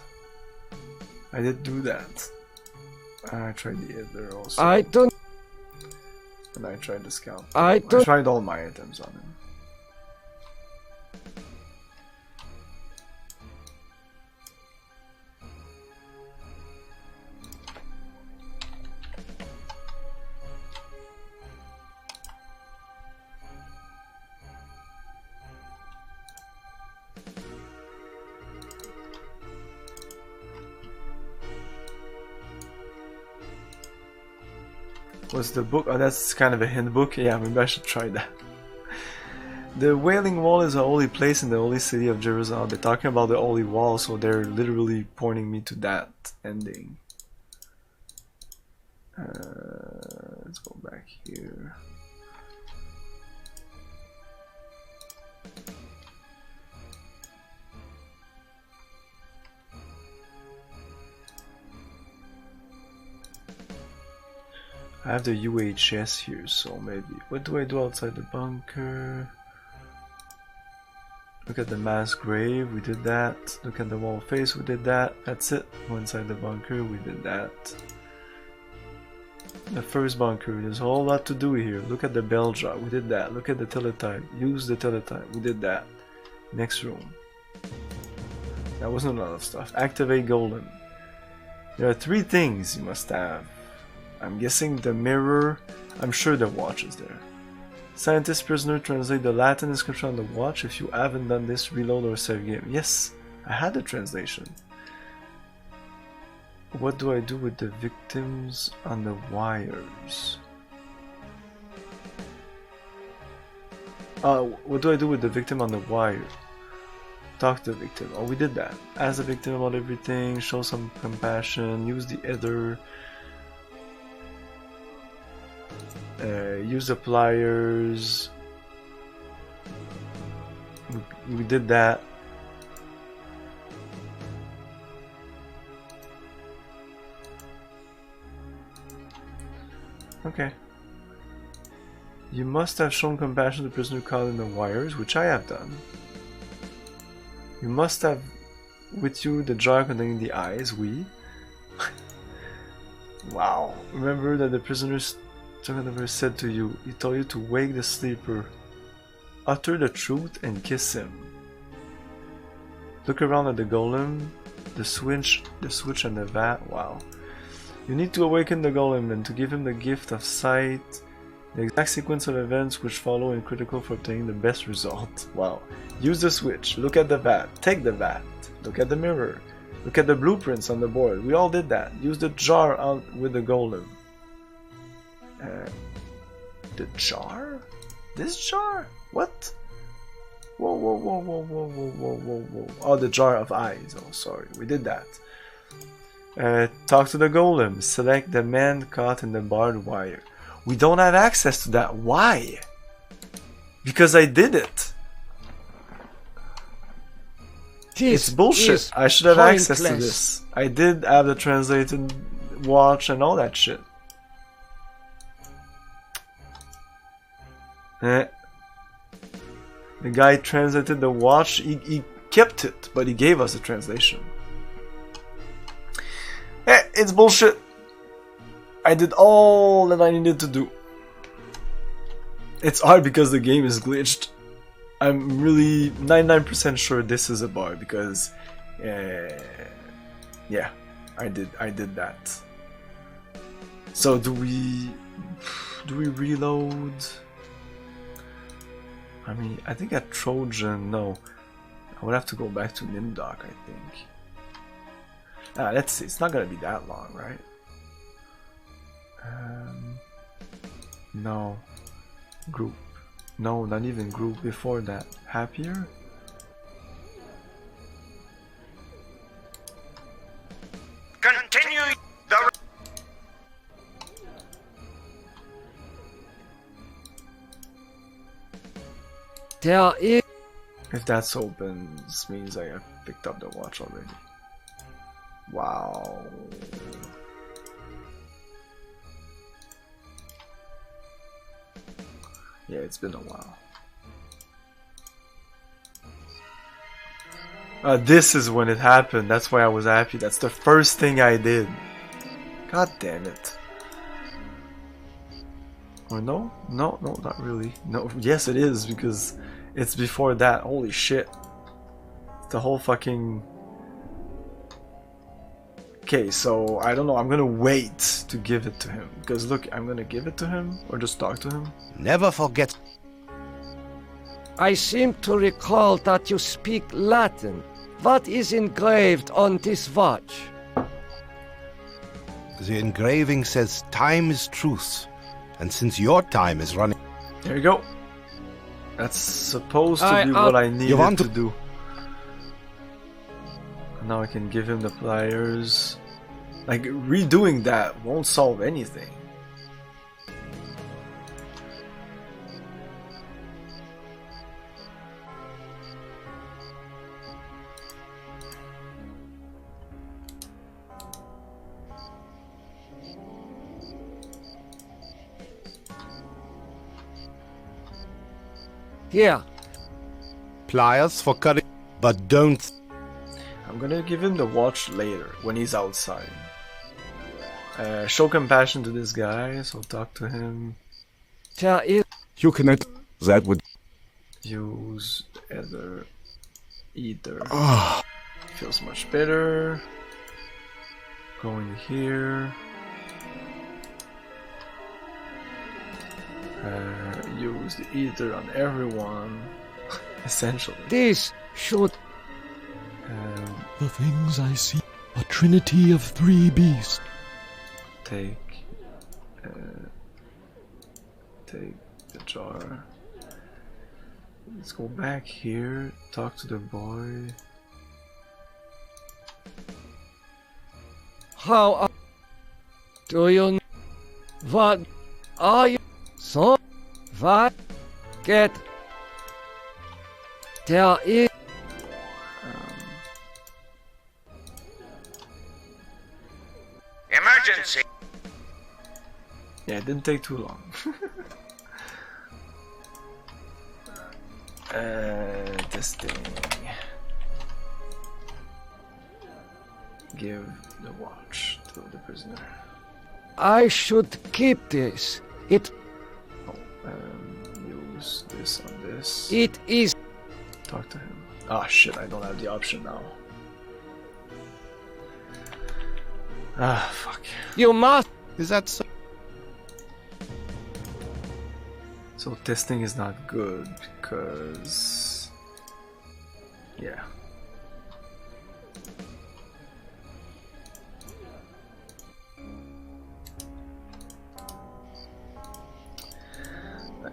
I did do that. I tried the other also. I don't... And I tried the scalp. I tried all my items on him. What's the book? Oh, that's kind of a hint book. Yeah, maybe I should try that. The Wailing Wall is a holy place in the holy city of Jerusalem. They're talking about the holy wall, so they're literally pointing me to that ending. Let's go back here. I have the UHS here, so maybe. What do I do outside the bunker? Look at the mass grave, we did that. Look at the wall face, we did that. That's it. Go inside the bunker, we did that. The first bunker, there's a whole lot to do here. Look at the bell jar, we did that. Look at the teletype, use the teletype, we did that. Next room. That wasn't a lot of stuff. Activate golem. There are 3 things you must have. I'm guessing the mirror, I'm sure the watch is there. Scientist prisoner, translate the Latin inscription on the watch. If you haven't done this, reload or save game. Yes, I had the translation. What do I do with the victims on the wires? What do I do with the victim on the wire? Talk to the victim. Oh, we did that. Ask the victim about everything, show some compassion, use the ether. Use the pliers. We did that. Okay. You must have shown compassion to the prisoner caught in the wires, which I have done. You must have with you the jar containing the eyes, we. Wow. Remember that the prisoners never said to you, he told you to wake the sleeper, utter the truth and kiss him. Look around at the golem, the switch and the vat. Wow. You need to awaken the golem and to give him the gift of sight, the exact sequence of events which follow and critical for obtaining the best result. Wow. Use the switch, look at the vat, take the vat, look at the mirror, look at the blueprints on the board. We all did that. Use the jar out with the golem. The jar? This jar? What? Whoa, whoa, whoa, whoa, whoa, whoa, whoa, whoa, whoa. Oh, the jar of eyes. Oh, sorry. We did that. Talk to the golem. Select the man caught in the barbed wire. We don't have access to that. Why? Because I did it. It's bullshit. I should have access to this. I did have the translated watch and all that shit. The guy translated the watch, he kept it, but he gave us the translation. It's bullshit. I did all that I needed to do. It's hard because the game is glitched. I'm really 99% sure this is a bug because yeah, I did that. So do we reload? I mean, I think at Trojan, no. I would have to go back to Nimdoc, I think. Let's see, it's not gonna be that long, right? No. Group. No, not even group. Before that. Happier? Continue the... There is... If that's open, this means I have picked up the watch already. Wow. Yeah, it's been a while. This is when it happened. That's why I was happy. That's the first thing I did. God damn it. Or no? No, not really. No, yes it is, because it's before that. Holy shit. The whole fucking... Okay, so I don't know. I'm gonna wait to give it to him. Because look, I'm gonna give it to him or just talk to him. Never forget. I seem to recall that you speak Latin. What is engraved on this watch? The engraving says time is truth. And since your time is running... There you go. That's supposed to be what I needed to do. Now I can give him the pliers. Like, redoing that won't solve anything. Here. Pliers for cutting, but don't... I'm gonna give him the watch later, when he's outside. Show compassion to this guy, so talk to him. You cannot... That would... Use either. Oh. Feels much better. Going here. Use the ether on everyone. Essentially. This should... The things I see, a trinity of 3 beasts. Take the jar. Let's go back here, talk to the boy. How do you... What are you... So... What... Get... There is... Emergency! Yeah, it didn't take too long. This thing. Give the watch to the prisoner. I should keep this. It... Use this on this. It is... Talk to him. Ah, shit, I don't have the option now. Ah, fuck. You must... Is that so? So testing is not good because... Yeah.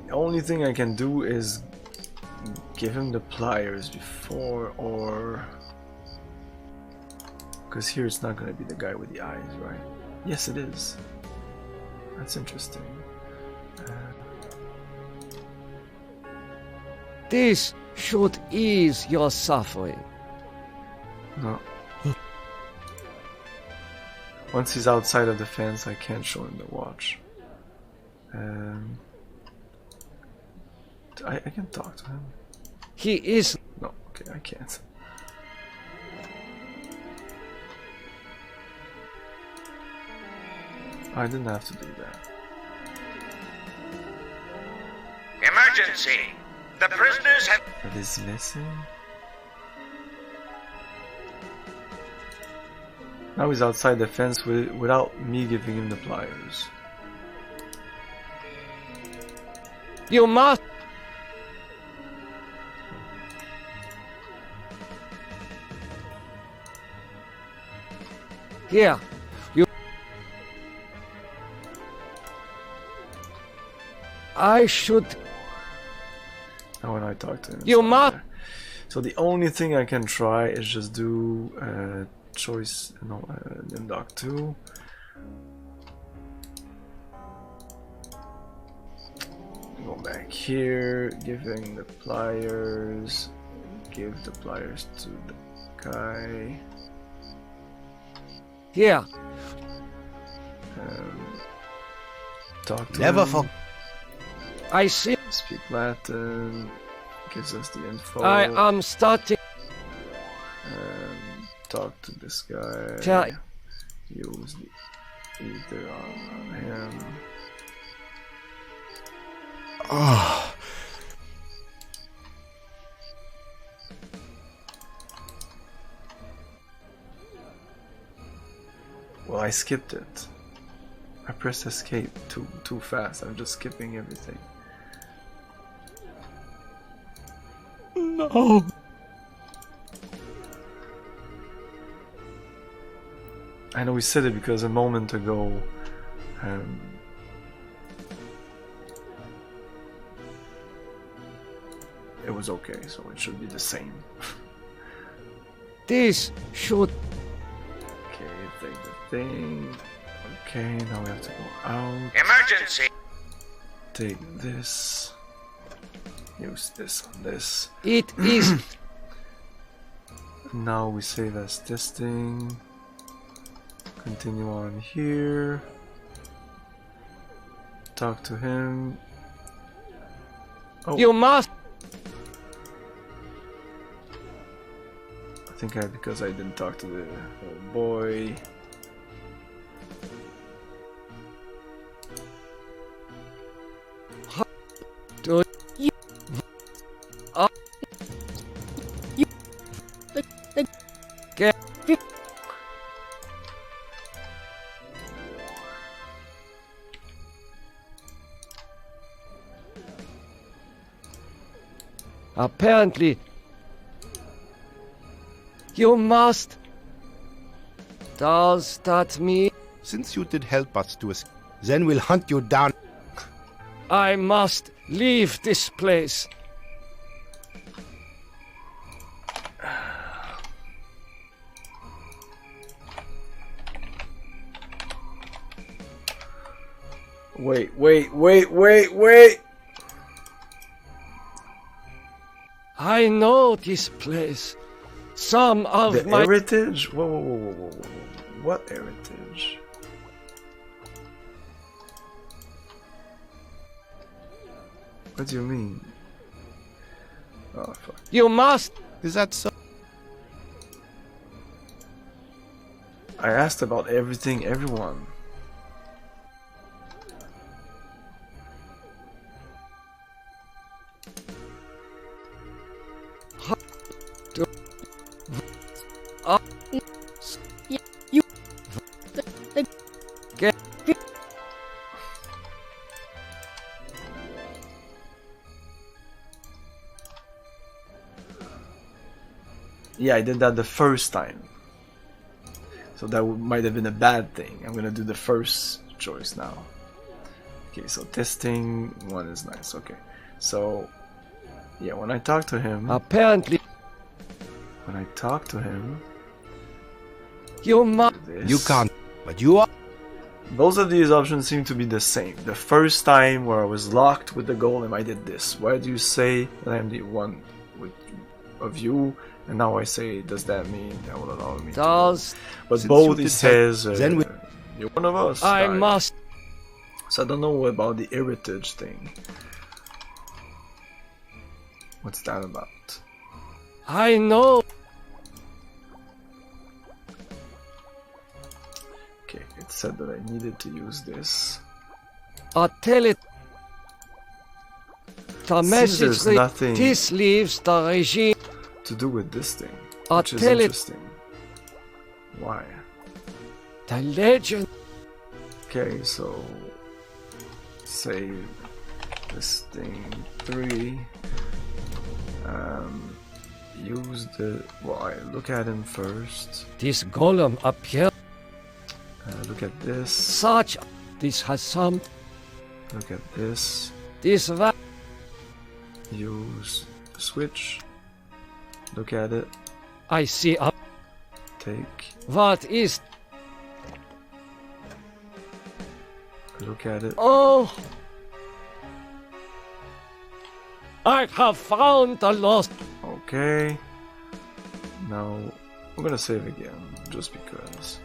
The only thing I can do is give him the pliers before, or... Because here it's not going to be the guy with the eyes, right? Yes, it is. That's interesting. This should ease your suffering. No. Once he's outside of the fence, I can't show him the watch. I can talk to him. He is... No, okay, I can't. I didn't have to do that. Emergency! The prisoners have... That is missing? Now he's outside the fence without me giving him the pliers. You must... Here. You... I should... Now when I talk to him... You must... So the only thing I can try is just do choice... No, Nimdoc 2. Go back here, giving the pliers... Give the pliers to the guy... Here. Talk to Never him. I see. Speak Latin. Gives us the info. I am starting. Talk to this guy. Tell. Use the ether on him. Ah. Well, I skipped it. I pressed escape too fast. I'm just skipping everything. No. I know we said it because a moment ago it was okay, so it should be the same. This should... Okay, take the thing. Okay, now we have to go out. Emergency! Take this. Use this on this. It is... Now we save as testing. Continue on here. Talk to him. Oh. You must... I think because I didn't talk to the little boy. Do you... Get... Apparently... You must... Does that mean... Since you did help us to escape, then we'll hunt you down. I must leave this place. Wait. I know this place. Some of the my... heritage? Whoa. What heritage? What do you mean? Oh, fuck. You must... Is that so? I asked about everything, everyone. Yeah, I did that the first time. So that might have been a bad thing. I'm gonna do the first choice now. Okay, so testing one is nice. Okay, so yeah, when I talk to him, apparently, when I talk to him, you must. You can't, but you are. Both of these options seem to be the same. The first time where I was locked with the golem, I did this. Why do you say that I'm the one of you? And now I say, does that mean that will allow me to... But both he says, you're one of us. I must... So I don't know about the heritage thing. What's that about? I know. Okay, it said that I needed to use this. I'll tell it. The message nothing this leaves the regime to do with this thing, I'll which is tell interesting. Why? The legend. Okay, so save this thing 3. Use the... Well, I look at him first. This golem appears. Look at this. Such... This has some... Look at this. This va- Use the switch. Look at it. I see a... Take. What is... Look at it. Oh! I have found the lost... Okay. Now, we're gonna save again, just because.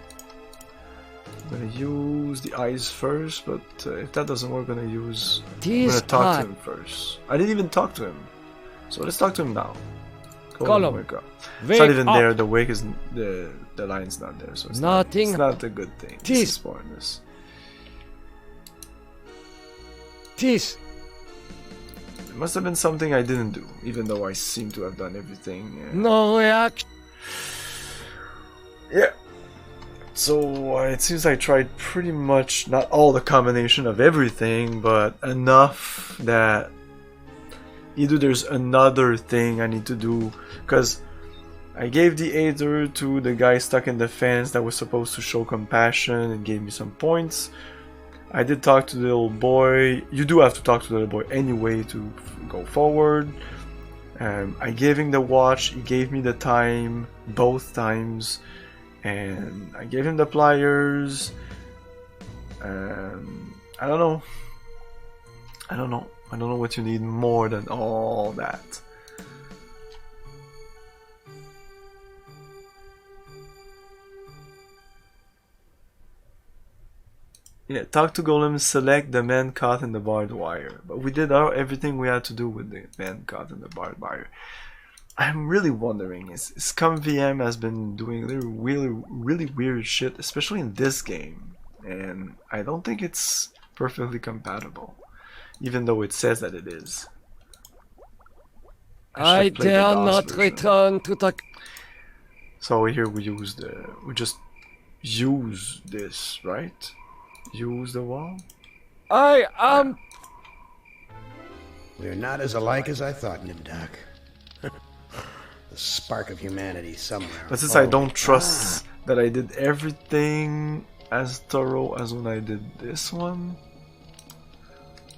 I'm gonna use the eyes first, but if that doesn't work, I'm gonna talk to him first. I didn't even talk to him. So let's talk to him now. Column. Wake up. It's not even there, the wake is... the line's not there, so it's Nothing. It's not a good thing. This is pointless. This. It must have been something I didn't do, even though I seem to have done everything. No reaction. Yeah. So it seems I tried pretty much, not all the combination of everything, but enough that either there's another thing I need to do, because I gave the aider to the guy stuck in the fence that was supposed to show compassion and gave me some points. I did talk to the little boy. You do have to talk to the little boy anyway to go forward. I gave him the watch. He gave me the time both times. And I gave him the pliers. I don't know. I don't know what you need more than all that. Yeah, talk to Golem, select the man caught in the barbed wire. But we did everything we had to do with the man caught in the barbed wire. I'm really wondering, SCUMVM has been doing really weird shit, especially in this game. And I don't think it's perfectly compatible, even though it says that it is. I dare not return to the... So here we just use this, right? Use the wall? I am... We're not as alike as I thought, Nimdak. The spark of humanity somewhere. But since I don't trust that I did everything as thorough as when I did this one,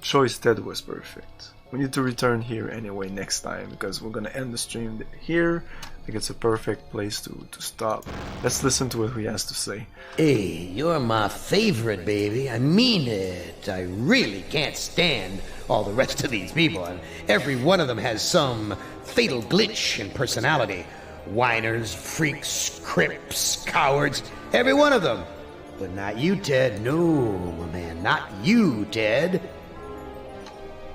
choice Ted was perfect. We need to return here anyway next time, because we're gonna end the stream here. I think it's a perfect place to stop. Let's listen to what he has to say. Hey, you're my favorite, baby. I mean it. I really can't stand all the rest of these people, and every one of them has some fatal glitch in personality. Whiners, freaks, crips, cowards, every one of them. But not you, Ted. No, my man, not you, Ted.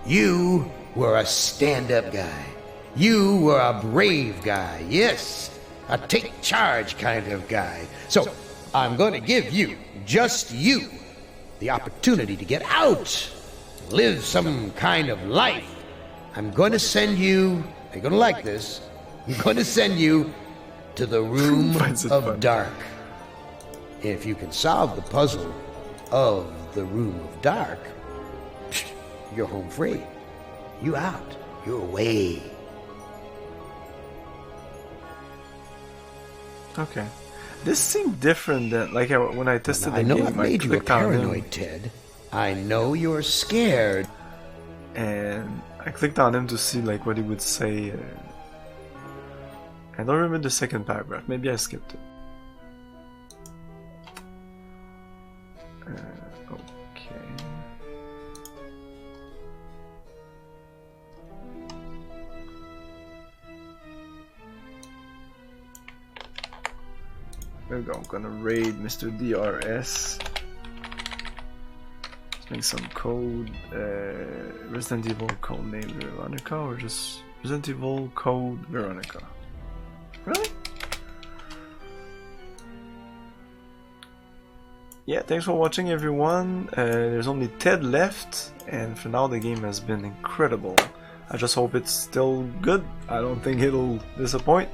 You were a stand-up guy. You were a brave guy, yes, a take charge kind of guy. So I'm going to give you, just you, the opportunity to get out, live some kind of life. I'm going to send you, you're going to like this, I'm going to send you to the Room of Dark. If you can solve the puzzle of the Room of Dark, you're home free. You out. You're away. Okay. This seemed different than like when I tested the game. I know game, I've made you a paranoid, Ted. I know you're scared. And I clicked on him to see like what he would say. I don't remember the second paragraph. Maybe I skipped it. Okay. There we go. I'm gonna raid Mr. DRS. Let's make some code. Resident Evil code name Veronica, or just Resident Evil code Veronica. Really? Yeah, thanks for watching, everyone. There's only Ted left, and for now the game has been incredible. I just hope it's still good. I don't think it'll disappoint.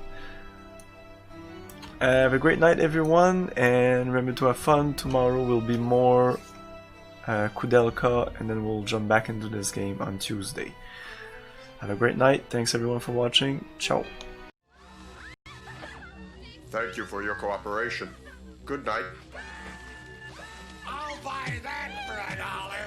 Have a great night, everyone, and remember to have fun. Tomorrow will be more Kudelka, and then we'll jump back into this game on Tuesday. Have a great night. Thanks, everyone, for watching. Ciao. Thank you for your cooperation. Good night. I'll buy that for $1.